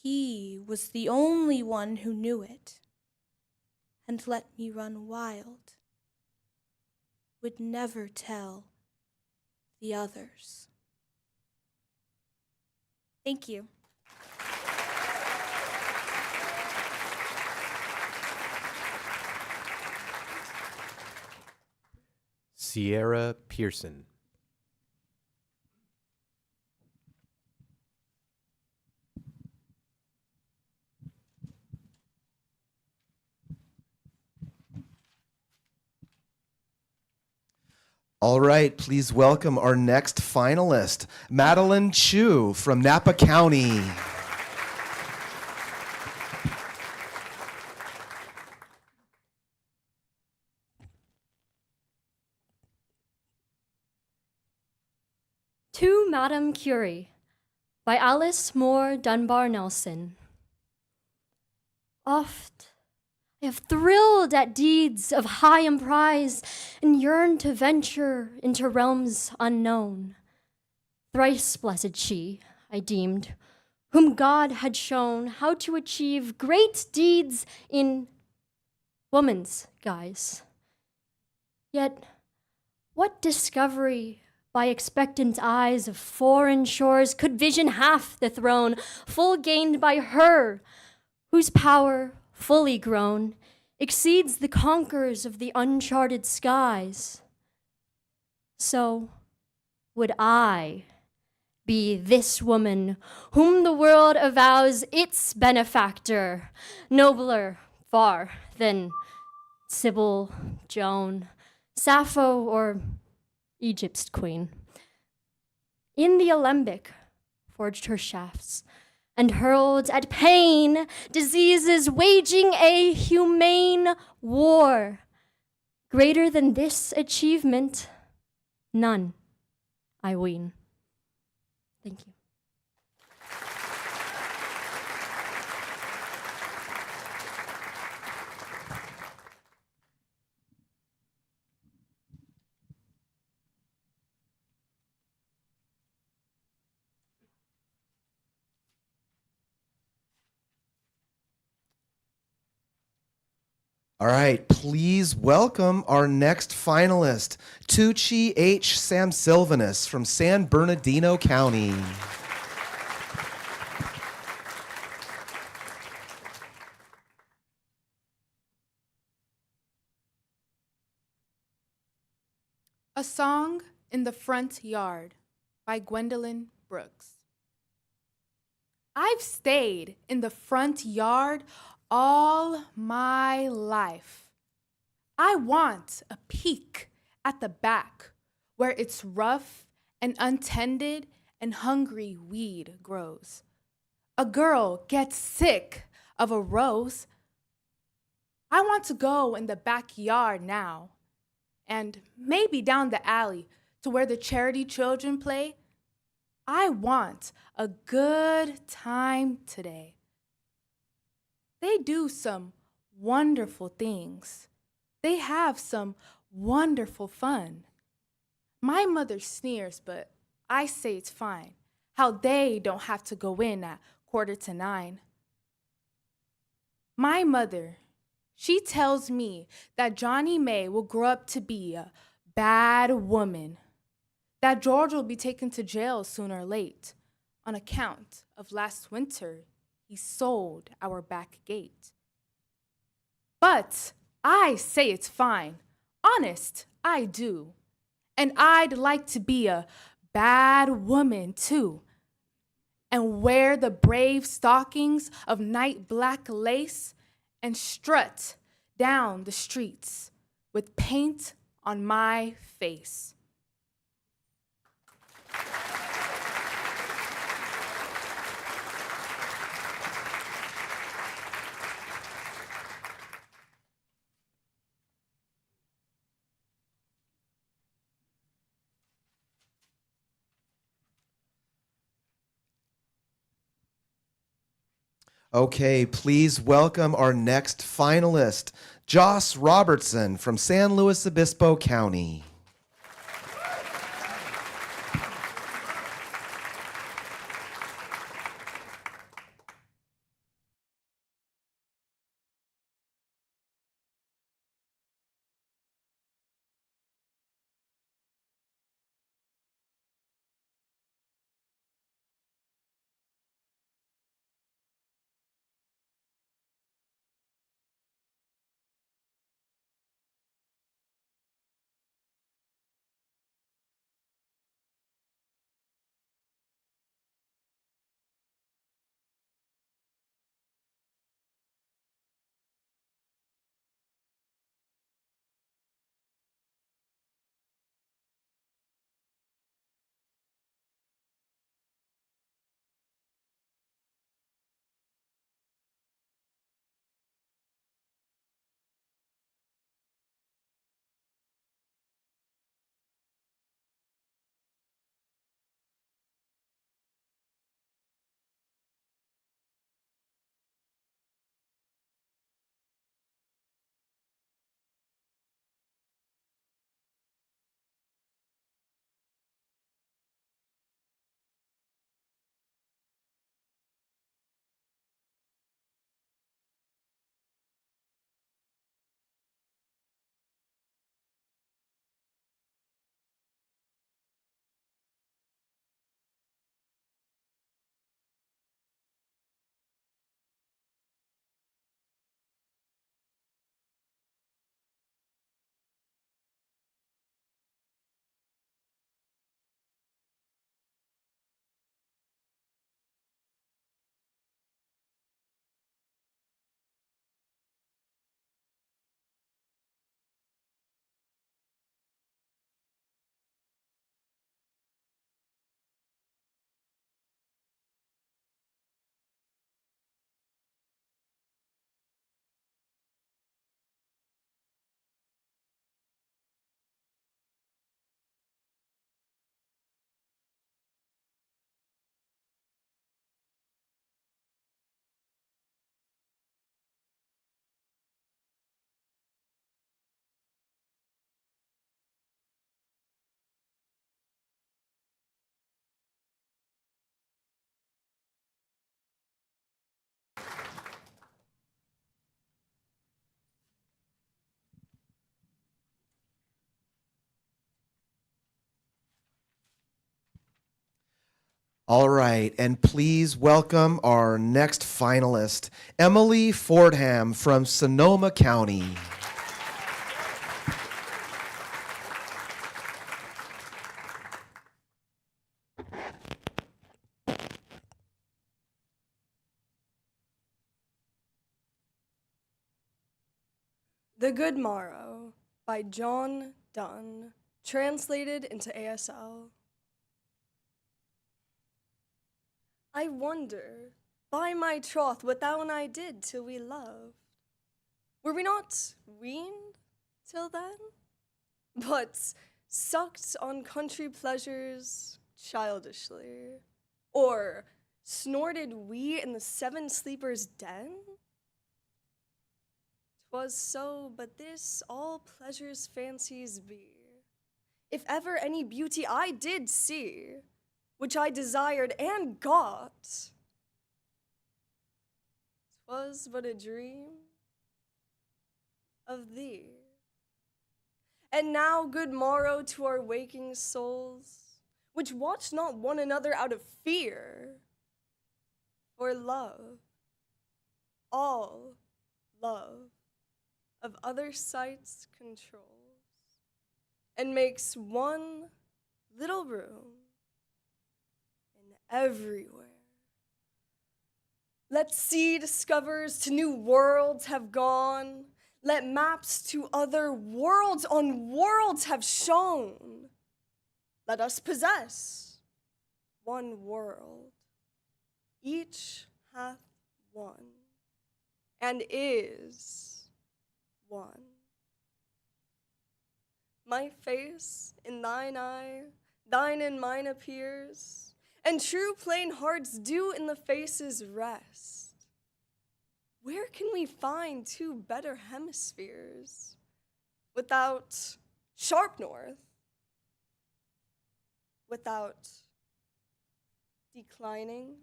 He was the only one who knew it and let me run wild. Would never tell the others. Thank you. Sierra Pearson. All right, please welcome our next finalist, Madeline Chu from Napa County. To Madame Curie by Alice Moore Dunbar Nelson. Oft I have thrilled at deeds of high emprise and yearned to venture into realms unknown. Thrice blessed she, I deemed, whom God had shown how to achieve great deeds in woman's guise. Yet, what discovery by expectant eyes of foreign shores could vision half the throne, full gained by her, whose power, fully grown, exceeds the conquerors of the uncharted skies? So would I be this woman whom the world avows its benefactor, nobler far than Sybil, Joan, Sappho, or Egypt's queen. In the alembic forged her shafts, and hurled at pain, diseases, waging a humane war. Greater than this achievement, none, I ween. Thank you. All right, please welcome our next finalist, Tucci H. Samsilvanus from San Bernardino County. A Song in the Front Yard by Gwendolyn Brooks. I've stayed in the front yard all my life. I want a peek at the back where it's rough and untended and hungry weed grows. A girl gets sick of a rose. I want to go in the backyard now, and maybe down the alley to where the charity children play. I want a good time today. They do some wonderful things. They have some wonderful fun. My mother sneers, but I say it's fine. How they don't have to go in at 8:45. My mother, she tells me that Johnny May will grow up to be a bad woman, that George will be taken to jail sooner or late on account of last winter he sold our back gate. But I say it's fine. Honest, I do. And I'd like to be a bad woman too, and wear the brave stockings of night black lace and strut down the streets with paint on my face. Okay, please welcome our next finalist, Joss Robertson from San Luis Obispo County. All right, and please welcome our next finalist, Emily Fordham from Sonoma County. The Good Morrow by John Donne, translated into ASL. I wonder, by my troth, what thou and I did till we loved. Were we not weaned till then? But sucked on country pleasures childishly? Or snorted we in the seven sleepers' den? 'Twas so, but this all pleasure's fancies be. If ever any beauty I did see, which I desired and got, 'twas but a dream of thee. And now good morrow to our waking souls, which watch not one another out of fear, for love, all love, of other sights controls, and makes one little room in everywhere. Let sea discoverers to new worlds have gone, let maps to other worlds on worlds have shown. Let us possess one world. Each hath one, and is one. My face in thine eye, thine in mine appears, and true plain hearts do in the faces rest. Where can we find two better hemispheres without sharp north, without declining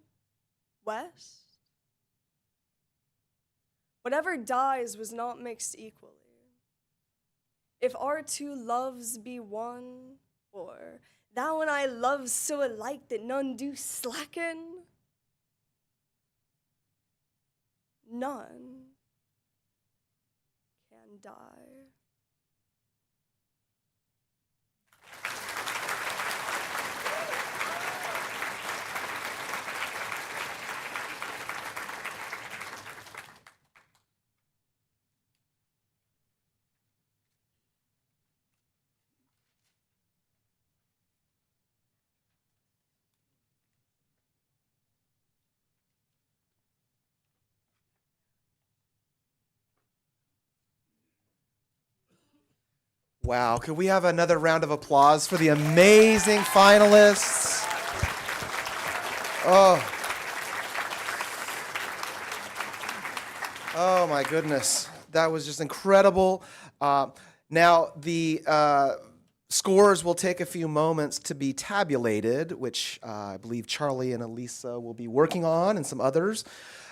west? Whatever dies was not mixed equally. If our two loves be one, or thou and I love so alike that none do slacken, none can die. Wow, could we have another round of applause for the amazing finalists? Oh my goodness, that was just incredible. Now, the scores will take a few moments to be tabulated, which I believe Charlie and Elisa will be working on, and some others.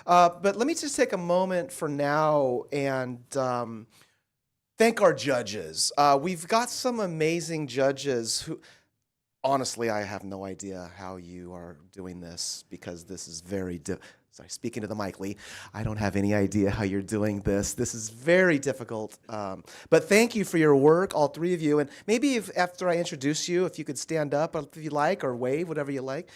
But let me just take a moment for now and thank our judges. We've got some amazing judges who, honestly, I have no idea how you are doing this, because this is very sorry, speaking to the mic, Lee. I don't have any idea how you're doing this. This is very difficult. But thank you for your work, all three of you. And maybe after I introduce you, if you could stand up if you like, or wave, whatever you like.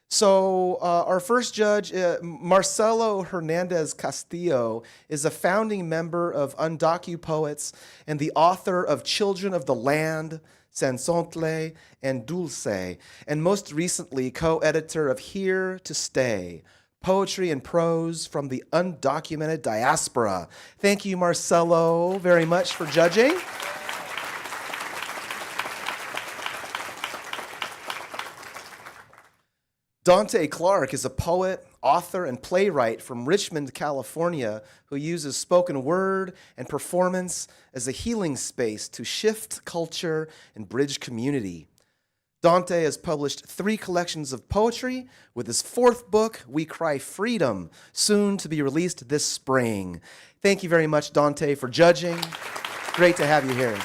So our first judge, Marcelo Hernandez Castillo, is a founding member of Undocu Poets and the author of Children of the Land, Sensontle, and Dulce, and most recently co-editor of Here to Stay, Poetry and Prose from the Undocumented Diaspora. Thank you, Marcelo, very much for judging. Dante Clark is a poet, author, and playwright from Richmond, California, who uses spoken word and performance as a healing space to shift culture and bridge community. Dante has published 3 collections of poetry, with his 4th book, We Cry Freedom, soon to be released this spring. Thank you very much, Dante, for judging. Great to have you here.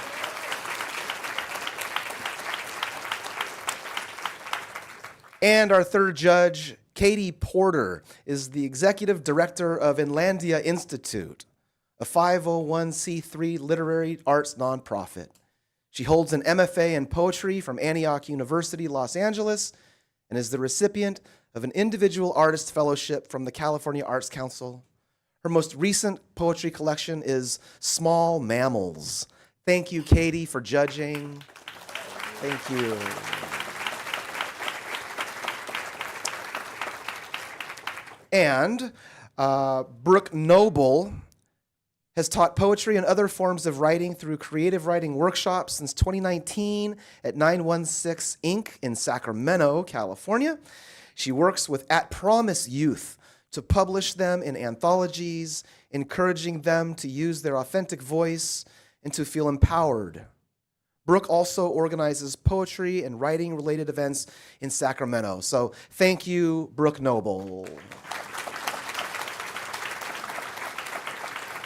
And our third judge, Katie Porter, is the executive director of Inlandia Institute, a 501c3 literary arts nonprofit. She holds an MFA in poetry from Antioch University, Los Angeles, and is the recipient of an individual artist fellowship from the California Arts Council. Her most recent poetry collection is Small Mammals. Thank you, Katie, for judging. Thank you. And Brooke Noble has taught poetry and other forms of writing through creative writing workshops since 2019 at 916 Inc. in Sacramento, California. She works with At Promise youth to publish them in anthologies, encouraging them to use their authentic voice and to feel empowered. Brooke also organizes poetry and writing-related events in Sacramento. So thank you, Brooke Noble.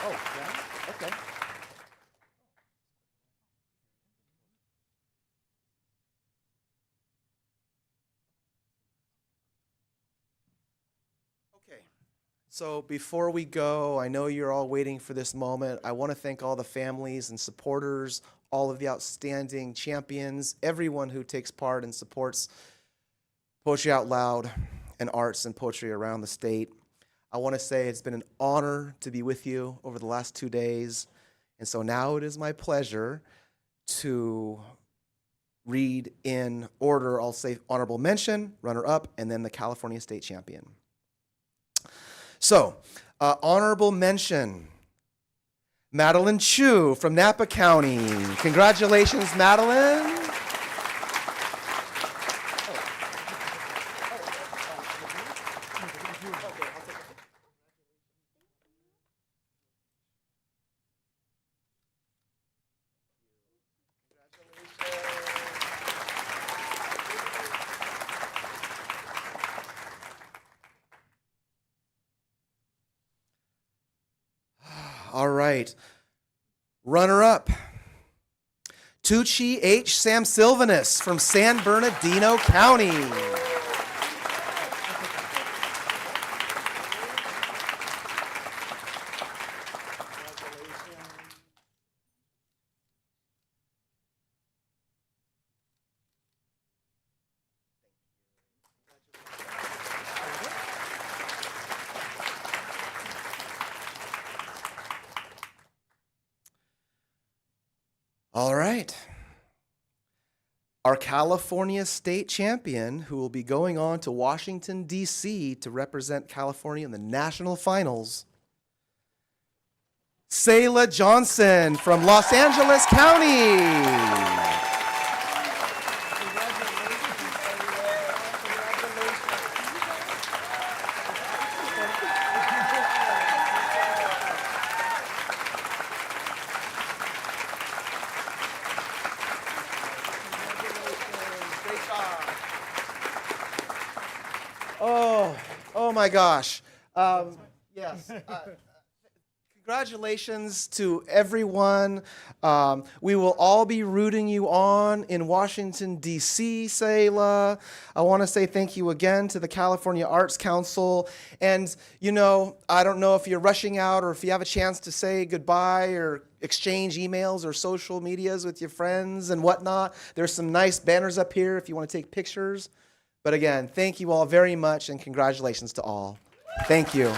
Oh, yeah? Okay. Okay. So before we go, I know you're all waiting for this moment. I want to thank all the families and supporters, all of the outstanding champions, everyone who takes part and supports Poetry Out Loud and arts and poetry around the state. I want to say it's been an honor to be with you over the last 2 days. And so now it is my pleasure to read in order. I'll say honorable mention, runner-up, and then the California State Champion. So, honorable mention, Madeline Chu from Napa County. Congratulations, Madeline. All right. Runner-up, Tucci H. Samsilvanus from San Bernardino County. All right. Our California State Champion, who will be going on to Washington, D.C. to represent California in the national finals, Sayla Johnson from Los Angeles County. Oh my gosh. Yes. Congratulations to everyone. We will all be rooting you on in Washington, D.C., Sayla. I want to say thank you again to the California Arts Council. And, you know, I don't know if you're rushing out or if you have a chance to say goodbye or exchange emails or social medias with your friends and whatnot. There's some nice banners up here if you want to take pictures. But again, thank you all very much and congratulations to all. Thank you.